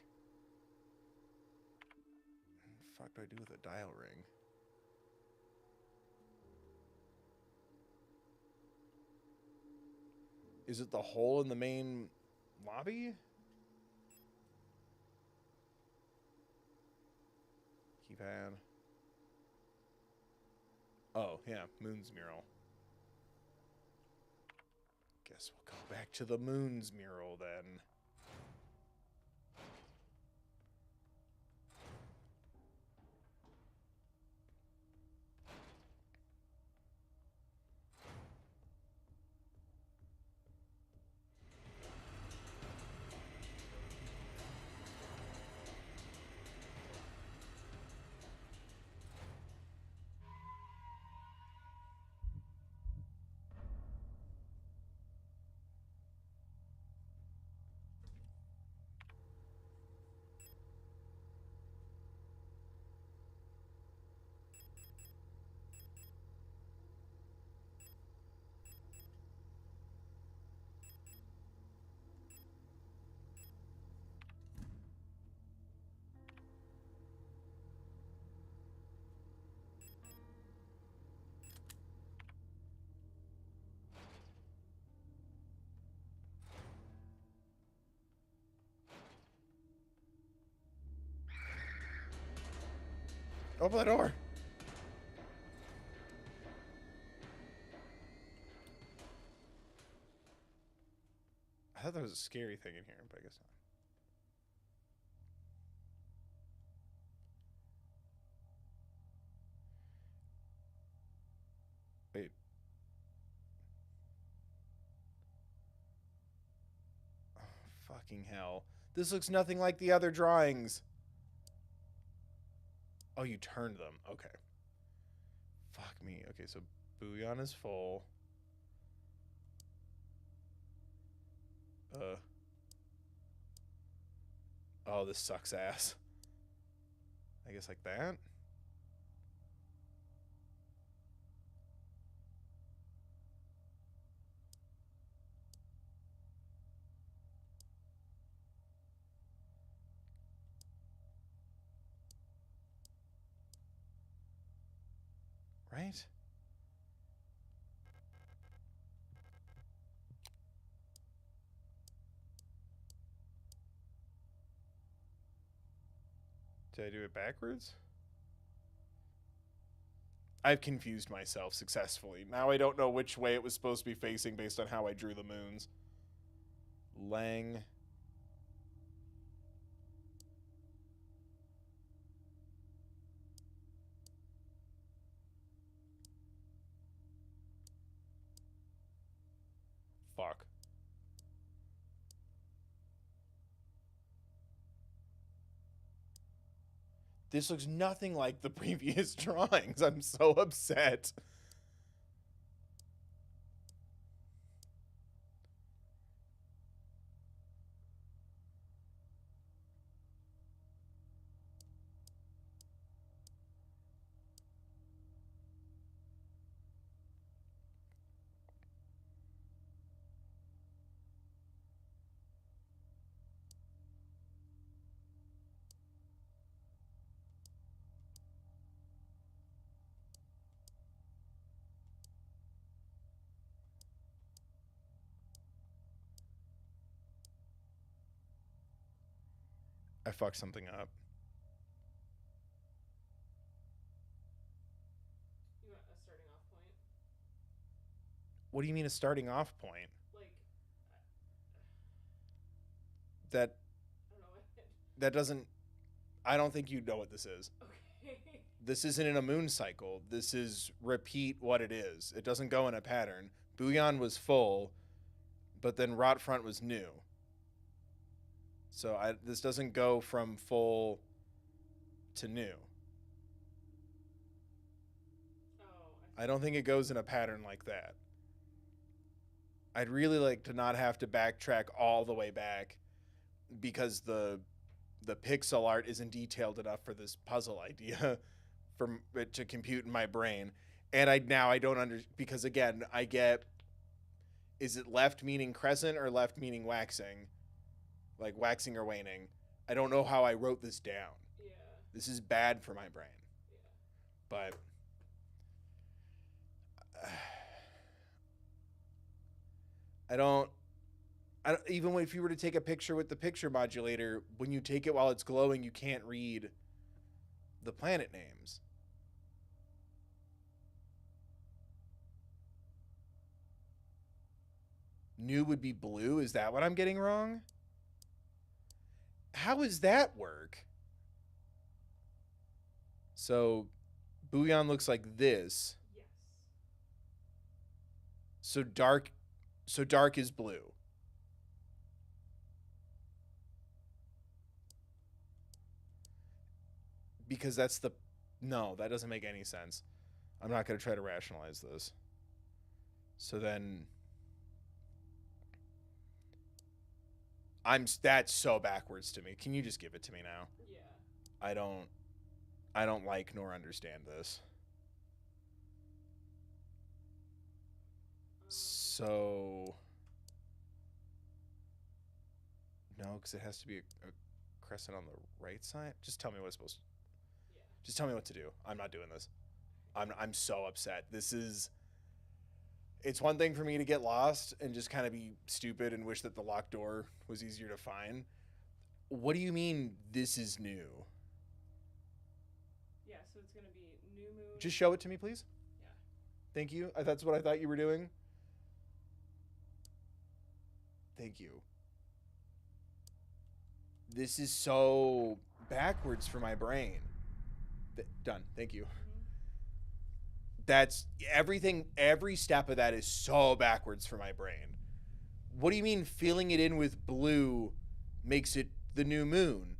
What the fuck do I do with a dial ring? Is it the hole in the main lobby? Keypad. Oh, yeah, Moon's mural. Guess we'll go back to the Moon's mural then. Open the door. I thought there was a scary thing in here, but I guess not. Wait. Oh, fucking hell. This looks nothing like the other drawings. Oh, you turned them. Okay. Fuck me. Okay, so Bouillon is full. Oh, this sucks ass. I guess like that? Right? Did I do it backwards? I've confused myself successfully. Now I don't know which way it was supposed to be facing based on how I drew the moons. Lang. Fuck. This looks nothing like the previous drawings. I'm so upset. I fucked something up. You want a starting off point? What do you mean a starting off point? Like, That I don't know what. that doesn't. I don't think you know what this is. Okay. This isn't in a moon cycle. This is repeat what it is. It doesn't go in a pattern. Bouillon was full, but then Rot Front was new. So this doesn't go from full to new. Oh, I don't think it goes in a pattern like that. I'd really like to not have to backtrack all the way back because the pixel art isn't detailed enough for this puzzle idea for it to compute in my brain. And I don't understand, because again, I get, is it left meaning crescent or left meaning waxing? Like waxing or waning. I don't know how I wrote this down. Yeah. This is bad for my brain. Yeah. But I don't even if you were to take a picture with the picture modulator, when you take it while it's glowing, you can't read the planet names. New would be blue. Is that what I'm getting wrong? How does that work? So Bouillon looks like this. Yes. So dark is blue. Because that's the... No, that doesn't make any sense. I'm not going to try to rationalize this. So then... That's so backwards to me. Can you just give it to me now? Yeah. I don't like nor understand this. So... No, because it has to be a crescent on the right side. Just tell me what it's supposed to... Yeah. Just tell me what to do. I'm not doing this. I'm so upset. This is... It's one thing for me to get lost and just kind of be stupid and wish that the locked door was easier to find. What do you mean this is new? Yeah, so it's going to be new moon. Just show it to me, please. Yeah. Thank you. That's what I thought you were doing. Thank you. This is so backwards for my brain. Done. Thank you. That's everything. Every step of that is so backwards for my brain. What do you mean filling it in with blue makes it the new moon?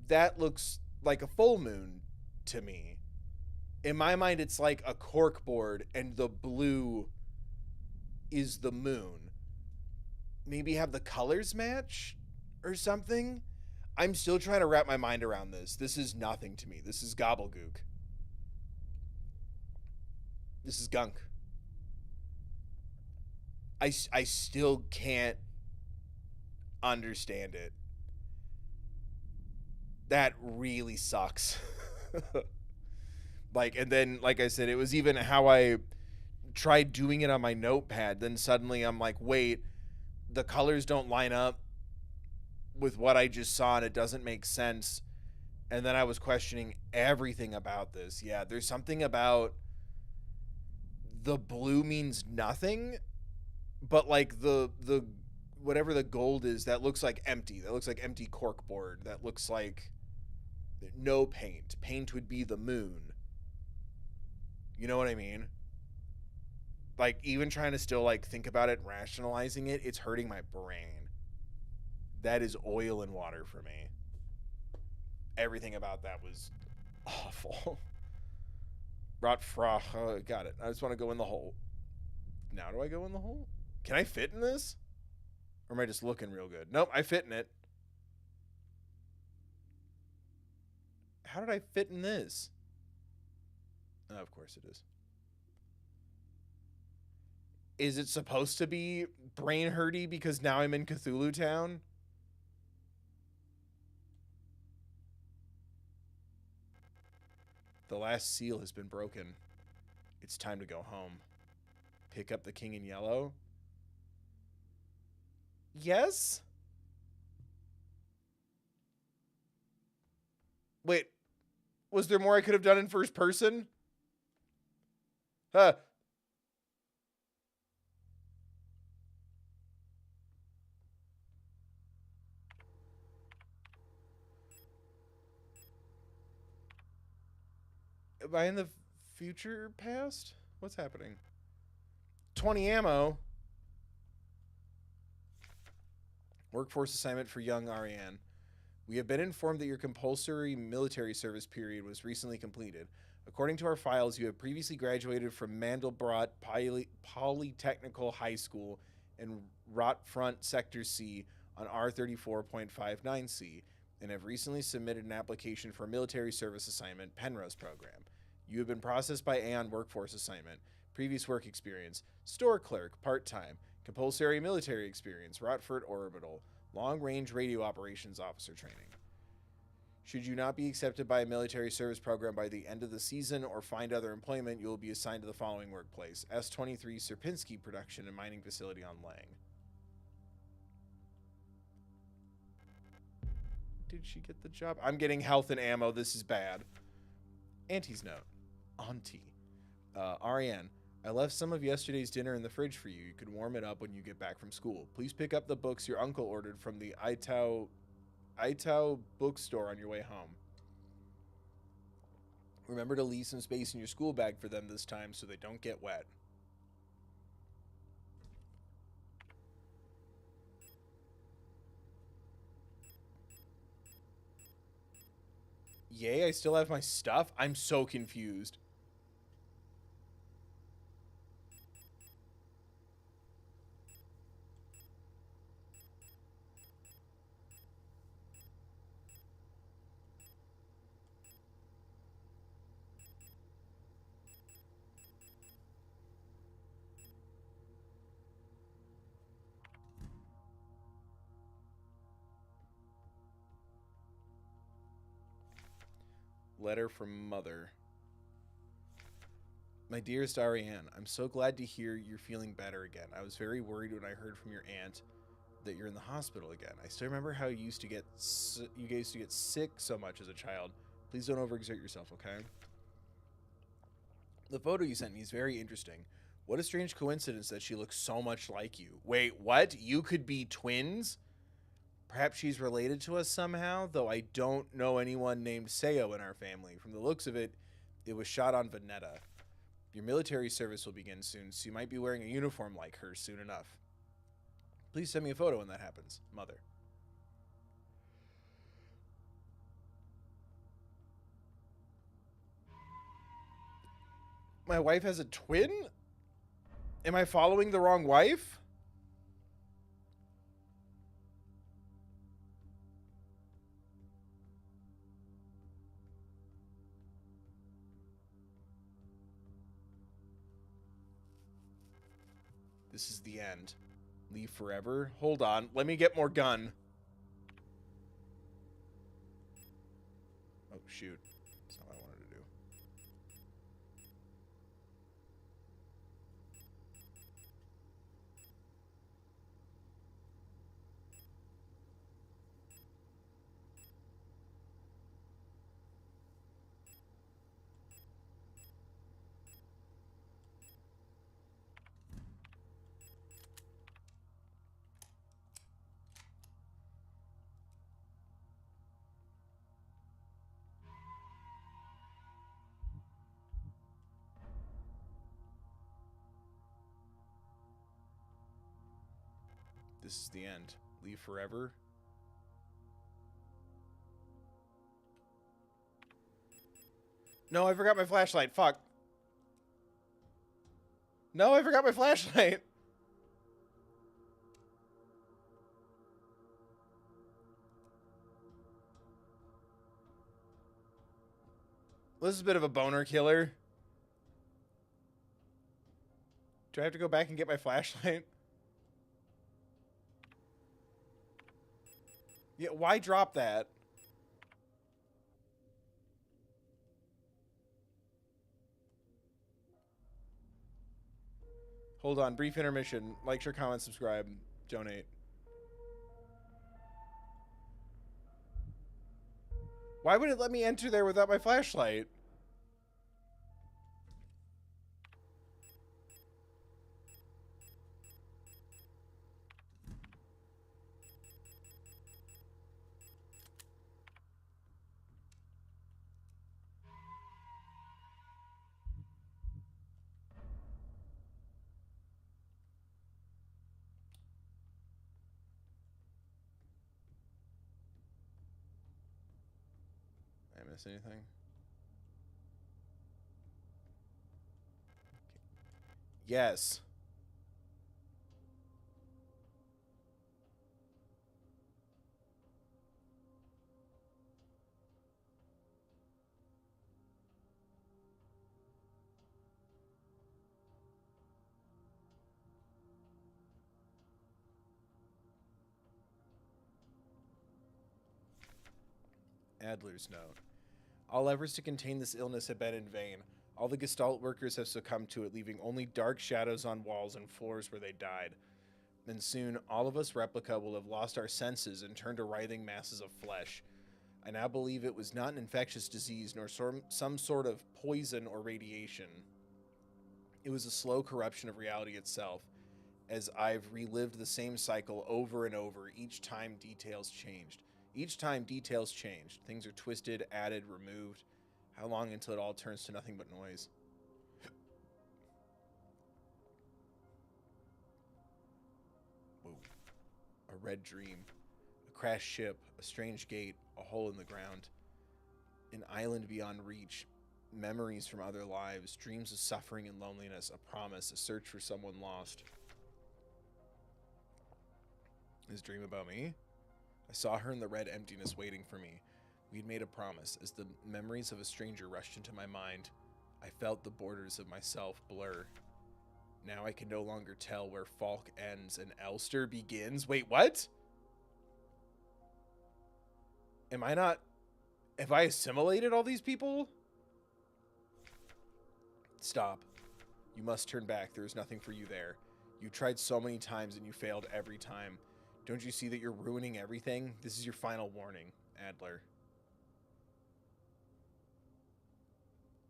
That looks like a full moon to me. In my mind, it's like a cork board and the blue is the moon. Maybe have the colors match or something? I'm still trying to wrap my mind around this. This is nothing to me. This is gobbledygook. This is gunk. I still can't understand it. That really sucks. And then, like I said, it was even how I tried doing it on my notepad. Then suddenly I'm like, wait, the colors don't line up with what I just saw and it doesn't make sense. And then I was questioning everything about this. Yeah, there's something about the blue means nothing, but like the whatever the gold is, that looks like empty. That looks like empty corkboard. That looks like no paint. Paint would be the moon. You know what I mean? Like, even trying to still like think about it, rationalizing it, it's hurting my brain. That is oil and water for me. Everything about that was awful. Rot Frach, got it. I just want to go in the hole. Now do I go in the hole? Can I fit in this? Or am I just looking real good? Nope, I fit in it. How did I fit in this? Oh, of course it is. Is it supposed to be brain hurty because now I'm in Cthulhu Town? The last seal has been broken. It's time to go home. Pick up the king in yellow? Yes? Wait, was there more I could have done in first person? Huh. Am I in the future past? What's happening? 20 ammo. Workforce assignment for young Ariane. We have been informed that your compulsory military service period was recently completed. According to our files, you have previously graduated from Mandelbrot Polytechnical High School in Rotfront Sector C on R34.59C and have recently submitted an application for a military service assignment Penrose program. You have been processed by Aeon Workforce Assignment. Previous work experience: store clerk, part-time. Compulsory military experience: Rotford Orbital. Long-range radio operations officer training. Should you not be accepted by a military service program by the end of the season or find other employment, you will be assigned to the following workplace: S23 Sierpinski Production and Mining Facility on Lang. Did she get the job? I'm getting health and ammo. This is bad. Auntie's note. Auntie. Ariane, I left some of yesterday's dinner in the fridge for you. You could warm it up when you get back from school. Please pick up the books your uncle ordered from the Itao bookstore on your way home. Remember to leave some space in your school bag for them this time so they don't get wet. Yay, I still have my stuff? I'm so confused. Letter from Mother. My dearest Ariane, I'm so glad to hear you're feeling better again. I was very worried when I heard from your aunt that you're in the hospital again. I still remember how you used to get sick so much as a child. Please don't overexert yourself, okay? The photo you sent me is very interesting. What a strange coincidence that she looks so much like you. Wait, what? You could be twins? Perhaps she's related to us somehow, though I don't know anyone named Seo in our family. From the looks of it, it was shot on Veneta. Your military service will begin soon, so you might be wearing a uniform like her soon enough. Please send me a photo when that happens. Mother. My wife has a twin? Am I following the wrong wife? This is the end. Leave forever? Hold on. Let me get more gun. Oh, shoot. That's not what I wanted to do. This is the end. Leave forever. No, I forgot my flashlight. Fuck. No, I forgot my flashlight. Well, this is a bit of a boner killer. Do I have to go back and get my flashlight? Yeah, why drop that? Hold on, brief intermission. Like, share, comment, subscribe, donate. Why would it let me enter there without my flashlight? Did I miss anything? Yes. Adler's note. All efforts to contain this illness have been in vain. All the Gestalt workers have succumbed to it, leaving only dark shadows on walls and floors where they died. Then soon, all of us replica will have lost our senses and turned to writhing masses of flesh. I now believe it was not an infectious disease, nor some sort of poison or radiation. It was a slow corruption of reality itself, as I've relived the same cycle over and over, each time details changed. Each time details changed. Things are twisted, added, removed. How long until it all turns to nothing but noise? Whoa. A red dream. A crashed ship. A strange gate. A hole in the ground. An island beyond reach. Memories from other lives. Dreams of suffering and loneliness. A promise. A search for someone lost. His dream about me? I saw her in the red emptiness waiting for me. We'd made a promise. As the memories of a stranger rushed into my mind, I felt the borders of myself blur. Now I can no longer tell where Falk ends and Elster begins. Wait, what? Am I not... Have I assimilated all these people? Stop. You must turn back. There is nothing for you there. You tried so many times and you failed every time. Don't you see that you're ruining everything? This is your final warning, Adler.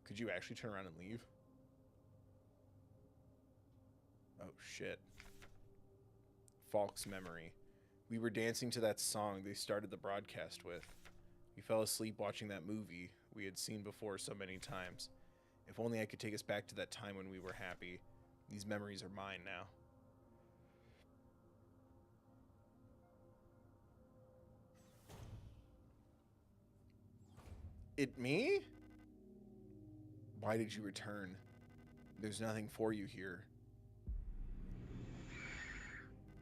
Could you actually turn around and leave? Oh, shit. Falk's memory. We were dancing to that song they started the broadcast with. We fell asleep watching that movie we had seen before so many times. If only I could take us back to that time when we were happy. These memories are mine now. It me? Why did you return? There's nothing for you here.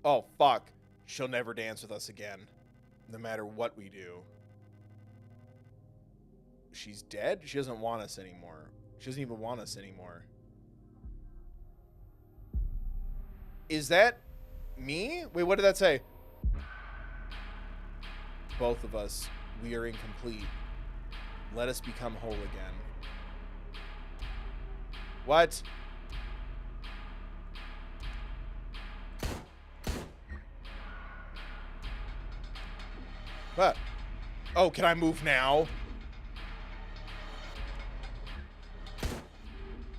Oh, fuck. She'll never dance with us again. No matter what we do. She's dead? She doesn't want us anymore. She doesn't even want us anymore. Is that me? Wait, what did that say? Both of us. We are incomplete. Let us become whole again. What? What? Oh, can I move now?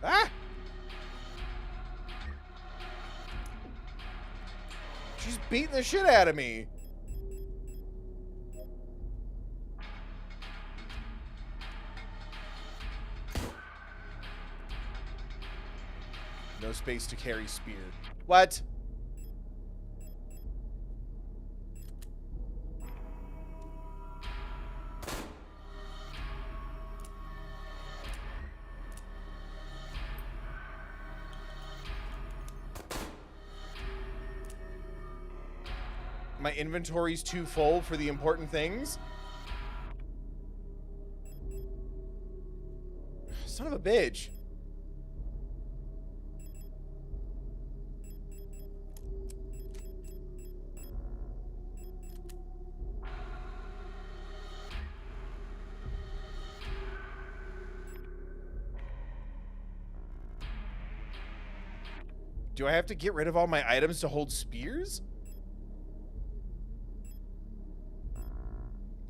Ah! She's beating the shit out of me. No space to carry spear. What? My inventory's too full for the important things? Son of a bitch. Do I have to get rid of all my items to hold spears?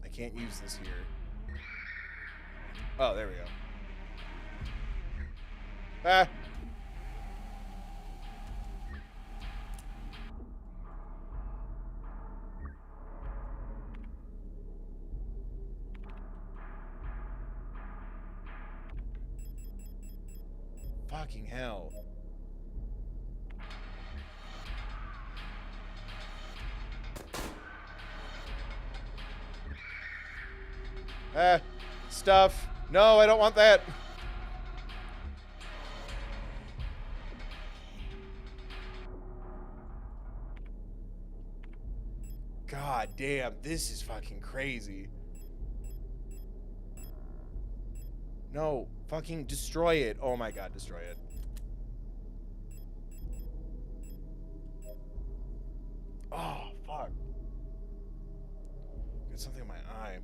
I can't use this here. Oh, there we go. Ah. Fucking hell. Ah, stuff. No, I don't want that. God damn, this is fucking crazy. No, fucking destroy it. Oh my god, destroy it. Oh, fuck. Got something in my eye.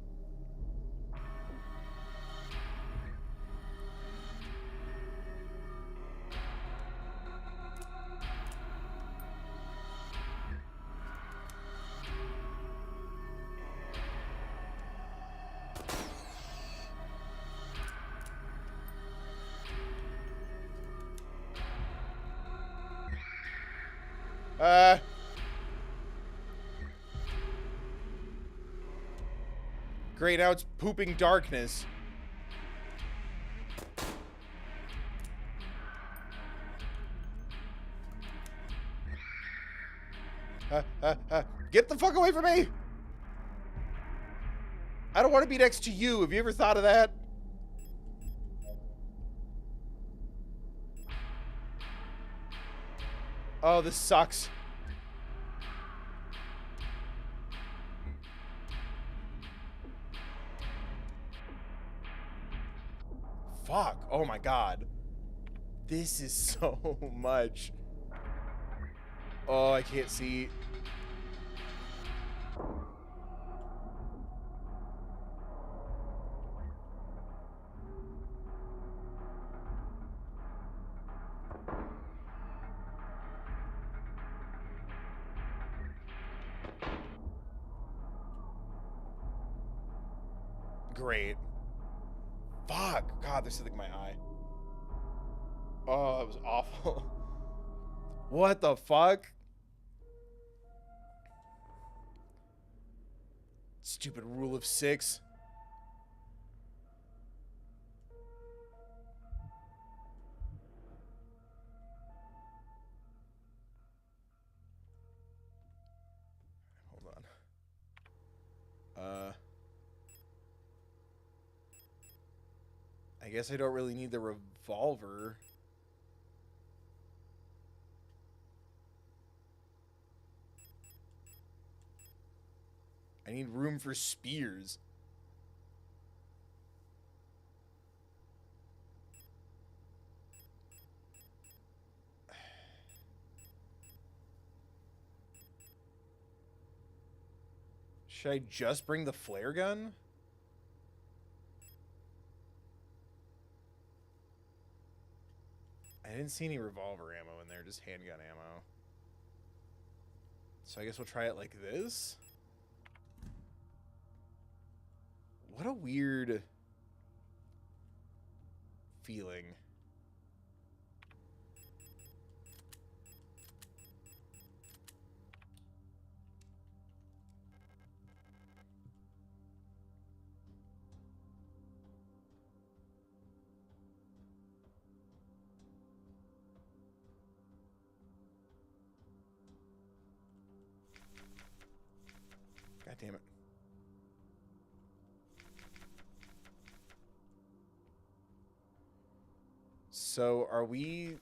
Great, now it's pooping darkness. Get the fuck away from me! I don't want to be next to you. Have you ever thought of that? Oh, this sucks. Fuck. Oh my god. This is so much. Oh, I can't see. Great. Fuck. God, there's something in my eye. Oh, that was awful. What the fuck? Stupid rule of 6. Hold on. I guess I don't really need the revolver. I need room for spears. Should I just bring the flare gun? I didn't see any revolver ammo in there, just handgun ammo. So I guess we'll try it like this. What a weird feeling. God damn it. So are we,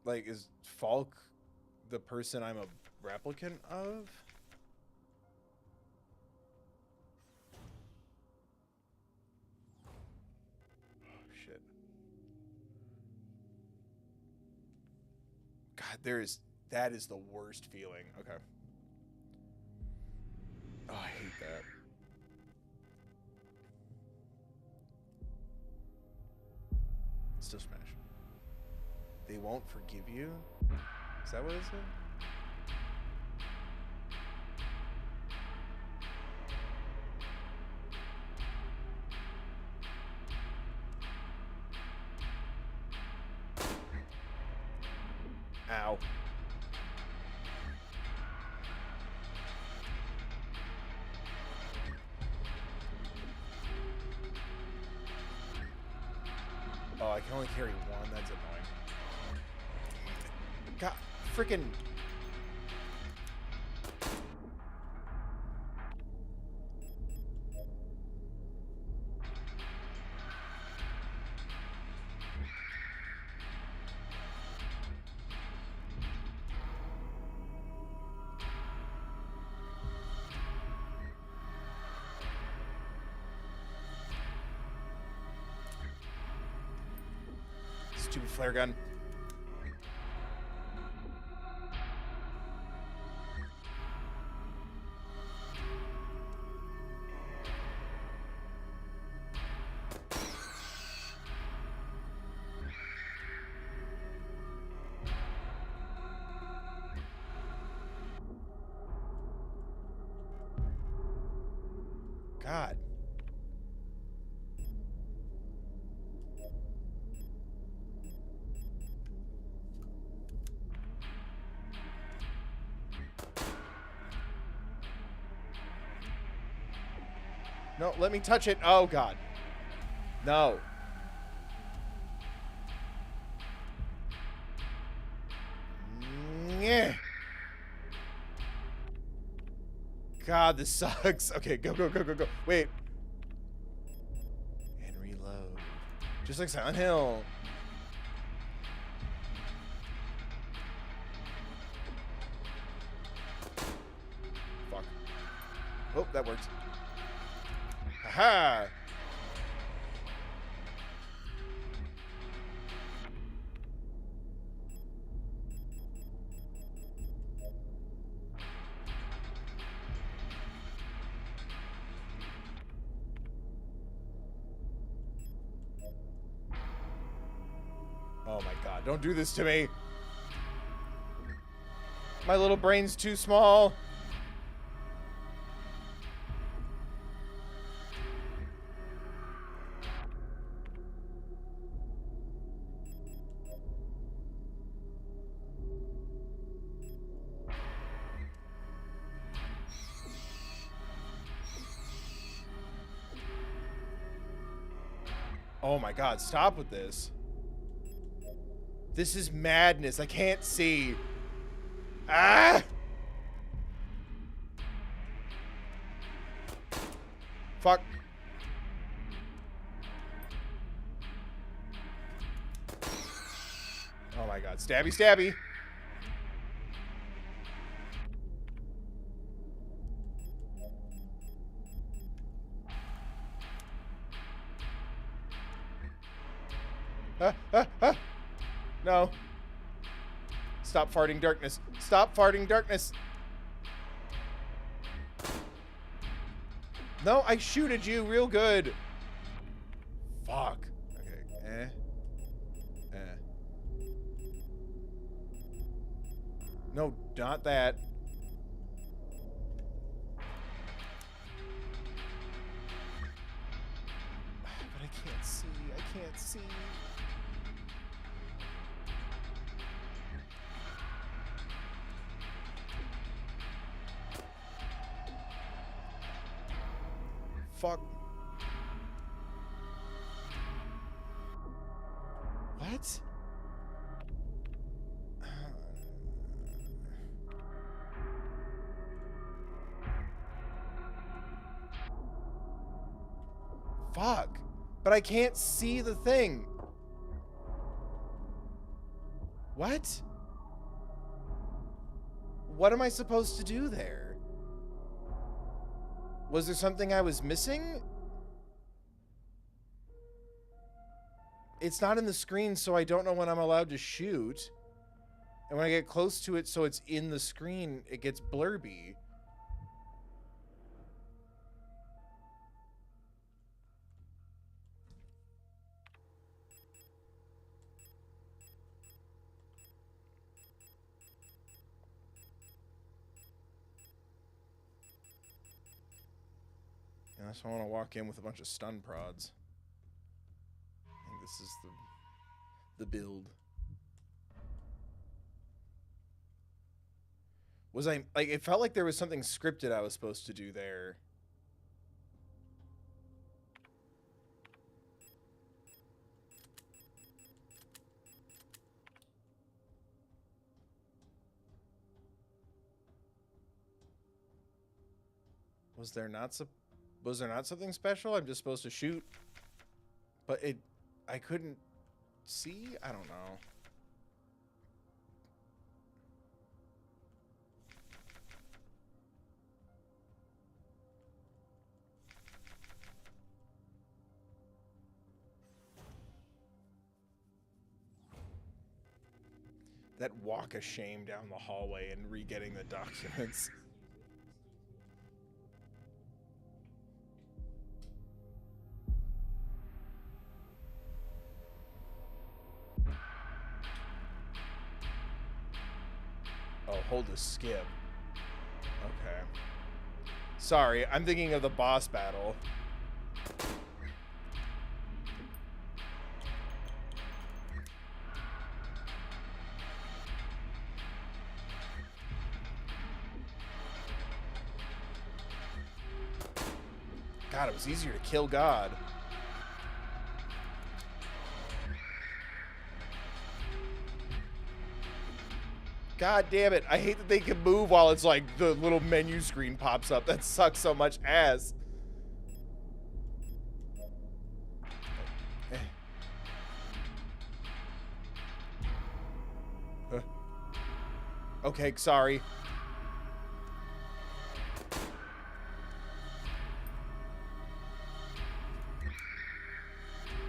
like, is Falk the person I'm a replicant of? Oh, shit. God, that is the worst feeling. Okay. Oh, I hate that. Still smash. They won't forgive you? Is that what it said? Ow. Oh, I can only carry one. That's annoying. God, freaking. Stupid flare gun. God. No, let me touch it. Oh, God. No. Yeah. God, this sucks. Okay, go, go, go, go, go. Wait. And reload. Just like Silent Hill. Fuck. Oh, that worked. Aha! Oh my God, don't do this to me. My little brain's too small. Oh my God, stop with this. This is madness. I can't see. Ah! Fuck. Oh my God, stabby, stabby. No. Stop farting darkness. Stop farting darkness. No, I shoot at you real good. Fuck. Okay. No, not that. But I can't see. I can't see. Fuck. What? Fuck. But I can't see the thing. What? What am I supposed to do there? Was there something I was missing? It's not in the screen, so I don't know when I'm allowed to shoot. And when I get close to it, so it's in the screen, it gets blurby. Yeah, so I want to walk in with a bunch of stun prods. I think this is the build. Was I, like, it felt like there was something scripted I was supposed to do there. Was there not something special? I'm just supposed to shoot, but I couldn't see. I don't know. That walk of shame down the hallway and re-getting the documents. Oh, hold the skip. Okay. Sorry, I'm thinking of the boss battle. God, it was easier to kill God. God damn it. I hate that they can move while it's like the little menu screen pops up. That sucks so much ass. Okay, sorry.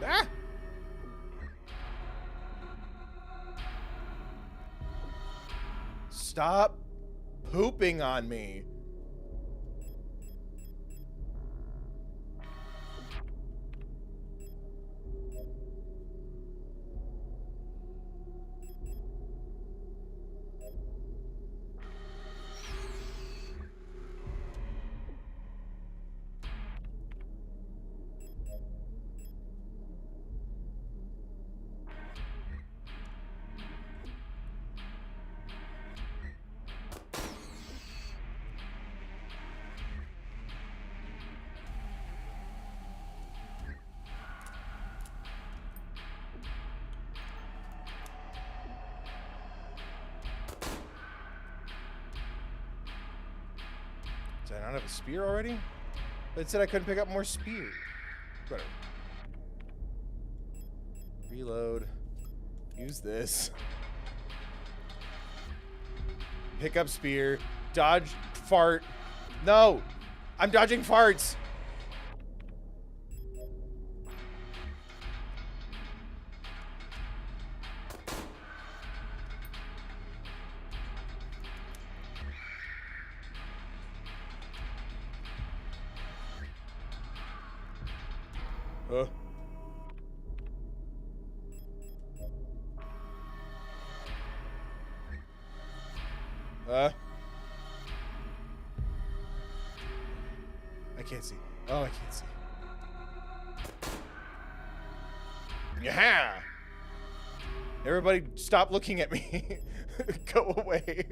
Ah! Stop pooping on me. Did I not have a spear already? But it said I couldn't pick up more spear. Whatever. Reload. Use this. Pick up spear. Dodge fart. No! I'm dodging farts! I can't see. Oh, I can't see. Yeah. Everybody stop looking at me. Go away.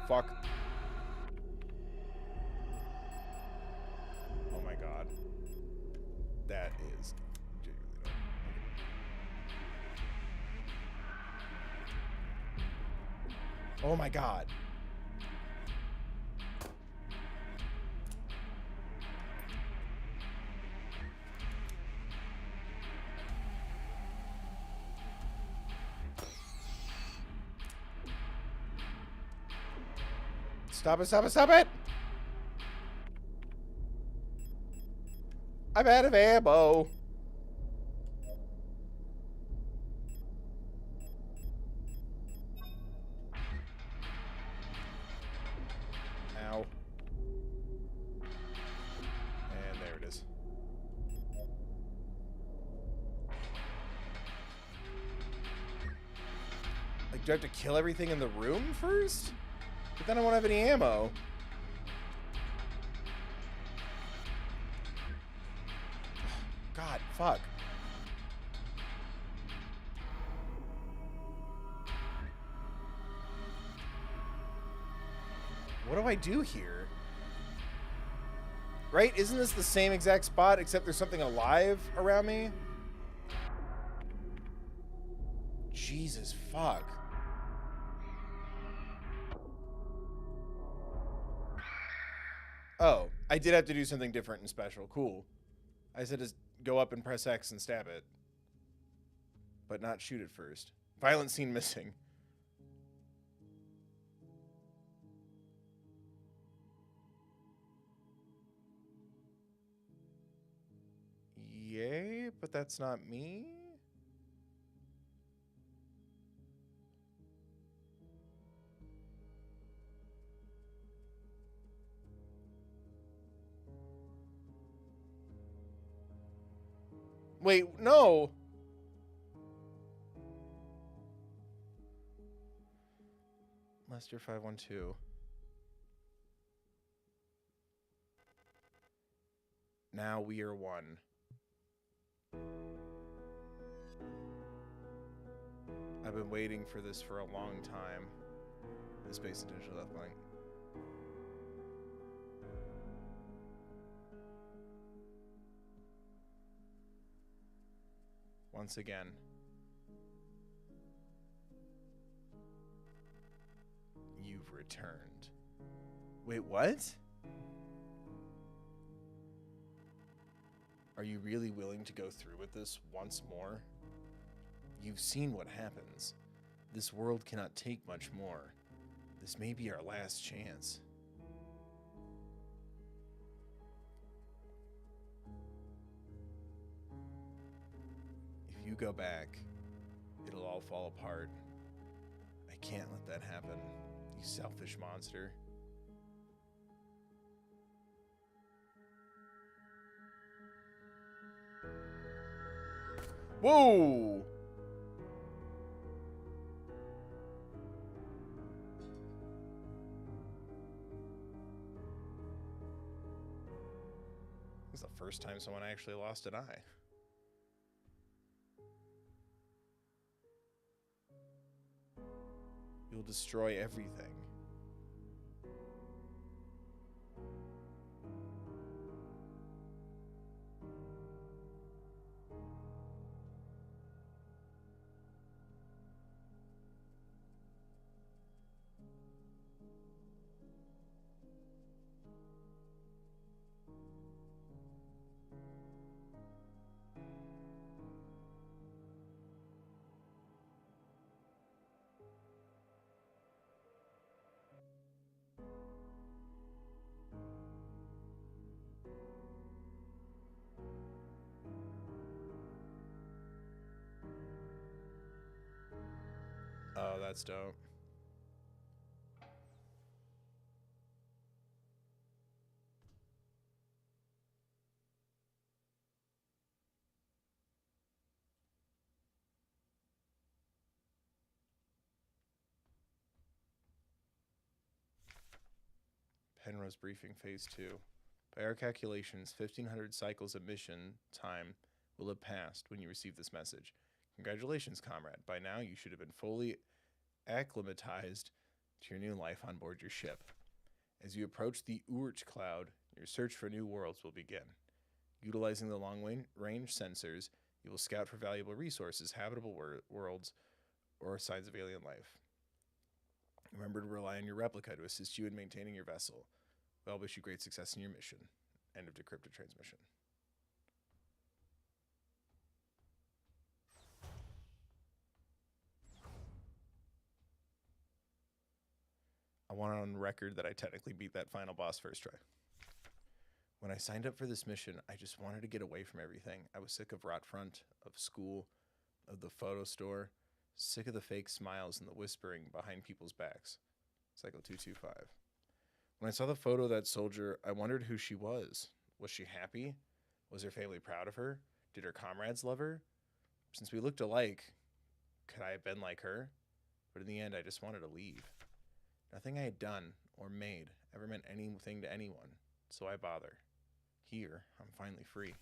Fuck. Oh my god. That is genuinely bad. Oh my god. Stop it, stop it, stop it! I'm out of ammo. Ow. And there it is. Like, do I have to kill everything in the room first? But then I won't have any ammo. God, fuck. do I do here? Right? Isn't this the same exact spot except there's something alive around me? Jesus fuck. Oh, I did have to do something different and special. Cool. I said just go up and press X and stab it. But not shoot it first. Violent scene missing. Yay, but that's not me. Wait, no. Lester 512. Now we are one. I've been waiting for this for a long time. The space intentional left blank. Once again. You've returned. Wait, what? Are you really willing to go through with this once more? You've seen what happens. This world cannot take much more. This may be our last chance. If you go back, it'll all fall apart. I can't let that happen, you selfish monster. Whoa! This is the first time someone actually lost an eye. You'll destroy everything. Oh, that's dope. Penrose briefing phase 2. By our calculations, 1,500 cycles of mission time will have passed when you receive this message. Congratulations, comrade. By now, you should have been fully acclimatized to your new life on board your ship. As you approach the Oort cloud, your search for new worlds will begin. Utilizing the long-range sensors, you will scout for valuable resources, habitable worlds, or signs of alien life. Remember to rely on your replica to assist you in maintaining your vessel. We all wish you great success in your mission. End of decrypted transmission. I want it on record that I technically beat that final boss first try. When I signed up for this mission, I just wanted to get away from everything. I was sick of Rotfront, of school, of the photo store, sick of the fake smiles and the whispering behind people's backs. Cycle 225. When I saw the photo of that soldier, I wondered who she was. Was she happy? Was her family proud of her? Did her comrades love her? Since we looked alike, could I have been like her? But in the end, I just wanted to leave. Nothing I had done or made ever meant anything to anyone, so I bother. Here, I'm finally free.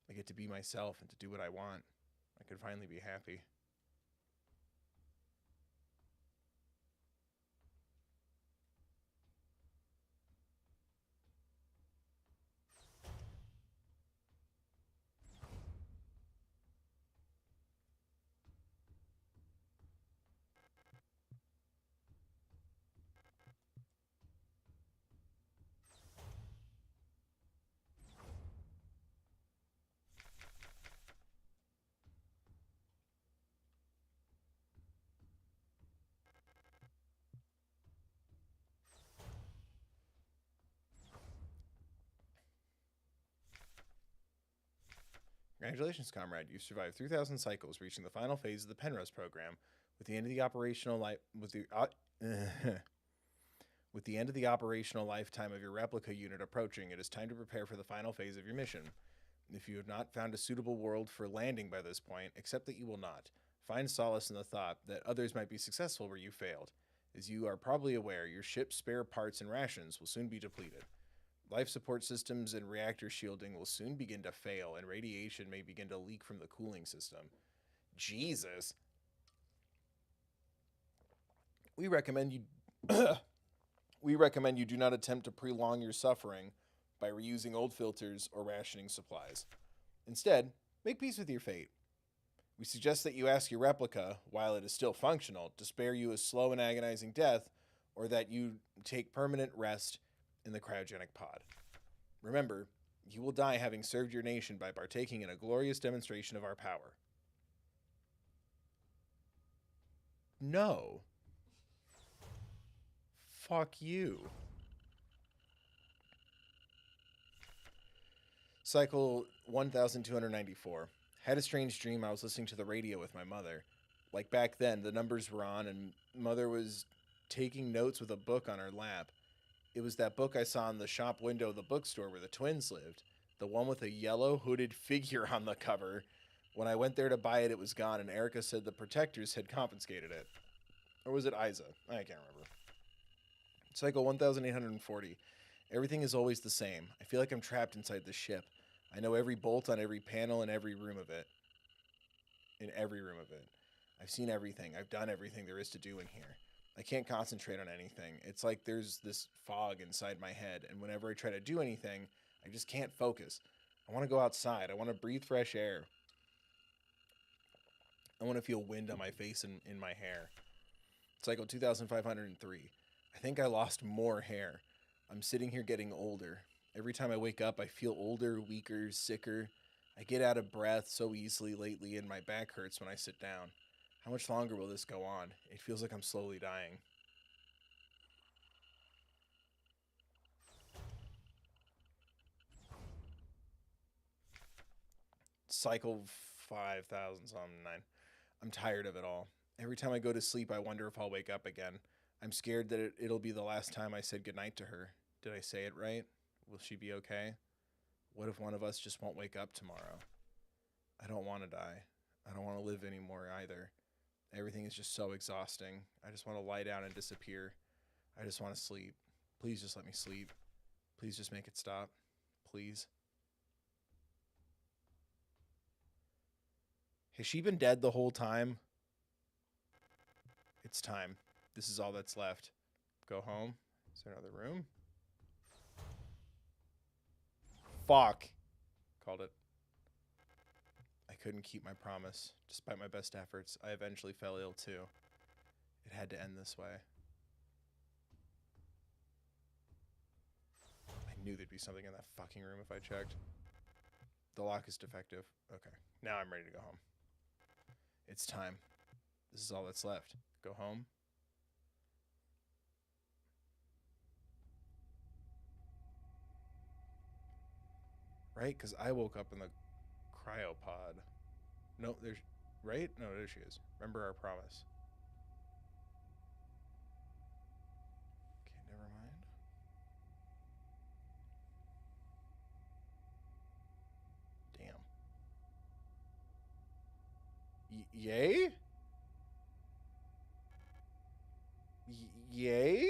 I get to be myself and to do what I want. I could finally be happy. Congratulations, comrade. You survived 3,000 cycles, reaching the final phase of the Penrose program. With the end of the operational with the end of the operational lifetime of your replica unit approaching, it is time to prepare for the final phase of your mission. If you have not found a suitable world for landing by this point, accept that you will not. Find solace in the thought that others might be successful where you failed. As you are probably aware, your ship's spare parts and rations will soon be depleted. Life support systems and reactor shielding will soon begin to fail, and radiation may begin to leak from the cooling system. Jesus. We recommend you do not attempt to prolong your suffering by reusing old filters or rationing supplies. Instead, make peace with your fate. We suggest that you ask your replica, while it is still functional, to spare you a slow and agonizing death, or that you take permanent rest in the cryogenic pod. Remember, you will die having served your nation by partaking in a glorious demonstration of our power. No. Fuck you. Cycle 1294. Had a strange dream. I was listening to the radio with my mother. Like back then, the numbers were on and mother was taking notes with a book on her lap. It was that book I saw in the shop window of the bookstore where the twins lived. The one with a yellow hooded figure on the cover. When I went there to buy it, it was gone, and Erica said the protectors had confiscated it. Or was it Isa? I can't remember. Cycle 1840. Everything is always the same. I feel like I'm trapped inside the ship. I know every bolt on every panel in every room of it. I've seen everything. I've done everything there is to do in here. I can't concentrate on anything. It's like there's this fog inside my head, and whenever I try to do anything, I just can't focus. I want to go outside. I want to breathe fresh air. I want to feel wind on my face and in my hair. Cycle 2503. I think I lost more hair. I'm sitting here getting older. Every time I wake up, I feel older, weaker, sicker. I get out of breath so easily lately, and my back hurts when I sit down. How much longer will this go on? It feels like I'm slowly dying. Cycle 5009. I'm tired of it all. Every time I go to sleep, I wonder if I'll wake up again. I'm scared that it'll be the last time I said goodnight to her. Did I say it right? Will she be okay? What if one of us just won't wake up tomorrow? I don't want to die. I don't want to live anymore either. Everything is just so exhausting. I just want to lie down and disappear. I just want to sleep. Please just let me sleep. Please just make it stop. Please. Has she been dead the whole time? It's time. This is all that's left. Go home. Is there another room? Fuck. Called it. I couldn't keep my promise. Despite my best efforts, I eventually fell ill too. It had to end this way. I knew there'd be something in that fucking room if I checked. The lock is defective. Okay. Now I'm ready to go home. It's time. This is all that's left. Go home. Right? Because I woke up in the cryopod. No, there's... Right? No, there she is. Remember our promise. Okay, never mind. Damn. Yay? Yay?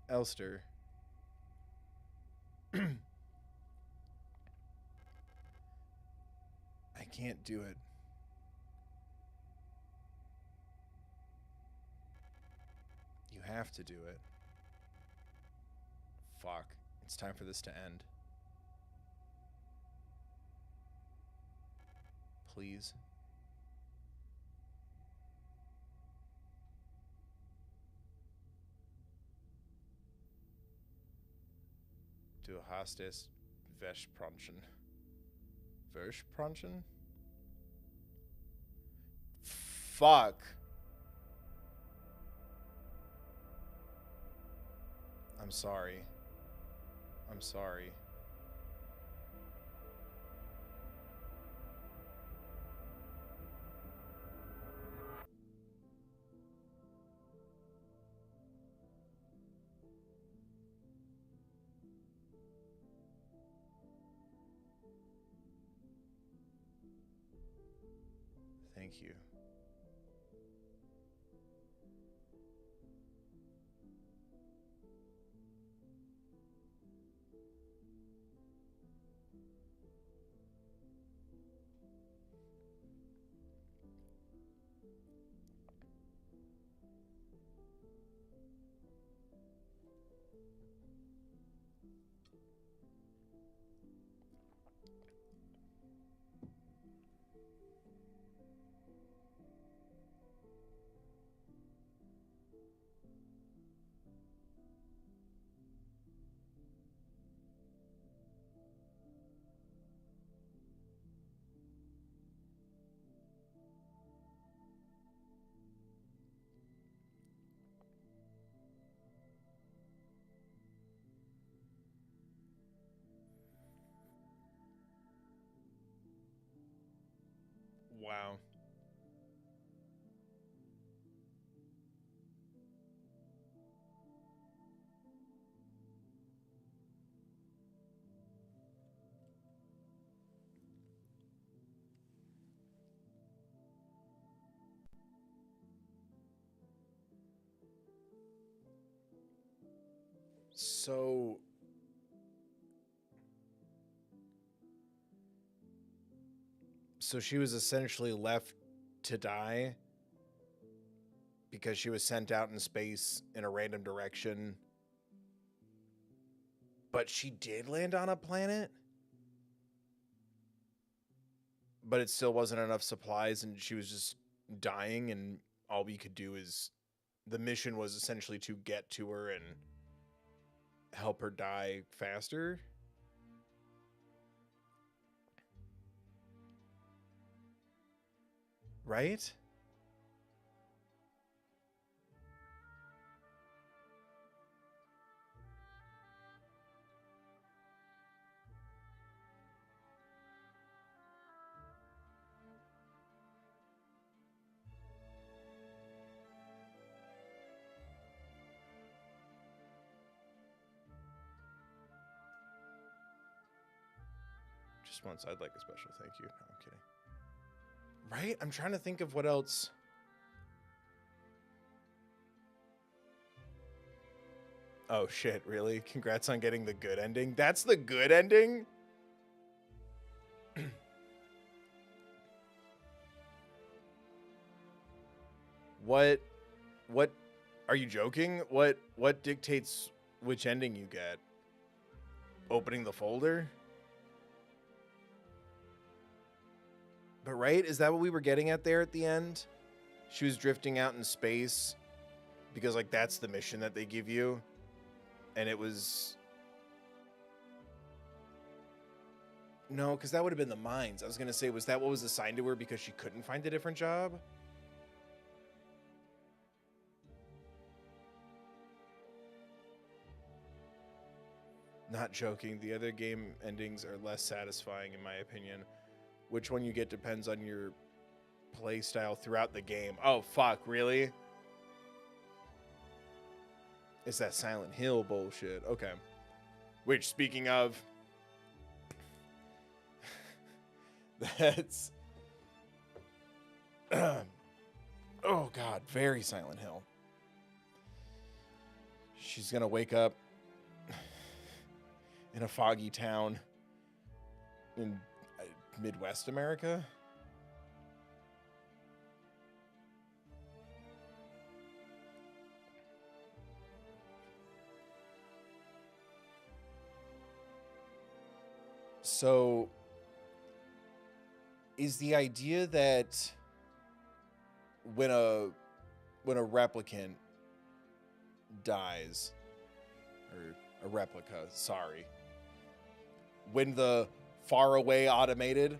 Elster. I can't do it. You have to do it. Fuck. It's time for this to end. Please. Du hast es versprochen. Versprochen? Fuck. I'm sorry. I'm sorry. Thank you. Wow. So she was essentially left to die because she was sent out in space in a random direction. But she did land on a planet? But it still wasn't enough supplies, and she was just dying, and all we could do is... The mission was essentially to get to her and help her die faster? Right? Just once, I'd like a special thank you. No, I'm kidding. Right? I'm trying to think of what else. Oh shit, really? Congrats on getting the good ending? That's the good ending? What are you joking? What dictates which ending you get? Opening the folder? But right, is that what we were getting at there at the end? She was drifting out in space because like that's the mission that they give you. And it was... No, because that would have been the mines. I was going to say, was that what was assigned to her because she couldn't find a different job? Not joking. The other game endings are less satisfying, in my opinion. Which one you get depends on your play style throughout the game. Oh, fuck, really? It's that Silent Hill bullshit. Okay. Which, speaking of... That's... oh, God. Very Silent Hill. She's gonna wake up in a foggy town in Midwest America. So, is the idea that when a replicant dies, or a replica, sorry, when the faraway automated,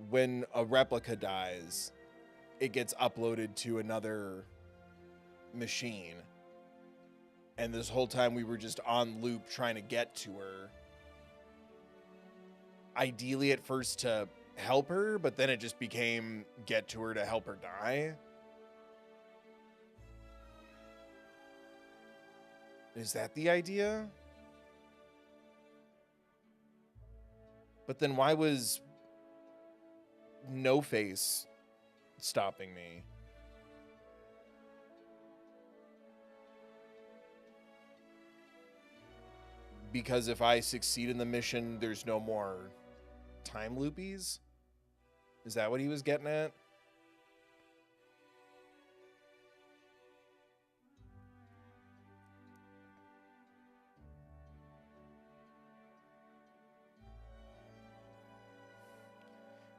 when a replica dies, it gets uploaded to another machine. And this whole time we were just on loop trying to get to her. Ideally at first to help her, but then it just became get to her to help her die. Is that the idea? But then why was No Face stopping me? Because if I succeed in the mission, there's no more time loopies? Is that what he was getting at?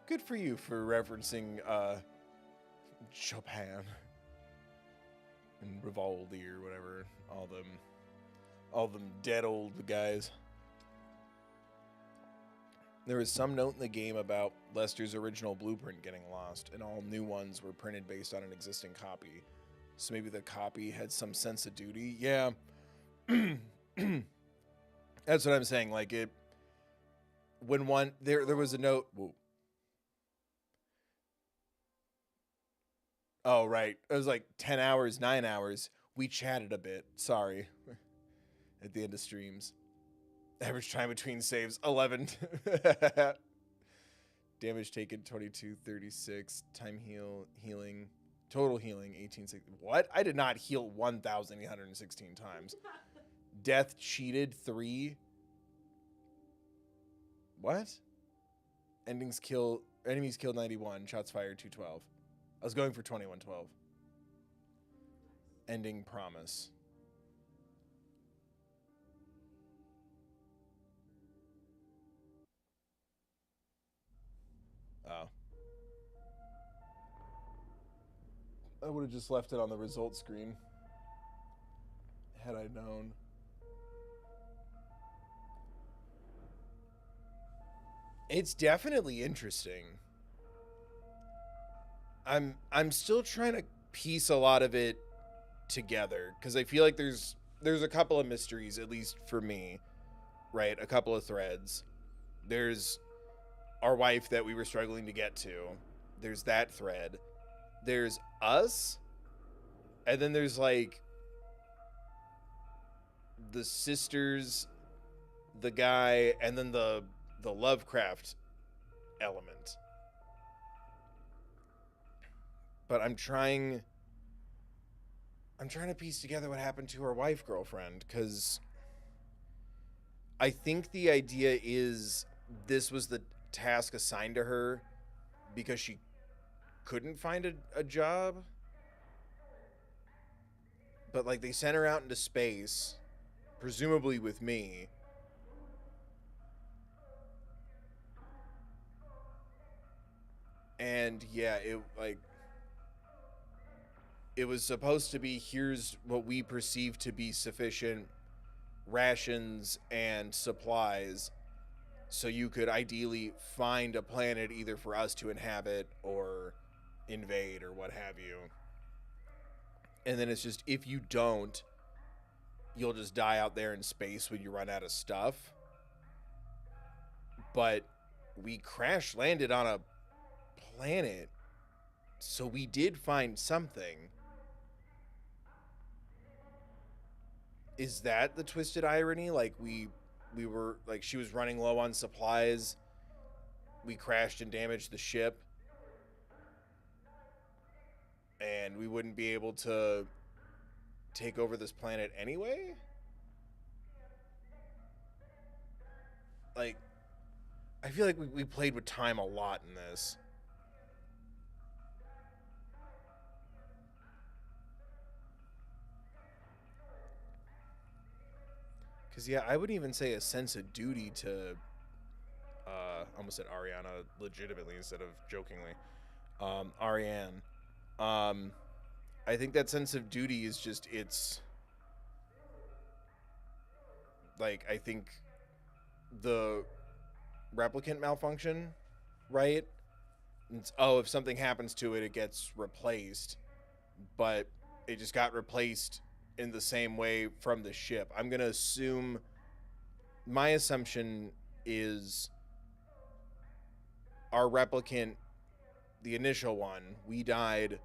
Good for you for referencing Chopin and Vivaldi or whatever. All them dead old guys. There was some note in the game about Lester's original blueprint getting lost, and all new ones were printed based on an existing copy. So maybe the copy had some sense of duty. Yeah. That's what I'm saying. Like it, when one, there was a note. Whoa. Oh, right. It was like 10 hours, 9 hours. We chatted a bit. Sorry. At the end of streams. Average time between saves, 11. Damage taken, 2236. Time healing. Total healing, 1860. What? I did not heal 1,816 times. Death cheated, 3. What? Enemies killed 91. Shots fired, 212. I was going for 2112. Ending promise. Oh. I would have just left it on the results screen. Had I known. It's definitely interesting. I'm still trying to piece a lot of it together because I feel like there's a couple of mysteries, at least for me, right? A couple of threads. There's our wife that we were struggling to get to. There's that thread. There's us, and then there's like the sisters, the guy, and then the Lovecraft element. But I'm trying to piece together what happened to her wife girlfriend, because I think the idea is this was the task assigned to her because she couldn't find a job. But like they sent her out into space, presumably with me. And yeah, it was supposed to be, here's what we perceive to be sufficient rations and supplies so you could ideally find a planet either for us to inhabit or invade or what have you. And then it's just, if you don't, you'll just die out there in space when you run out of stuff. But we crash landed on a planet, so we did find something. Is that the twisted irony? Like we were, like, she was running low on supplies, we crashed and damaged the ship, and we wouldn't be able to take over this planet anyway? Like, I feel like we played with time a lot in this. Because, yeah, I would even say a sense of duty to, almost said Ariana legitimately instead of jokingly, Ariane. I think that sense of duty is just, it's, like, I think the replicant malfunction, right? It's, oh, if something happens to it, it gets replaced. But it just got replaced in the same way from the ship. I'm going to assume, my assumption is our replicant, the initial one, we died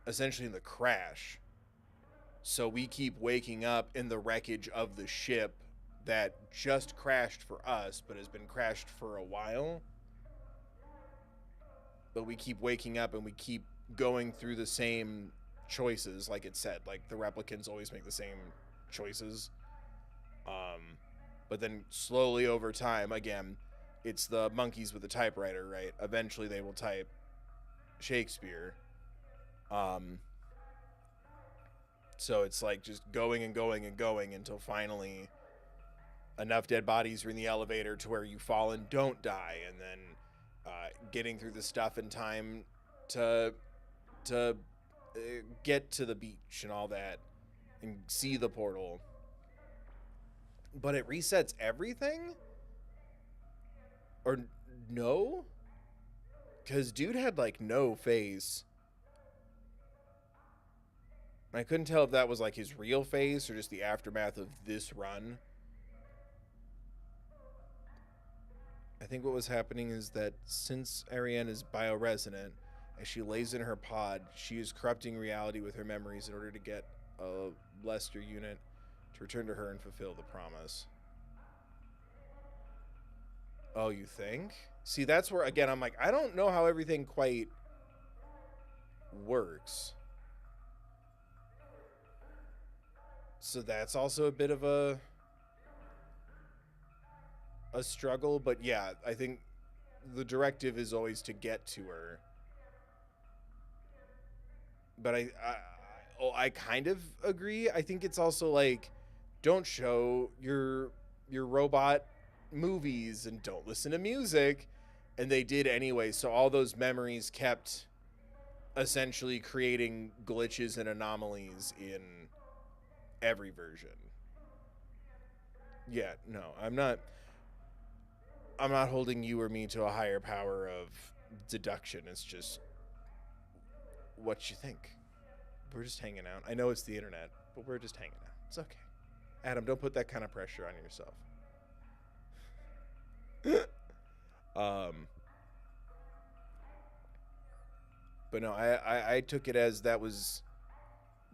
essentially in the crash. So we keep waking up in the wreckage of the ship that just crashed for us, but has been crashed for a while. But we keep waking up and we keep going through the same choices, like it said. Like, the replicants always make the same choices. But then slowly over time, again, it's the monkeys with the typewriter, right? Eventually they will type Shakespeare. So it's like just going and going and going until finally enough dead bodies are in the elevator to where you fall and don't die, and then getting through the stuff in time to get to the beach and all that and see the portal. But it resets everything? Or no? Because dude had like no face. I couldn't tell if that was like his real face or just the aftermath of this run. I think what was happening is that since Ariane is bioresonant, as she lays in her pod, she is corrupting reality with her memories in order to get a Lester unit to return to her and fulfill the promise. Oh, you think? See, that's where, again, I'm like, I don't know how everything quite works. So that's also a bit of a struggle, but yeah, I think the directive is always to get to her. But I kind of agree. I think it's also like, don't show your robot movies and don't listen to music, and they did anyway. So all those memories kept essentially creating glitches and anomalies in every version. Yeah, no, I'm not holding you or me to a higher power of deduction. It's just what you think. We're just hanging out. I know it's the internet, but we're just hanging out. It's okay. Adam, don't put that kind of pressure on yourself. But no, I took it as that was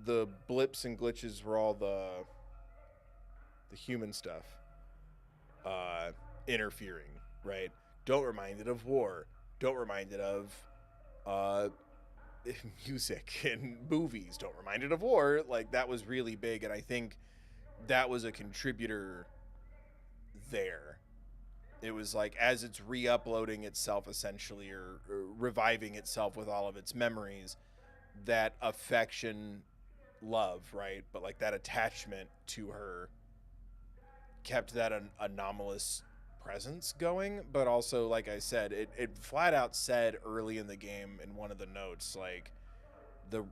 the blips and glitches were all the human stuff interfering, right? Don't remind it of war. Don't remind it of music and movies. Don't remind it of war. Like, that was really big, and I think that was a contributor there. It was like, as it's re-uploading itself essentially, or reviving itself with all of its memories, that affection, love, right? But like that attachment to her kept that anomalous presence going. But also, like I said, it flat out said early in the game in one of the notes, like,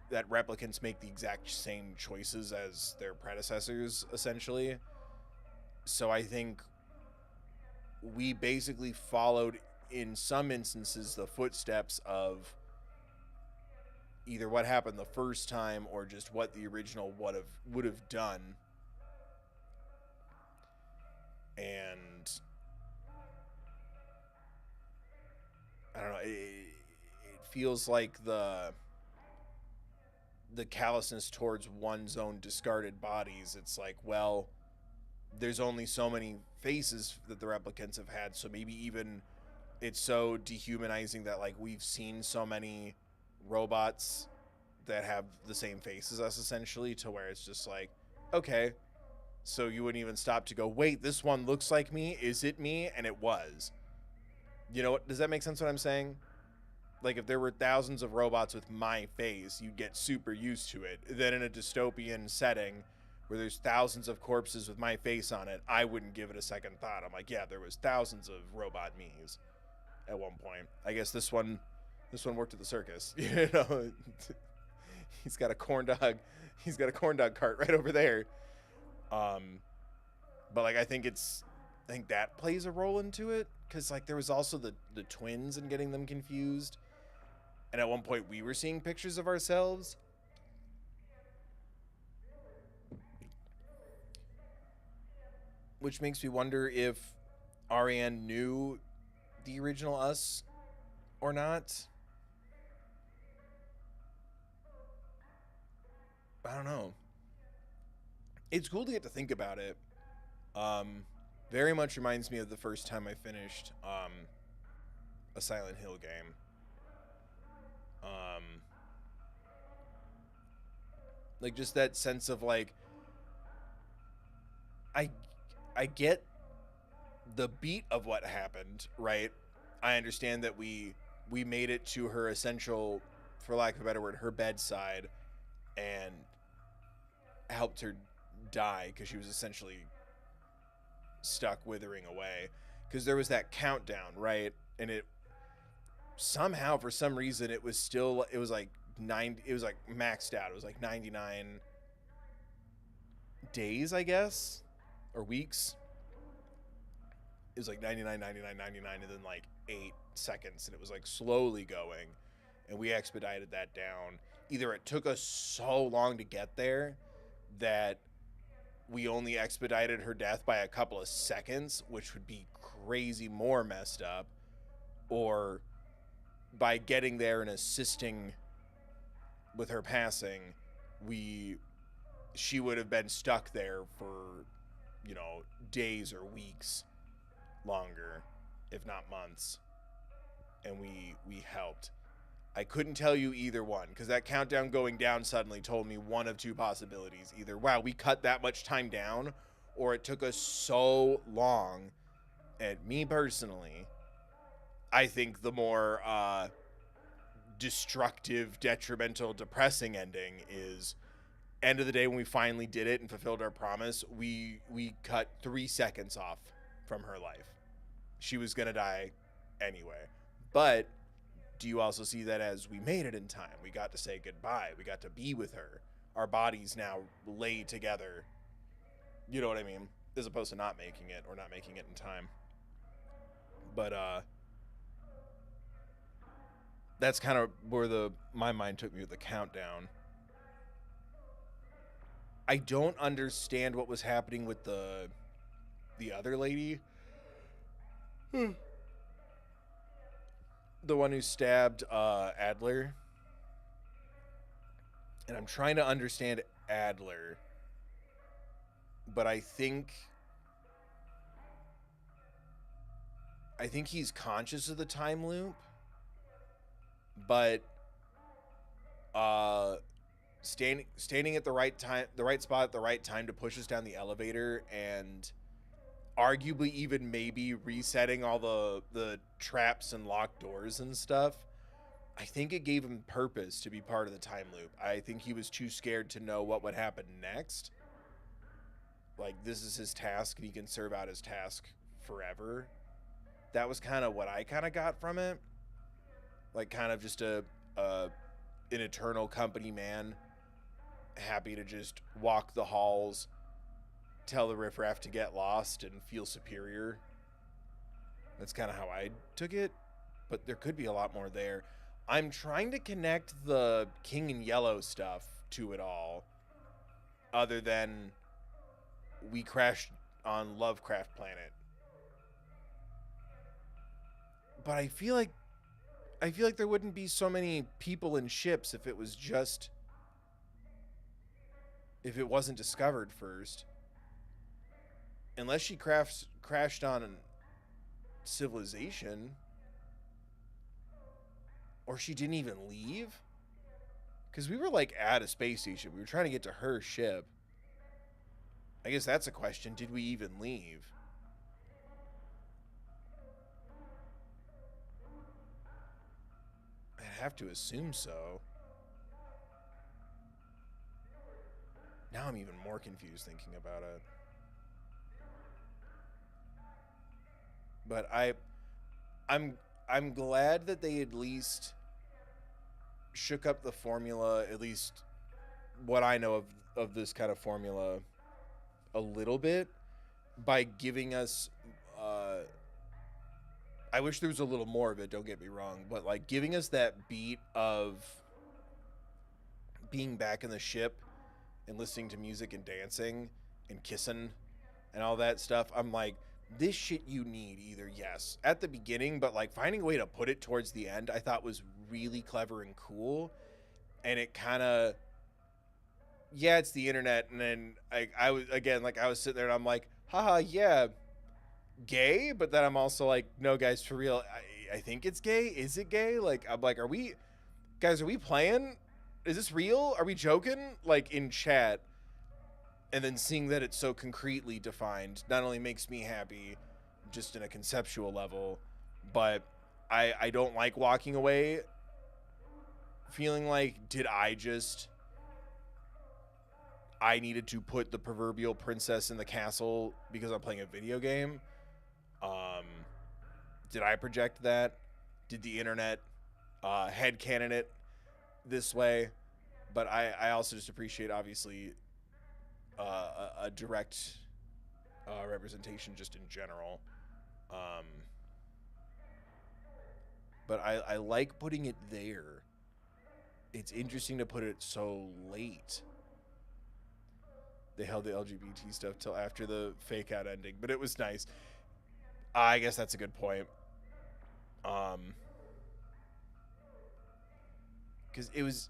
that replicants make the exact same choices as their predecessors, essentially. So I think we basically followed, in some instances, the footsteps of either what happened the first time or just what the original would have done. And I don't know, it feels like the callousness towards one's own discarded bodies. It's like, well, there's only so many faces that the replicants have had, so maybe even it's so dehumanizing that, like, we've seen so many robots that have the same face as us, essentially, to where it's just like, okay, so you wouldn't even stop to go, wait, this one looks like me, is it me? And it was. You know what, does that make sense what I'm saying? Like, if there were thousands of robots with my face, you'd get super used to it. Then in a dystopian setting where there's thousands of corpses with my face on it, I wouldn't give it a second thought. I'm like, yeah, there was thousands of robot me's at one point. I guess this one worked at the circus. You know, he's got a corn dog cart right over there. But like, I think that plays a role into it, because like there was also the twins and getting them confused. And at one point we were seeing pictures of ourselves. Which makes me wonder if Ariane knew the original us or not. I don't know. It's cool to get to think about it. Um, very much reminds me of the first time I finished a Silent Hill game. Um, like just that sense of like I I get the beat of what happened, right? I understand that we made it to her essential, for lack of a better word, her bedside, and helped her die because she was essentially stuck withering away. Because there was that countdown, right? And it somehow, for some reason, it was like it was like maxed out. It was like 99 days, I guess, or weeks. It was like 99, 99, 99, and then like 8 seconds, and it was like slowly going, and we expedited that down. Either it took us so long to get there that we only expedited her death by a couple of seconds, which would be crazy more messed up, or by getting there and assisting with her passing, she would have been stuck there for, days or weeks longer, if not months, and we helped. I couldn't tell you either one because that countdown going down suddenly told me one of two possibilities: either wow, we cut that much time down, or it took us so long. And me personally, I think the more destructive, detrimental, depressing ending is end of the day when we finally did it and fulfilled our promise. We cut 3 seconds off from her life. She was gonna die anyway. But do you also see that as we made it in time? We got to say goodbye. We got to be with her. Our bodies now lay together. You know what I mean? As opposed to not making it or not making it in time. But that's kind of where my mind took me with the countdown. I don't understand what was happening with the other lady. The one who stabbed Adler. And I'm trying to understand Adler. But I think he's conscious of the time loop. But standing at the right time, the right spot at the right time to push us down the elevator, and arguably even maybe resetting all the traps and locked doors and stuff. I think it gave him purpose to be part of the time loop. I think he was too scared to know what would happen next. Like, this is his task and he can serve out his task forever. That was kind of what I kind of got from it. Like, kind of just an eternal company man, happy to just walk the halls, tell the riffraff to get lost and feel superior. That's kind of how I took it, but there could be a lot more there. I'm trying to connect the King in Yellow stuff to it all, other than we crashed on Lovecraft Planet. But I feel like there wouldn't be so many people and ships if it wasn't discovered first. Unless she crashed on civilization. Or she didn't even leave. Because we were like at a space station. We were trying to get to her ship. I guess that's a question. Did we even leave? I'd have to assume so. Now I'm even more confused thinking about it. But I'm glad that they at least shook up the formula, at least what I know of this kind of formula, a little bit, by giving us I wish there was a little more of it, don't get me wrong, but like giving us that beat of being back in the ship and listening to music and dancing and kissing and all that stuff. I'm like, this shit you need either, yes, at the beginning, but like finding a way to put it towards the end I thought was really clever and cool. And it kind of, yeah, it's the internet. And then I was sitting there and I'm like, haha, yeah, gay. But then I'm also like, no, guys, for real, I think it's gay. Is it gay? Like, I'm like, are we playing? Is this real? Are we joking? Like in chat. And then seeing that it's so concretely defined not only makes me happy just in a conceptual level, but I don't like walking away feeling like, I needed to put the proverbial princess in the castle because I'm playing a video game. Did I project that? Did the internet headcanon it this way? But I also just appreciate, obviously, a direct representation just in general. But I like putting it there. It's interesting to put it so late. They held the LGBT stuff till after the fake out ending, but it was nice. I guess that's a good point. Because it was.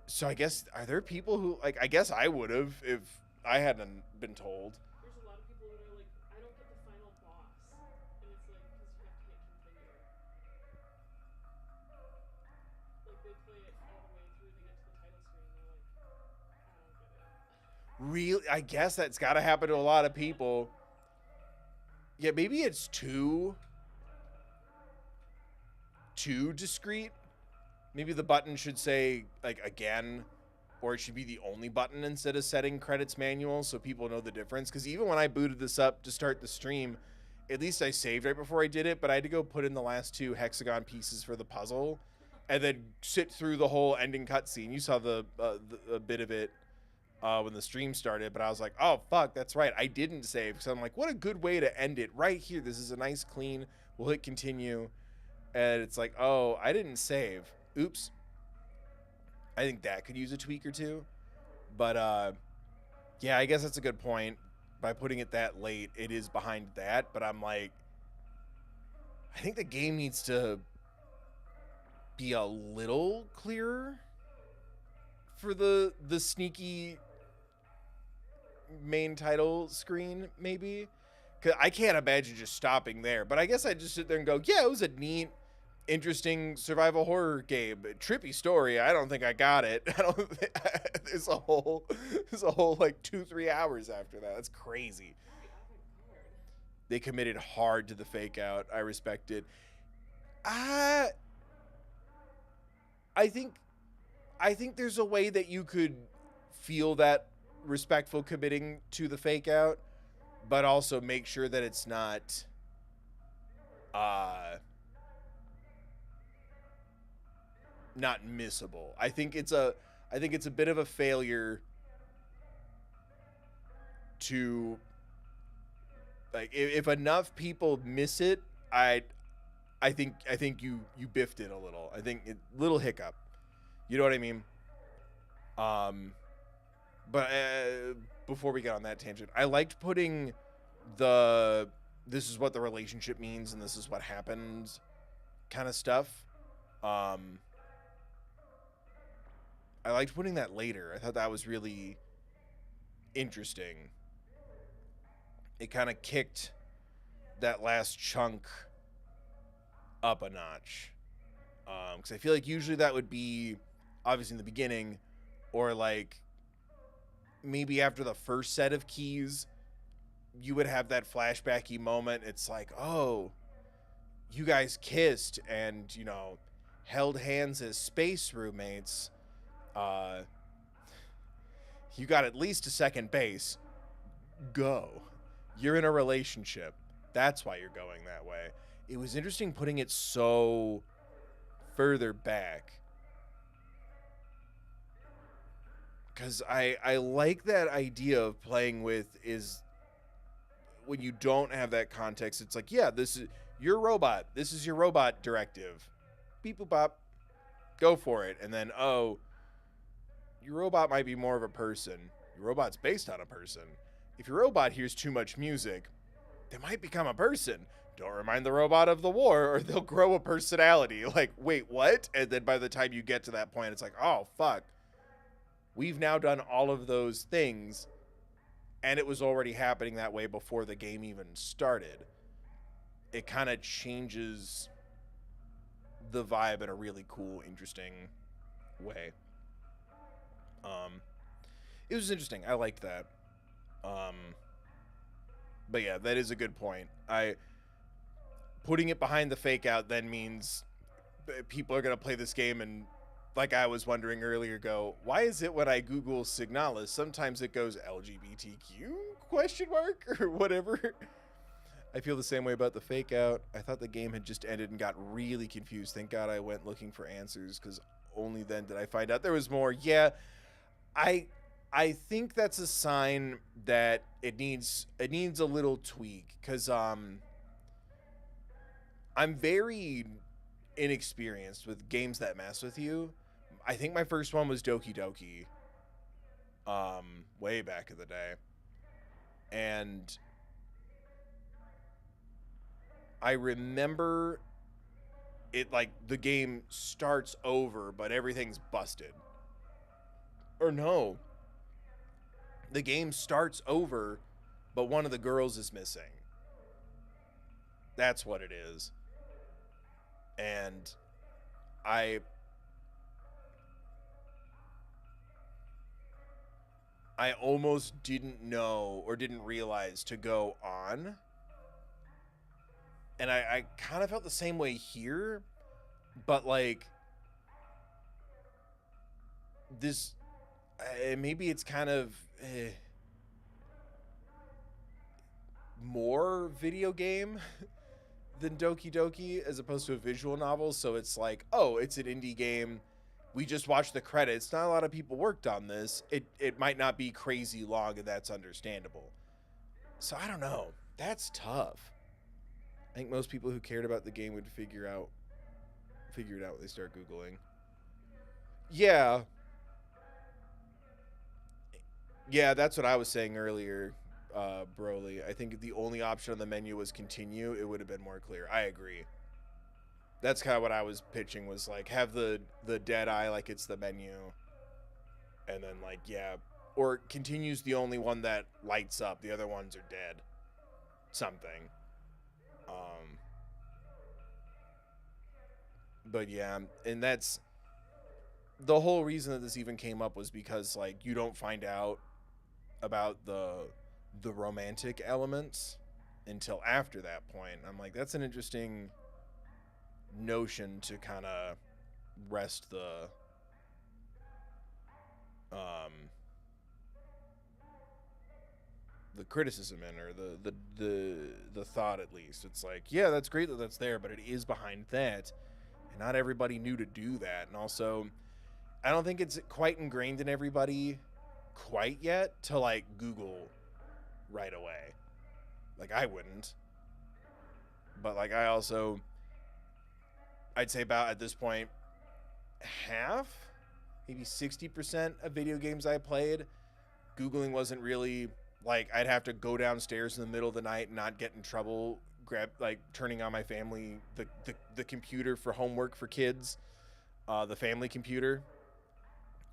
So I guess, are there people who, like, I guess I would have if I hadn't been told. There's a lot of people that are like, I don't get the final boss. And it's like, because you have to hit continue. Like, they play it all the way through, they get to the title screen, and they're like, I don't get it. Really? I guess that's got to happen to a lot of people. Yeah, maybe it's too discreet. Maybe the button should say, like, again, or it should be the only button instead of setting credits manual so people know the difference. Because even when I booted this up to start the stream, at least I saved right before I did it, but I had to go put in the last 2 hexagon pieces for the puzzle and then sit through the whole ending cutscene. You saw the bit of it when the stream started, but I was like, oh, fuck, that's right. I didn't save. So I'm like, what a good way to end it right here. This is a nice, clean, we'll hit continue. And it's like, oh, I didn't save. Oops. I think that could use a tweak or two. But, yeah, I guess that's a good point. By putting it that late, it is behind that. But I'm like, I think the game needs to be a little clearer for the sneaky main title screen, maybe. Because I can't imagine just stopping there. But I guess I just sit there and go, yeah, it was a neat, interesting survival horror game. Trippy story. I don't think I got it. I don't think there's a whole like 2-3 hours after that. That's crazy. They committed hard to the fake out. I respect it. I think there's a way that you could feel that respectful committing to the fake out, but also make sure that it's not not missable. I think it's a bit of a failure to, like, if enough people miss it, I think you biffed it a little. I think little hiccup. You know what I mean? But before we get on that tangent, I liked putting this is what the relationship means and this is what happens kind of stuff. I liked putting that later. I thought that was really interesting. It kind of kicked that last chunk up a notch. Because I feel like usually that would be obviously in the beginning, or like maybe after the first set of keys, you would have that flashbacky moment. It's like, oh, you guys kissed and, you know, held hands as space roommates. You got at least a second base. Go. You're in a relationship. That's why you're going that way. It was interesting putting it so further back. Because I like that idea of playing with is when you don't have that context, it's like, yeah, this is your robot. This is your robot directive. Beep boop bop. Go for it. And then, oh, your robot might be more of a person. Your robot's based on a person. If your robot hears too much music, they might become a person. Don't remind the robot of the war or they'll grow a personality. Like, wait, what? And then by the time you get to that point, it's like, oh, fuck. We've now done all of those things and it was already happening that way before the game even started, it kind of changes the vibe in a really cool, interesting way. It was interesting. I liked that. But yeah, that is a good point. Putting it behind the fake out then means people are going to play this game and, like I was wondering earlier, go, why is it when I Google Signalis, sometimes it goes LGBTQ ? Or whatever. I feel the same way about the fake out. I thought the game had just ended and got really confused. Thank God I went looking for answers, because only then did I find out there was more. Yeah, I think that's a sign that it needs a little tweak, because I'm very inexperienced with games that mess with you. I think my first one was Doki Doki, way back in the day, and I remember it, like, the game starts over, but everything's busted. Or no, the game starts over, but one of the girls is missing. That's what it is. And I almost didn't know or didn't realize to go on. And I kind of felt the same way here, but like this, maybe it's kind of more video game than Doki Doki as opposed to a visual novel. So it's like, oh, it's an indie game. We just watched the credits. Not a lot of people worked on this. It might not be crazy long, and that's understandable. So I don't know. That's tough. I think most people who cared about the game would figure it out when they start Googling. Yeah. Yeah, that's what I was saying earlier, Broly. I think if the only option on the menu was continue, it would have been more clear. I agree. That's kind of what I was pitching, was like, have the dead eye like it's the menu. And then, like, yeah. Or continue's the only one that lights up. The other ones are dead. Something. But yeah, and that's the whole reason that this even came up, was because, like, you don't find out about the romantic elements until after that point. I'm like, that's an interesting notion to kind of rest the criticism in, or the thought, at least. It's like, yeah, that's great that that's there, but it is behind that, and not everybody knew to do that. And also, I don't think it's quite ingrained in everybody quite yet to, like, Google right away. Like, I wouldn't. But, like, I'd say about, at this point, half, maybe 60% of video games I played, Googling wasn't really, like, I'd have to go downstairs in the middle of the night and not get in trouble, turning on my family, the computer for homework for kids, the family computer,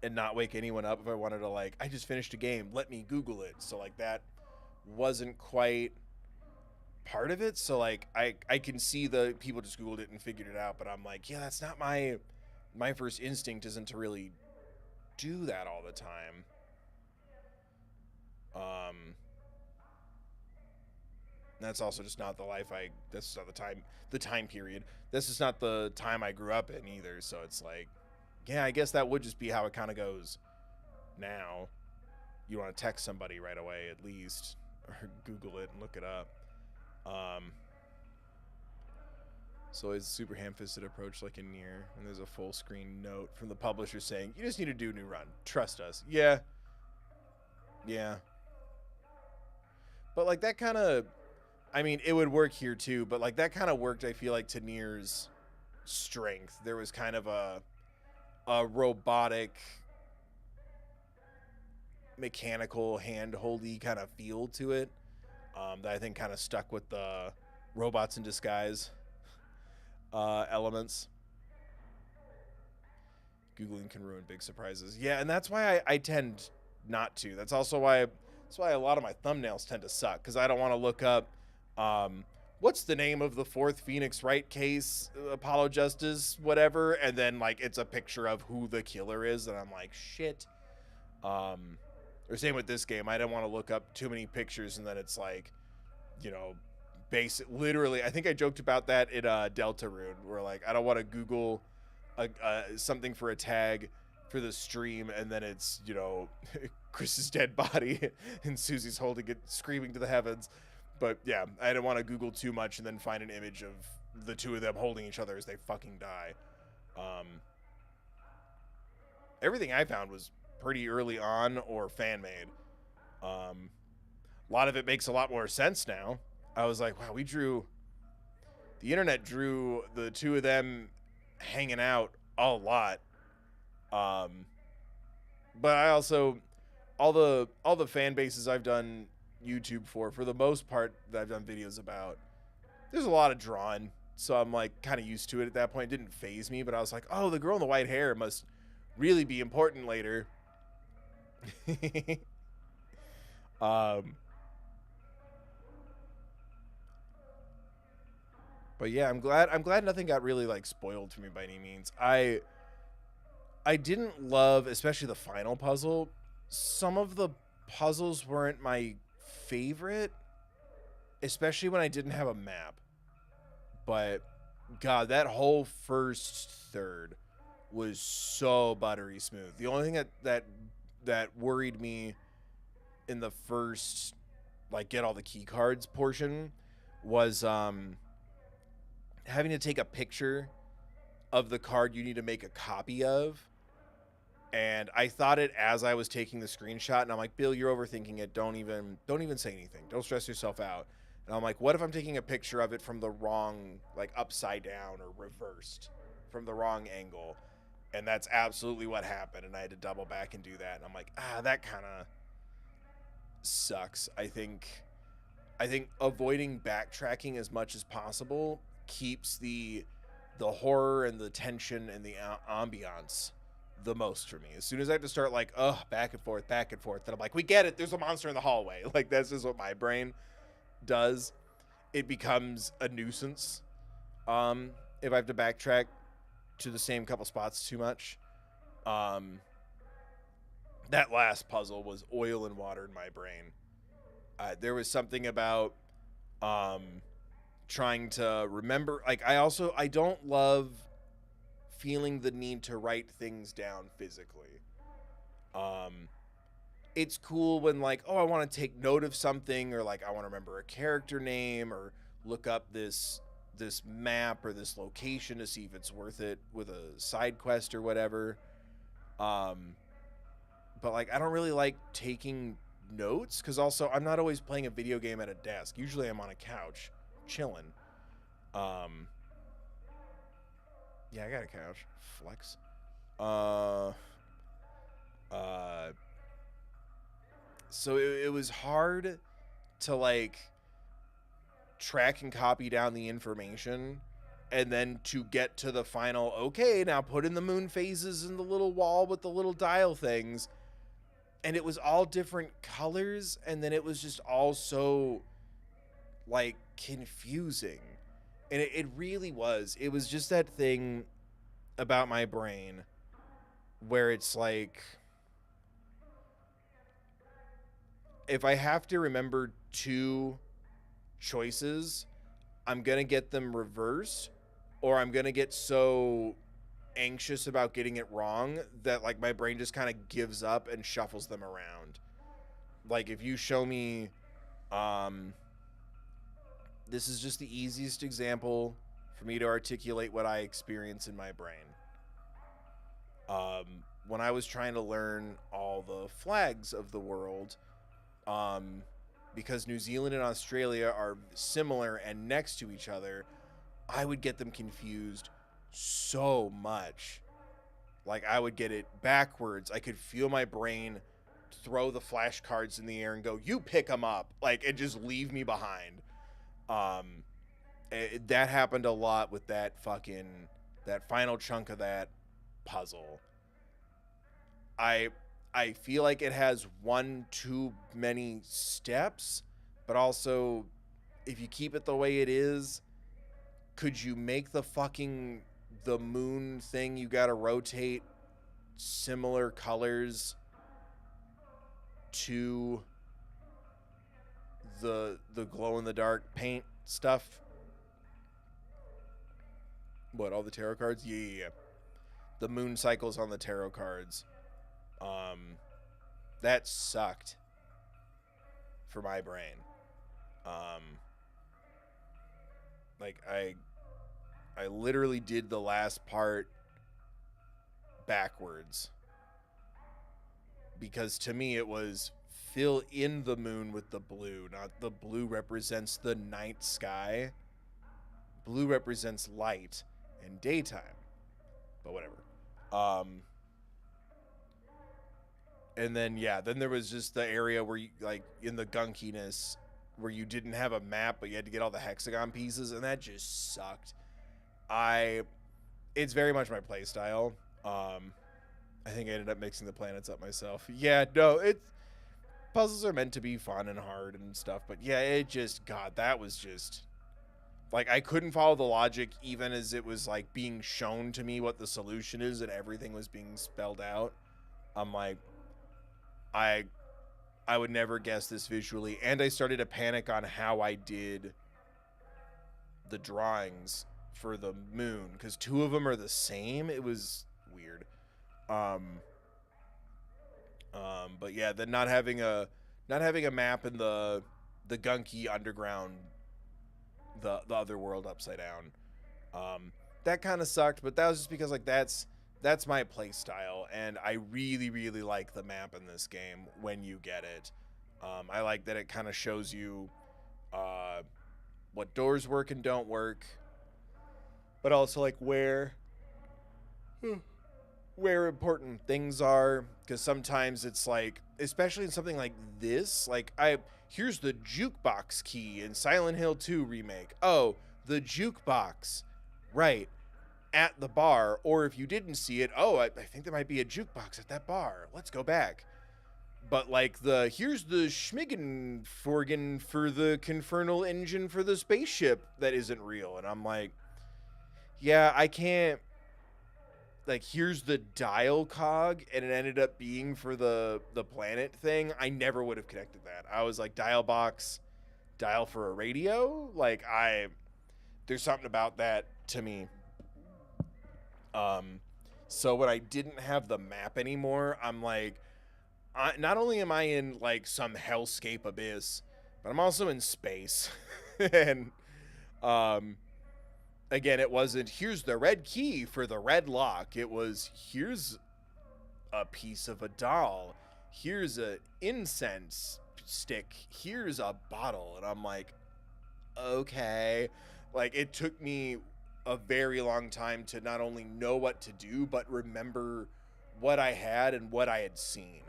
and not wake anyone up if I wanted to, like, I just finished a game, let me Google it. So, like, that wasn't quite part of it. So, like, I can see the people just Googled it and figured it out, but I'm like, yeah, that's not my first instinct, isn't to really do that all the time. That's also just not the life this is not the time period. This is not the time I grew up in either. So it's like, yeah, I guess that would just be how it kind of goes now. You want to text somebody right away, at least, or Google it and look it up. So it's a super ham-fisted approach, like in Nier, and there's a full screen note from the publisher saying, you just need to do a new run. Trust us. Yeah. But, like, that kind of, I mean, it would work here too, but, like, that kind of worked, I feel like, to Nier's strength. There was kind of a robotic, mechanical, hand-holdy kind of feel to it, that I think kind of stuck with the robots in disguise elements. Googling can ruin big surprises. Yeah, and that's why I tend not to. That's also why That's why a lot of my thumbnails tend to suck, because I don't want to look up what's the name of the fourth Phoenix Wright case, Apollo Justice, whatever, and then like it's a picture of who the killer is, and I'm like, shit. Or same with this game. I didn't want to look up too many pictures, and then it's like, you know, literally, I think I joked about that in Deltarune, where like I don't want to Google something for a tag for the stream, and then it's, you know, Chris's dead body and Susie's holding it, screaming to the heavens. But yeah, I didn't want to Google too much and then find an image of the two of them holding each other as they fucking die. Everything I found was pretty early on or fan made. A lot of it makes a lot more sense now. I was like, wow, the internet drew the two of them hanging out a lot. But I also, all the fan bases I've done YouTube for the most part, that I've done videos about, there's a lot of drawing, so I'm like kind of used to it at that point. It didn't faze me, but I was like, oh, the girl in the white hair must really be important later. But yeah, I'm glad nothing got really like spoiled for me by any means. I didn't love, especially the final puzzle. Some of the puzzles weren't my favorite, especially when I didn't have a map. But God, that whole first third was so buttery smooth. The only thing that worried me in the first, like, get all the key cards portion was having to take a picture of the card you need to make a copy of. And I thought it as I was taking the screenshot, and I'm like, Bill, you're overthinking it. Don't even say anything. Don't stress yourself out. And I'm like, what if I'm taking a picture of it from the wrong, like upside down or reversed, from the wrong angle? And that's absolutely what happened. And I had to double back and do that. And I'm like, that kind of sucks. I think avoiding backtracking as much as possible keeps the horror and the tension and the ambiance the most for me. As soon as I have to start like, back and forth, then I'm like, we get it, there's a monster in the hallway. Like, that's just what my brain does. It becomes a nuisance if I have to backtrack to the same couple spots too much. That last puzzle was oil and water in my brain. There was something about trying to remember, like, I don't love feeling the need to write things down physically. It's cool when like, I want to take note of something, or like I want to remember a character name, or look up this map or this location to see if it's worth it with a side quest or whatever. But like, I don't really like taking notes, because also I'm not always playing a video game at a desk. Usually I'm on a couch chilling. Yeah, I got a couch. Flex. So it was hard to like track and copy down the information, and then to get to the final, okay, now put in the moon phases in the little wall with the little dial things. And it was all different colors, and then it was just all so like confusing. And it really was. It was just that thing about my brain where it's like, if I have to remember two choices, I'm going to get them reversed, or I'm going to get so anxious about getting it wrong that like my brain just kind of gives up and shuffles them around. Like, if you show me, this is just the easiest example for me to articulate what I experience in my brain. When I was trying to learn all the flags of the world, because New Zealand and Australia are similar and next to each other, I would get them confused so much. Like, I would get it backwards. I could feel my brain throw the flashcards in the air and go, you pick them up, like, and just leave me behind. That happened a lot with that final chunk of that puzzle. I I feel like it has one too many steps, but also if you keep it the way it is, could you make the moon thing you gotta rotate similar colors to the glow in the dark paint stuff? What, all the tarot cards? Yeah. The moon cycles on the tarot cards. That sucked for my brain. Like I literally did the last part backwards. Because to me it was fill in the moon with the blue, not the blue represents the night sky. Blue represents light and daytime. But whatever. And then then there was just the area where you, like, in the gunkiness where you didn't have a map but you had to get all the hexagon pieces, and that just sucked. It's very much my play style. I think I ended up mixing the planets up myself. Yeah, no, puzzles are meant to be fun and hard and stuff, but yeah, it just, God, that was just, like, I couldn't follow the logic even as it was, like, being shown to me what the solution is and everything was being spelled out. I'm like, I would never guess this visually, and I started to panic on how I did the drawings for the moon, because two of them are the same. It was weird. But yeah, then not having a map in the gunky underground, the other world upside down, that kind of sucked. But that was just because, like, that's my play style, and I really, really like the map in this game when you get it. I like that it kind of shows you what doors work and don't work, but also, like, where important things are, because sometimes it's like, especially in something like this, like, here's the jukebox key in Silent Hill 2 remake. Oh, the jukebox, right, at the bar. Or if you didn't see it, oh, I think there might be a jukebox at that bar, let's go back. But, like, here's the Schmigenforgen for the Confernal engine for the spaceship that isn't real. And I'm like, yeah, I can't, like, here's the dial cog, and it ended up being for the planet thing. I never would have connected that. I was like, dial box, dial for a radio? Like, there's something about that to me. So when I didn't have the map anymore, I'm like, not only am I in, like, some hellscape abyss, but I'm also in space. And, again, it wasn't, here's the red key for the red lock. It was, here's a piece of a doll. Here's an incense stick. Here's a bottle. And I'm like, okay. Like, it took me a very long time to not only know what to do, but remember what I had and what I had seen.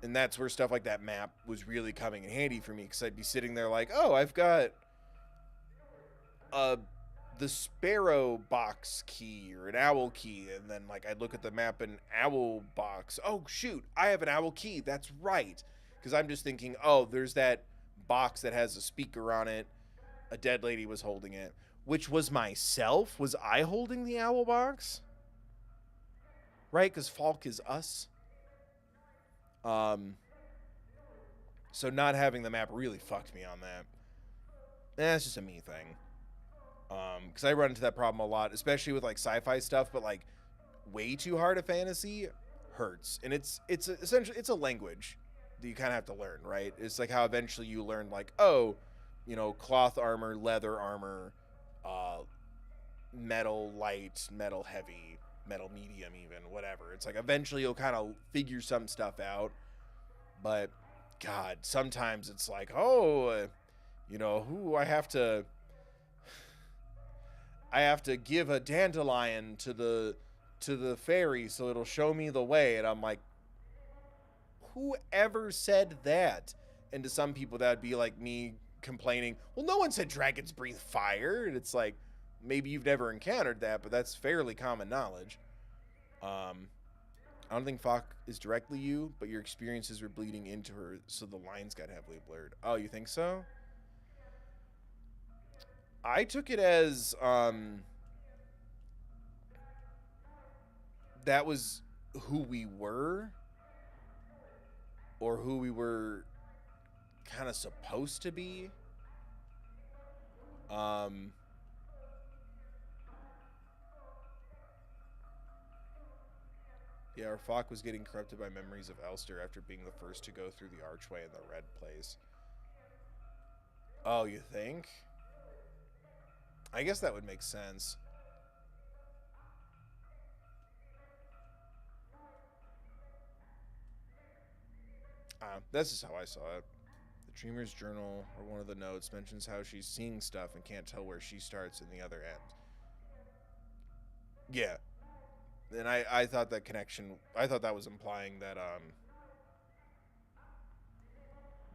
And that's where stuff like that map was really coming in handy for me, because I'd be sitting there like, oh, I've got the sparrow box key or an owl key, and then, like, I'd look at the map and owl box. Oh shoot, I have an owl key. That's right, because I'm just thinking, oh, there's that box that has a speaker on it. A dead lady was holding it, which was myself. Was I holding the owl box? Right, because Falk is us. So not having the map really fucked me on that. That's just a me thing. Because I run into that problem a lot, especially with, like, sci-fi stuff, but, like, way too hard a fantasy hurts. And it's essentially, it's a language that you kind of have to learn, right? It's like how eventually you learn, like, oh, you know, cloth armor, leather armor, metal light, metal heavy, metal medium even, whatever. It's like eventually you'll kind of figure some stuff out. But, God, sometimes it's like, oh, you know, I have to give a dandelion to the fairy so it'll show me the way. And I'm like, whoever said that? And to some people that'd be like me complaining, well, no one said dragons breathe fire. And it's like, maybe you've never encountered that, but that's fairly common knowledge. I don't think Falk is directly you, but your experiences were bleeding into her, so the lines got heavily blurred. Oh, you think so? I took it as that was who we were, or who we were kind of supposed to be. Yeah, our Falk was getting corrupted by memories of Elster after being the first to go through the archway in the red place. Oh, you think? I guess that would make sense. That's just how I saw it. The Dreamer's journal, or one of the notes, mentions how she's seeing stuff and can't tell where she starts and the other end. Yeah. And I thought that connection, I thought that was implying that,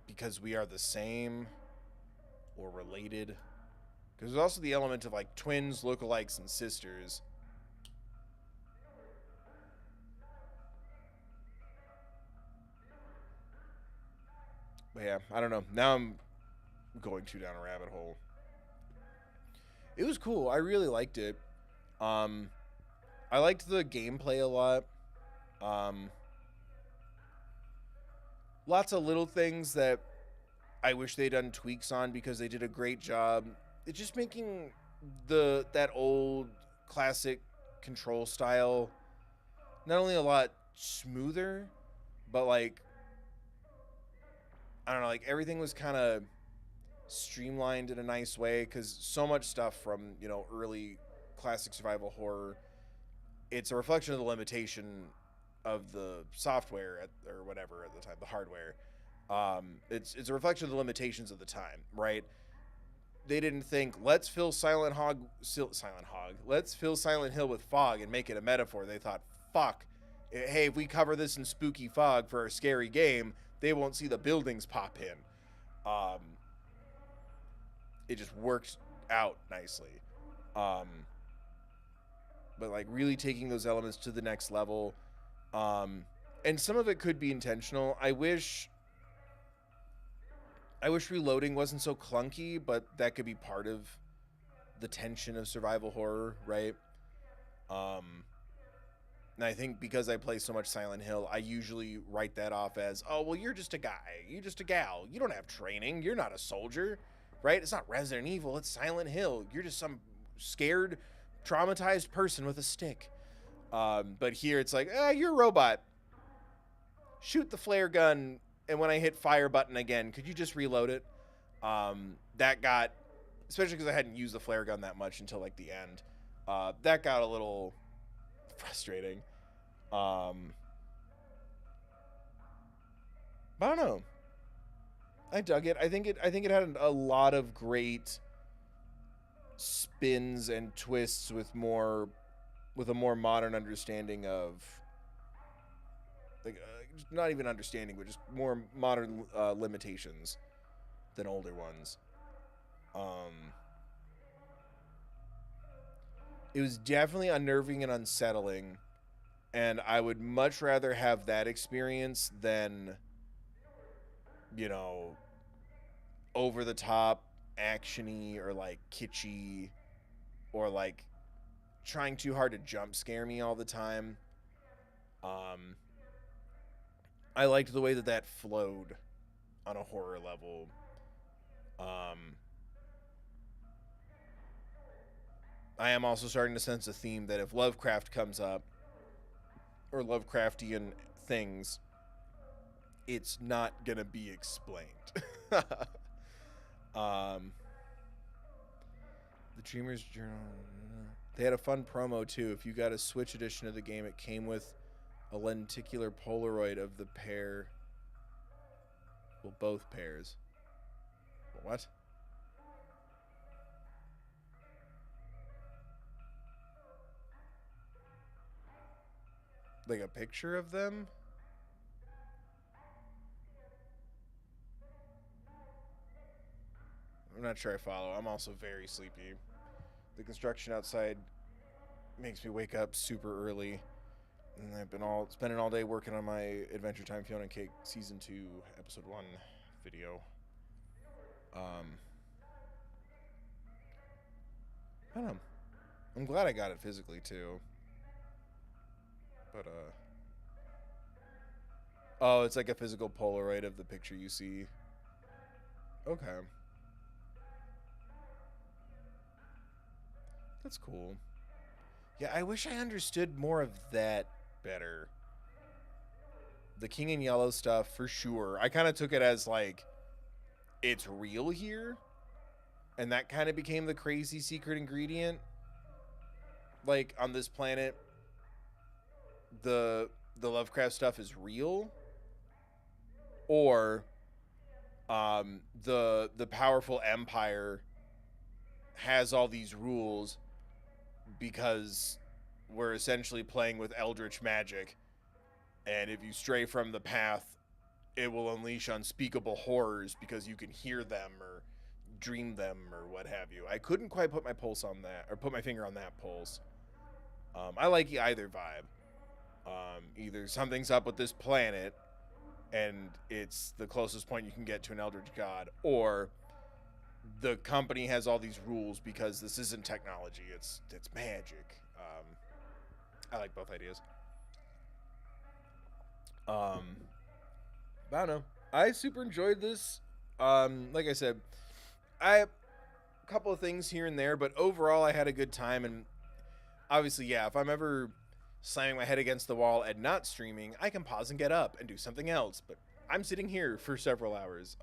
because we are the same or related. Because there's also the element of, like, twins, lookalikes, and sisters. But yeah, I don't know. Now I'm going too down a rabbit hole. It was cool. I really liked it. I liked the gameplay a lot. Lots of little things that I wish they'd done tweaks on, because they did a great job. It's just making that old classic control style not only a lot smoother, but like, I don't know, like everything was kind of streamlined in a nice way, because so much stuff from, you know, early classic survival horror, it's a reflection of the limitation of the software or whatever at the time, the hardware. It's a reflection of the limitations of the time, right? They didn't think, let's fill Silent Hill with fog and make it a metaphor. They thought, fuck, hey, if we cover this in spooky fog for a scary game, they won't see the buildings pop in. It just worked out nicely. But like really taking those elements to the next level. And some of it could be intentional. I wish reloading wasn't so clunky, but that could be part of the tension of survival horror, right? And I think because I play so much Silent Hill, I usually write that off as, oh, well, you're just a guy. You're just a gal. You don't have training. You're not a soldier, right? It's not Resident Evil. It's Silent Hill. You're just some scared, traumatized person with a stick. But here it's like, you're a robot. Shoot the flare gun, and when I hit fire button again, could you just reload it? That got, especially because I hadn't used the flare gun that much until like the end, that got a little frustrating. But I don't know. I dug it. I think it had a lot of great spins and twists with a more modern understanding of, like, not even understanding, but just more modern limitations than older ones. It was definitely unnerving and unsettling, and I would much rather have that experience than, you know, over the top, actiony, or like kitschy, or like trying too hard to jump scare me all the time. I liked the way that flowed on a horror level. I am also starting to sense a theme that if Lovecraft comes up, or Lovecraftian things, it's not gonna be explained. The Dreamer's Journal. They had a fun promo too. If you got a Switch edition of the game, it came with a lenticular Polaroid of the pair. Well, both pairs. What? Like a picture of them? I'm not sure I follow. I'm also very sleepy. The construction outside makes me wake up super early. And I've been spending all day working on my Adventure Time Fiona and Cake Season 2, Episode 1 video. I don't know. I'm glad I got it physically, too. But, oh, it's like a physical Polaroid of the picture you see. Okay. That's cool. Yeah, I wish I understood more of that better. The King in Yellow stuff, for sure. I kind of took it as, like, it's real here. And that kind of became the crazy secret ingredient. Like, on this planet, the Lovecraft stuff is real. Or the powerful empire has all these rules because we're essentially playing with eldritch magic, and if you stray from the path, it will unleash unspeakable horrors because you can hear them or dream them or what have you. I couldn't quite put my pulse on that, or put my finger on that pulse. I like either vibe. Either something's up with this planet and it's the closest point you can get to an eldritch god, or the company has all these rules because this isn't technology, it's magic. I like both ideas. But I don't know. I super enjoyed this. Like I said, a couple of things here and there, but overall I had a good time. And obviously, yeah, if I'm ever slamming my head against the wall and not streaming, I can pause and get up and do something else. But I'm sitting here for several hours.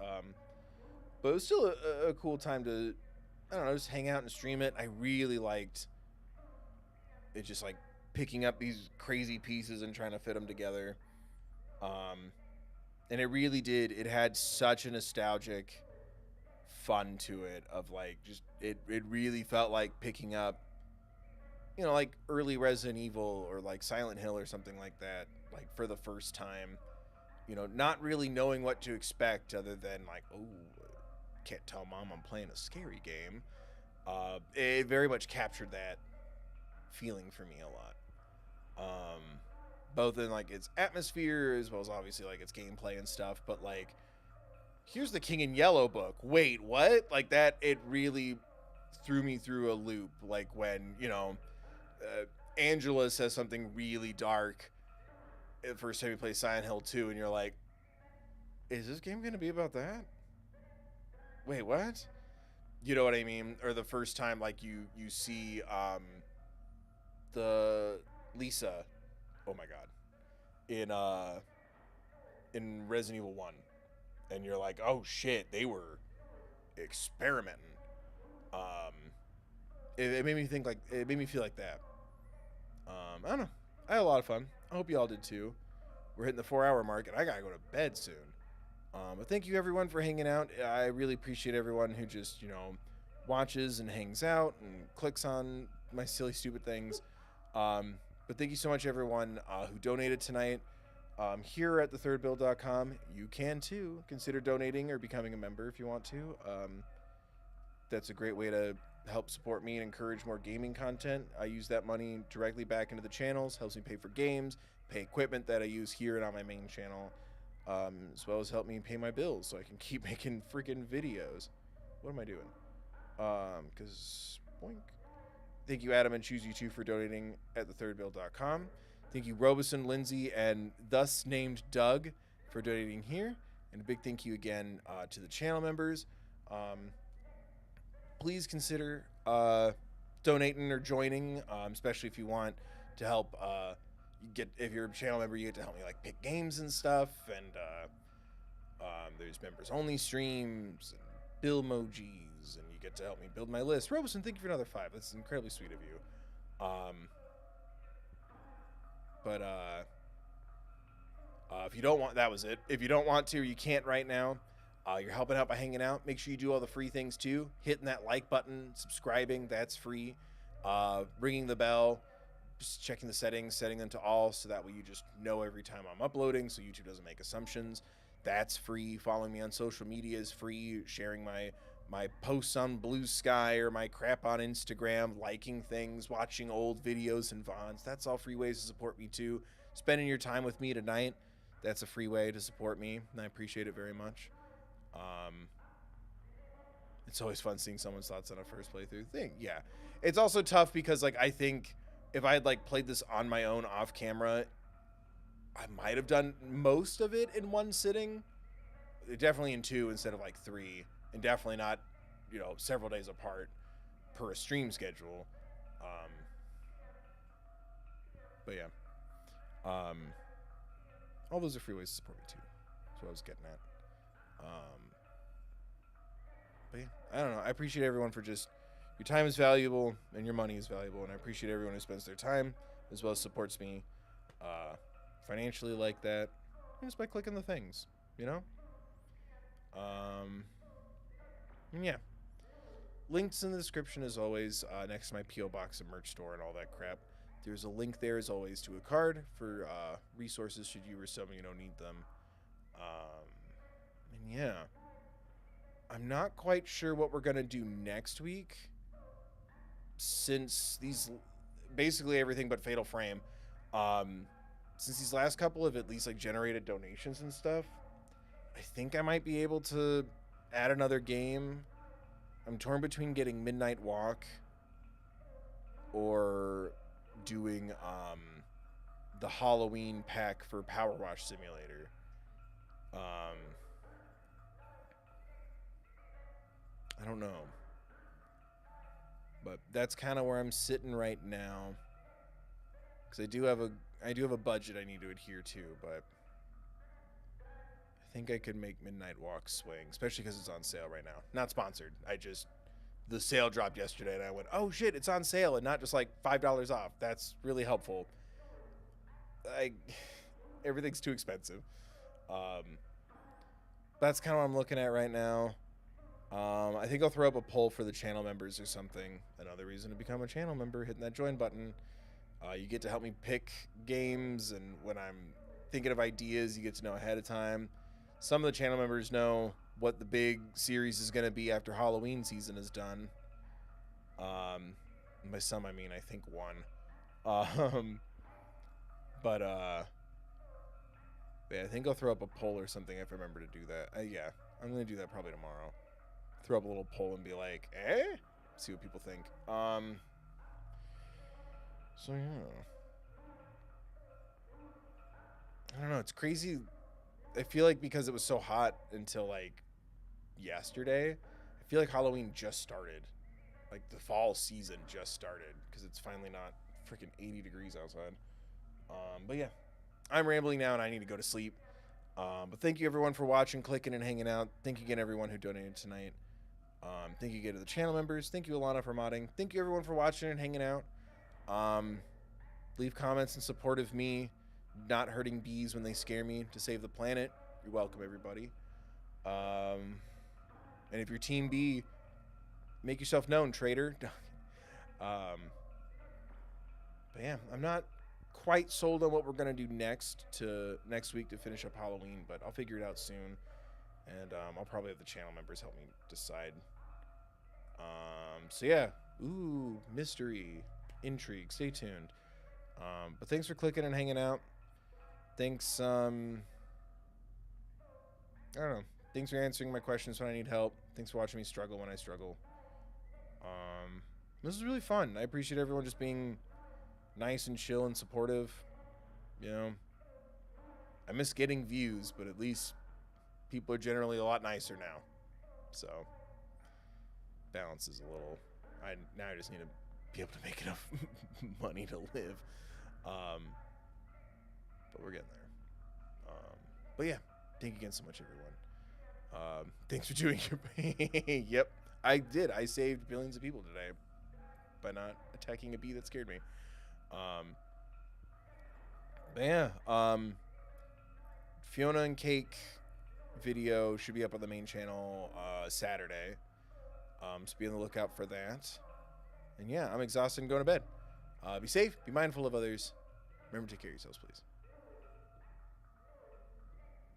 But it was still a cool time to, I don't know, just hang out and stream it. I really liked it, just like picking up these crazy pieces and trying to fit them together. And it really did. It had such a nostalgic fun to it of like, just, it really felt like picking up, you know, like early Resident Evil or like Silent Hill or something like that, like for the first time, you know, not really knowing what to expect other than like, oh, can't tell mom I'm playing a scary game. It very much captured that feeling for me a lot. Both in like its atmosphere as well as obviously like its gameplay and stuff, but like, here's the King in Yellow book. Wait, what? Like that, it really threw me through a loop. Like when, you know, Angela says something really dark the first time you play Silent Hill 2, and you're like, is this game gonna be about that? Wait, what? You know what I mean? Or the first time like you see the Lisa, oh my god, in Resident Evil 1, and you're like, oh shit, they were experimenting. It made me think like, it made me feel like that. I don't know. I had a lot of fun. I hope you all did too. We're hitting the 4-hour mark, and I gotta go to bed soon. But thank you everyone for hanging out. I really appreciate everyone who just, you know, watches and hangs out and clicks on my silly, stupid things. But thank you so much everyone who donated tonight. Here at thethirdbill.com, you can too consider donating or becoming a member if you want to. That's a great way to help support me and encourage more gaming content. I use that money directly back into the channels, helps me pay for games, pay equipment that I use here and on my main channel, as well as help me pay my bills so I can keep making freaking videos. What am I doing? Because boink. Thank you, Adam and Choose You Two, for donating at thethirdbill.com. Thank you, Robeson, Lindsay, and thus named Doug for donating here. And a big thank you again to the channel members. Please consider donating or joining, especially if you want to help. If you're a channel member, you get to help me like pick games and stuff. And there's members only streams and bill emojis, and you get to help me build my list. Robeson, thank you for another 5. That's incredibly sweet of you. If you don't want, that was it. If you don't want to, or you can't right now, you're helping out by hanging out. Make sure you do all the free things too. Hitting that like button, subscribing, that's free. Ringing the bell, just checking the settings, setting them to all, so that way you just know every time I'm uploading, so YouTube doesn't make assumptions. That's free. Following me on social media is free. Sharing my posts on Blue Sky or my crap on Instagram, liking things, watching old videos and VODs. That's all free ways to support me too. spending your time with me tonight. That's a free way to support me, and I appreciate it very much. It's always fun seeing someone's thoughts on a first playthrough thing. Yeah. It's also tough because, like, I think if I had, like, played this on my own off camera, I might have done most of it in one sitting. Definitely in 2 instead of, like, 3. And definitely not, you know, several days apart per a stream schedule. But yeah. All those are free ways to support me, too. That's what I was getting at. But yeah, I don't know. I appreciate everyone for just, your time is valuable and your money is valuable, and I appreciate everyone who spends their time as well as supports me financially like that, just by clicking the things, you know? And yeah. Links in the description as always, next to my P.O. box and merch store and all that crap. There's a link there as always to a card for resources should you or someone you don't need them. And yeah. I'm not quite sure what we're going to do next week, since these, basically everything but Fatal Frame, since these last couple have at least, like, generated donations and stuff. I think I might be able to add another game. I'm torn between getting Midnight Walk or doing the Halloween pack for Power Wash Simulator. I don't know. But that's kind of where I'm sitting right now. Because I do have a budget I need to adhere to, but I think I could make Midnight Walk swing, especially because it's on sale right now. Not sponsored. The sale dropped yesterday and I went, oh shit, it's on sale, and not just like $5 off. That's really helpful. Everything's too expensive. That's kind of what I'm looking at right now. I think I'll throw up a poll for the channel members or something. Another reason to become a channel member, hitting that join button. You get to help me pick games, and when I'm thinking of ideas, you get to know ahead of time. Some of the channel members know what the big series is going to be after Halloween season is done. By some, I mean, I think one. Yeah, I think I'll throw up a poll or something if I remember to do that. Yeah, I'm going to do that probably tomorrow. Throw up a little poll and be like, see what people think. So yeah, I don't know, it's crazy. I feel like because it was so hot until like yesterday, I feel like Halloween just started. Like the fall season just started because it's finally not freaking 80 degrees outside. But yeah, I'm rambling now and I need to go to sleep. But thank you everyone for watching, clicking, and hanging out. Thank you again everyone who donated tonight. Thank you again to the channel members. Thank you, Alana, for modding. Thank you, everyone, for watching and hanging out. Leave comments in support of me not hurting bees when they scare me to save the planet. You're welcome, everybody. And if you're Team B, make yourself known, traitor. But yeah, I'm not quite sold on what we're going to do next week to finish up Halloween, but I'll figure it out soon. And I'll probably have the channel members help me decide. So yeah, mystery, intrigue. Stay tuned. But thanks for clicking and hanging out. Thanks. I don't know. Thanks for answering my questions when I need help. Thanks for watching me struggle when I struggle. This is really fun. I appreciate everyone just being nice and chill and supportive. You know, I miss getting views, but at least people are generally a lot nicer now. So balance is a little. Now I just need to be able to make enough money to live. But we're getting there. But yeah, thank you again so much, everyone. Thanks for doing your. Yep, I did. I saved billions of people today by not attacking a bee that scared me. But yeah, Fiona and Cake video should be up on the main channel Saturday. So be on the lookout for that. And yeah, I'm exhausted and going to bed. Be safe, be mindful of others. Remember to take care of yourselves, please.